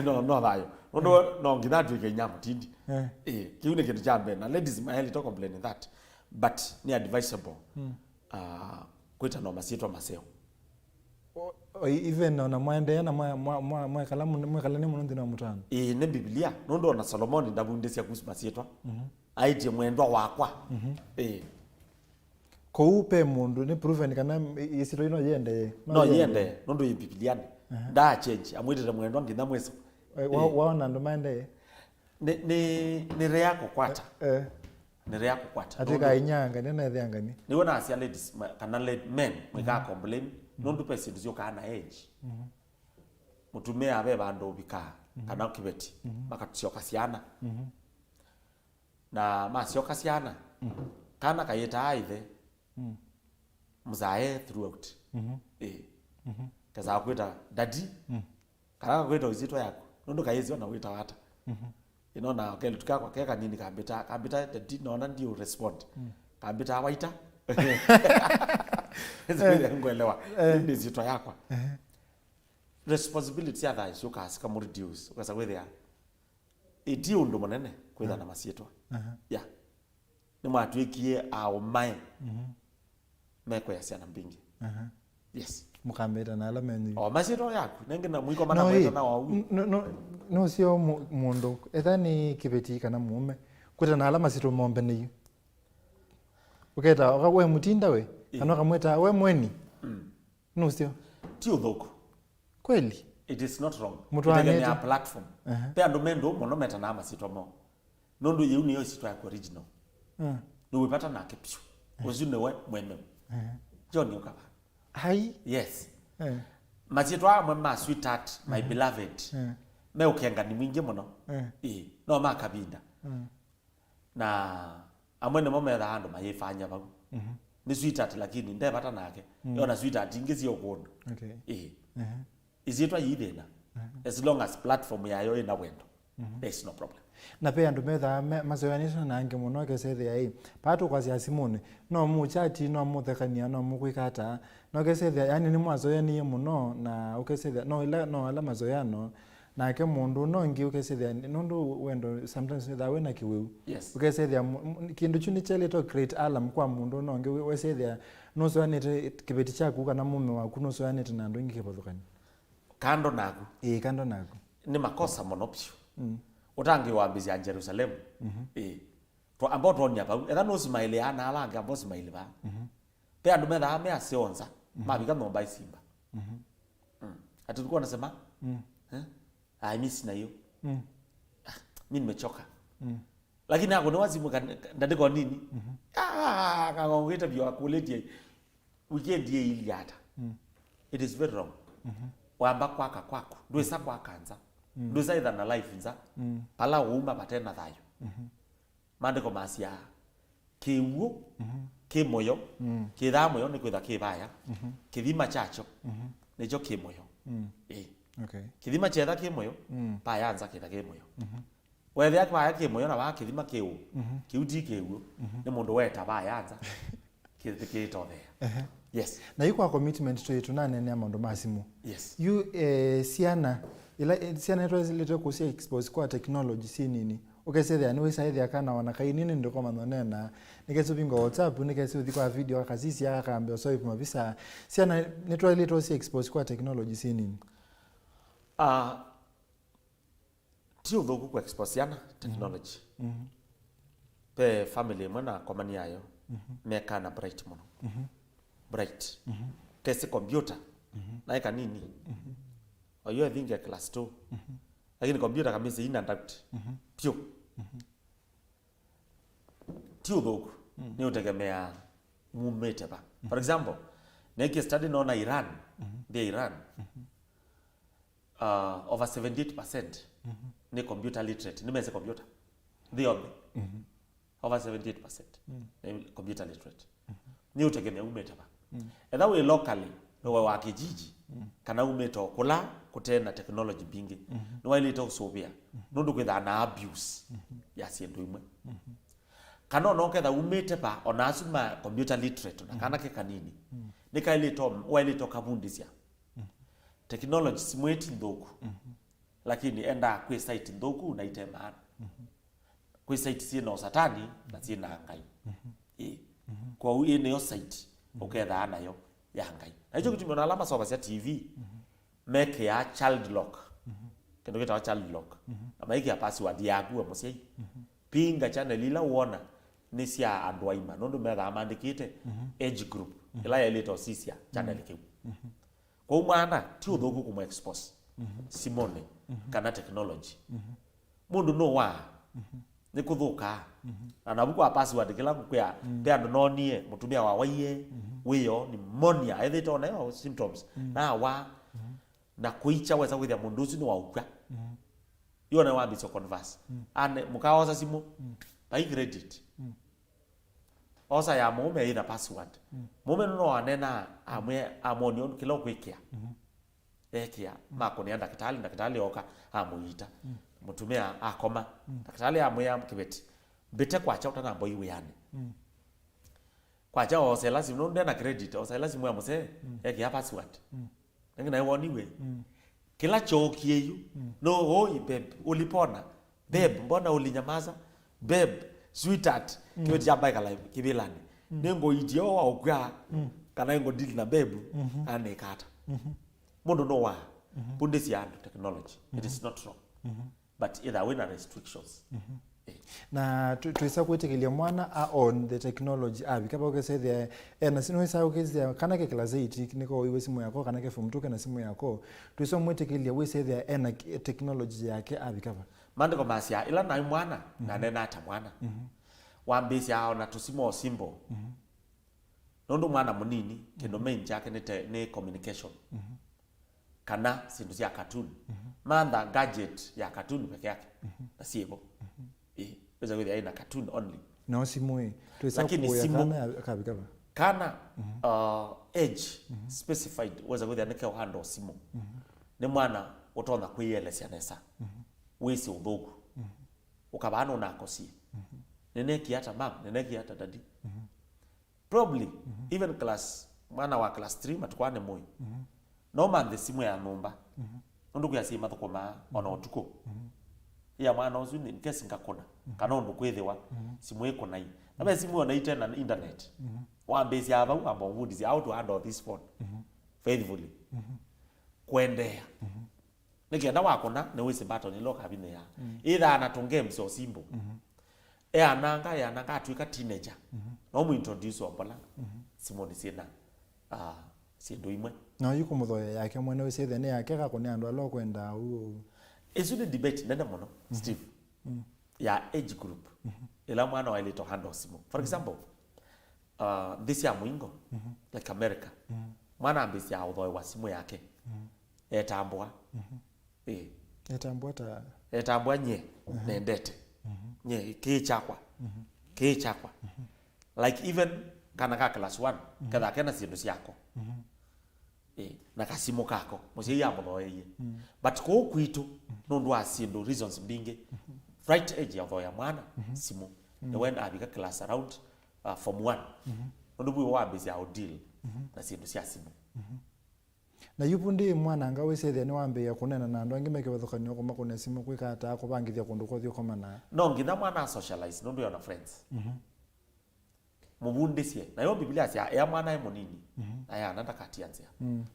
S2: no dayo no ngidatu kenya mutindi kiune kitu jambe na ladies my hell to complain that but ni advisable kwita no masitwa maseo
S1: even ona mwende na mwa kalamu muno na mutano
S2: ne Biblia nondo na Solomoni ndabundisia kuhusu masitwa aitie mwendwa wakwa
S1: koupe mundu ni proven kana isiro ino yende
S2: no yende nondo yi Biblia da change amwitire mwendwa ngitha mweso
S1: waona ndo mande
S2: ni reako kwata ni reako kwata
S1: atika inyanga nena thangani
S2: ni wona asia ladies kana men mwika complain nondo pese ndio kana age mutumia abe bando bika kana kibeti makatusioka siana na masioka siana kana kayeta aithe mzae throughout kaza kwita daddy kana kwita uzito yako nondo kayezi na wita wata inona kele tukakwa keka nini kambita daddy naona ndio respond kambita waita ezile ngwelewa ndio zito yako responsibility ya sio kasika mu reduce ukasa wethia idio ndo monene kwitha na masitwa ni mwatwikie ao mai meko ya siana mbingi yes
S1: mukambeta na alamenyu
S2: masitwa yaku nenge na mwiko mana kweta na wau
S1: no sio mundu ethani kibeti kana mume kwita na alama sitwa mombe ni uketa we mutinda we kana kamweta we mweni no sio
S2: tio thoko
S1: kweli
S2: it is not wrong
S1: mutuanete
S2: a platform pe ando mendo mono meta na masitwa mo nondo yeuni yo sitwa ya original no wepata na kepio ozune we mweme John yokaba
S1: hai
S2: yes masitwa mwema sweetheart my beloved me ukenga ni mwingi muno no makabinda na amwene momera hando mayefanya bau ni sweetheart lakini ndebata nake yona sweetheart ingezi yokondo izitwa yidena as long as platform yayo ina wendo there's no problem
S1: na pe andu metha mazoyanisha nange muno kesethe ai patu kwa cia simone no mu chati no mu thekania no mu kwikata no kesethe yani ni mwazoyanie muno na ukesethe no ala mazoyano na ke mundu no ngi ukesethe nundu wendo sometimes that wena kiweu ukesethe kindu chuni chele to create alarm kwa mundu no ngi wesethe no zoyanite kibeti chaku kana mume waku no zoyanite na ndu ngi kibothukani
S2: kando naku
S1: kando naku
S2: ni makosa monopsio utangi wambizia Jerusalem to ambao tonya ba etha no smile ana alanga ambao smile ba pe andu metha me asionza mabika nomba isimba ati tulikuwa nasema I miss na hiyo mimi nimechoka lakini hapo ni wazimu ndandiko nini kangongeta byo akuletie weekend ye ili hata it is very wrong wamba kwako ndwesa kwakanza nduza itha na life nza pala uma batena thayo mandiko masia kiuo kimoyo kithamo ni kwitha kibaya kithima chacho nicho kimoyo
S1: okay
S2: kithima chetha kimoyo pa yanza kitha kimoyo wethe akwa kimoyo na wa kithima kiu kiuti kiu ni mundu weta ba yanza kitithikitothea yes
S1: na iko commitment to it nane ni amondo masimu
S2: yes
S1: you siana ila siana ito zilete kusia expose kwa technology si nini ukesethe ani wesaithe akana wana kai nini ndiko manonena nikesubingo WhatsApp nikesuthi kwa video akasisi akaambia so ipo mavisa siana nitwa ile to si expose kwa technology si nini
S2: tio thogu kwa expose siana technology pe family mwana kwa mani yayo meka na bright mono bright tesi computer naika nini oyo thinge class 2 lakini computer kamisa ina doubt pio tio thogu ni utegemea mumete ba for example neki study no na Iran the Iran over 78% ni computer literate ni mese computer the only over 78% ni computer literate ni utegemea umete ba and that way locally no wa kijiji kana umeto kula kutena technology bingi no wale to sobia no ndukwitha na abuse ya sindu imwe kana no ketha umete pa onasuma computer literate na kana ke kanini nikaile to wale to kabundisia technology simweti ndoku lakini enda kwe site ndoku na itema kwe site sino satani na sina ngai kwa uye ne yo site uketha nayo ya ngai na hicho kitu mwana alama soba cia TV make ya child lock kendo kita child lock ama iki ya password yaku amusiai pinga channel ila uona ni cia andu aima nondu metha amandikite age group ila ya lito sisia channel kiu kwa umana ti uthuku kumu expose simone kana technology mundu no wa ni kuthuka na buku a password kila kuya pe andu no nie mutumia wa waiye wiyo ni pneumonia ethite ona yo symptoms na wa na kuicha weza kwithia mundu ucio ni wa ukwa yo na wa biso converse ane mukaoza simu by credit osa ya mume ina password mume no anena amoni kila kwikia ekia makoni anda kitali oka amuita mutumia akoma dakitali amwe kibeti bete kwacha utana boy weyane kwacha ose lazima no ndena credit ose lazima amuse ekia password ngina woniwe kila chokieyu no hoi babe ulipona babe mbona ulinyamaza babe sweetheart kibeti ya bike live kibilani nengo idio wa okwa kana ngo deal na babe ane kata mundu no wa bundesi ya technology it is not wrong but either win restrictions
S1: na tuisa kwitikilia mwana on the technology abikaba ukesethia na sino isa ukesethia kana ke class 8 niko iwe simu yako kana ke form 2 kana simu yako tuisa mwitikilia wesethia na technology yake abikaba
S2: mande ko masia ila na mwana na nena ata mwana wambisi hao na tusimo simbo nondo mwana munini kendo main chake ne communication kana sindu cia cartoon manda gadget ya cartoon peke yake na siebo pesa kwithia ina cartoon only
S1: no simu
S2: lakini simu
S1: akabikaba
S2: kana age specified weza kwithia neke handle simu ni mwana utonda kwiyelesia nesa wisi uthuku ukabana unakosie neneki hata mam neneki hata dadi probably even class mwana wa class 3 matukwane moyo no man the simu ya numba ndu kuyasi mathukuma ona utuko ya mwana uzu ni kesi ngakona kana ndu kwithiwa simu iko nai na simu ona ite na internet wa base ya aba amba would how to handle this phone faithfully kwendea nikienda wakona ne wisi button lock habine ya either na tungem so simbo ananga atwika teenager no mu introduce wapala simu ni sina sindu imwe
S1: na yuko muthoya yake mwene wese ne yake ga kone andu alo kwenda u
S2: ezu the debate nenda mono Steve ya age group ila mwana wa ile to handle simu for example this ya mwingo like America mwana ambisi ya uthoya wa simu yake etambwa etambwa nye nendete nye kichakwa like even kana ka class 1 kada kana sindu siako na kasimu kako musi ya muthoye but ko kwitu nundu asindu reasons mbinge right age ya thoya mwana simu the when abika class around form 1 nundu bwi wa base ya deal na sindu sia simu
S1: na yupundi mwana nga wese ne wambe ya kunena na andu angimeke bathukanio kuma kuna simu kwikata ko bangithia kundu ko thio komana
S2: no ngina mwana socialize nundu yana friends mubundisie na yo biblia cia ya mwana ye munini aya nanda katianzia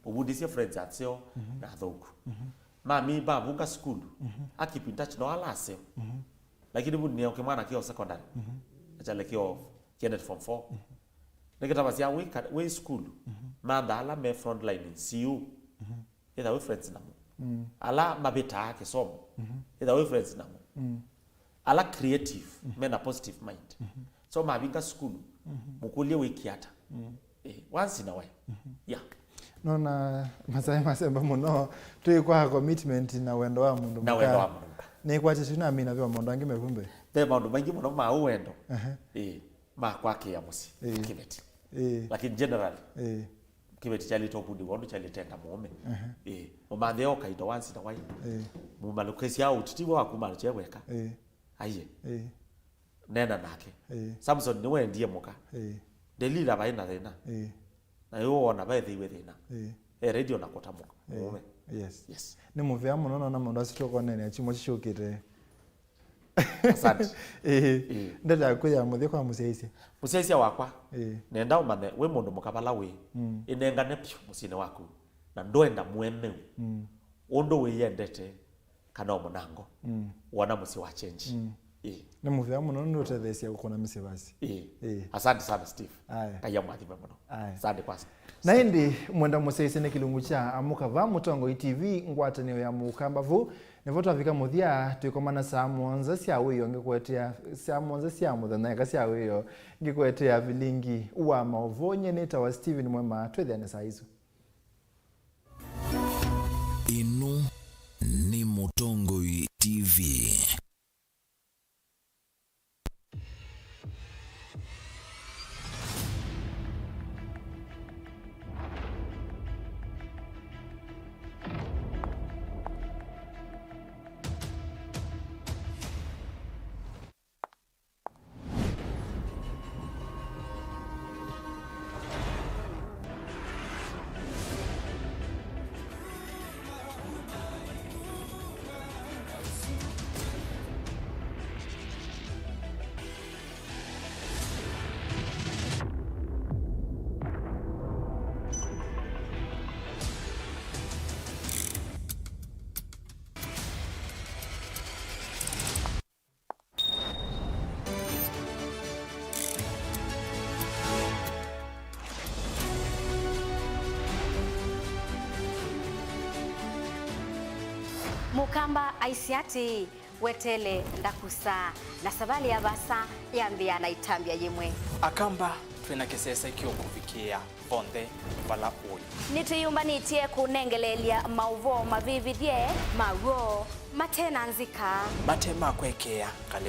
S2: mubundisie friends atsio na thoku mami babuka school akipi touch no alase lakini bunni okay mwana kio secondary achale kio kiende form 4 nikitaba cia we school manda ala me front line CU either we friends na ala mabeta yake somo either we friends na ala creative mena positive mind so mabinga school mukulie wikiata once in a while yeah
S1: no na masai masemba muno tuikwa commitment na wendo wa mundu ni kwa tete na mina vyo mundu angime kumbe
S2: the mundu maingi muno ma uwendo ma kwake ya musi kibeti lakini generally kibeti chali topudi wandu chali tenda muome umande oka ito once in a while mumalukesi au titiwa wakumala cheweka aye nena nake Samson ni we ndiye muka delila baina thina na yo ona baithe iwe thina radio na kotamuka
S1: yes ni muvea muno na mundu asitoko nene achimo chishukite
S2: Asante.
S1: Ndenda kuya muthia kwa museisia.
S2: Museisia wakwa. Nenda umane we mundu mukabala we. Inengane pyo musine waku. Na ndoenda muemeu. Ondo we yendete kana omunango. Wana musi wa change.
S1: Na muthia muno ndotethesia gukona misebasi.
S2: Asante sana Steve. Kaya mwathime muno. Asante kwasa.
S1: Na hindi mwenda museisia ne kilungu cha amuka va mutongo TV ngwatanio ya Mukamba-vu nevoto afika muthia tuikomana saa monza cia wiyo ngikwetea saa monza cia muthenya ka cia wiyo ngikwetea Vilingi wa Mauvoo nyeneta wa Steven Mwema twethiane saa hizo.
S28: Ino ni Mutongo TV.
S27: Mukamba aisiati wetele ndakusa na sabali ya basa yambia na itambia yemwe
S5: akamba twina kesesa ikyo kufikia bonde bala oyi
S27: nitiyumba nitie kunengelelia Mauvoo mavividie mawo matena nzika
S5: matema kwekea kale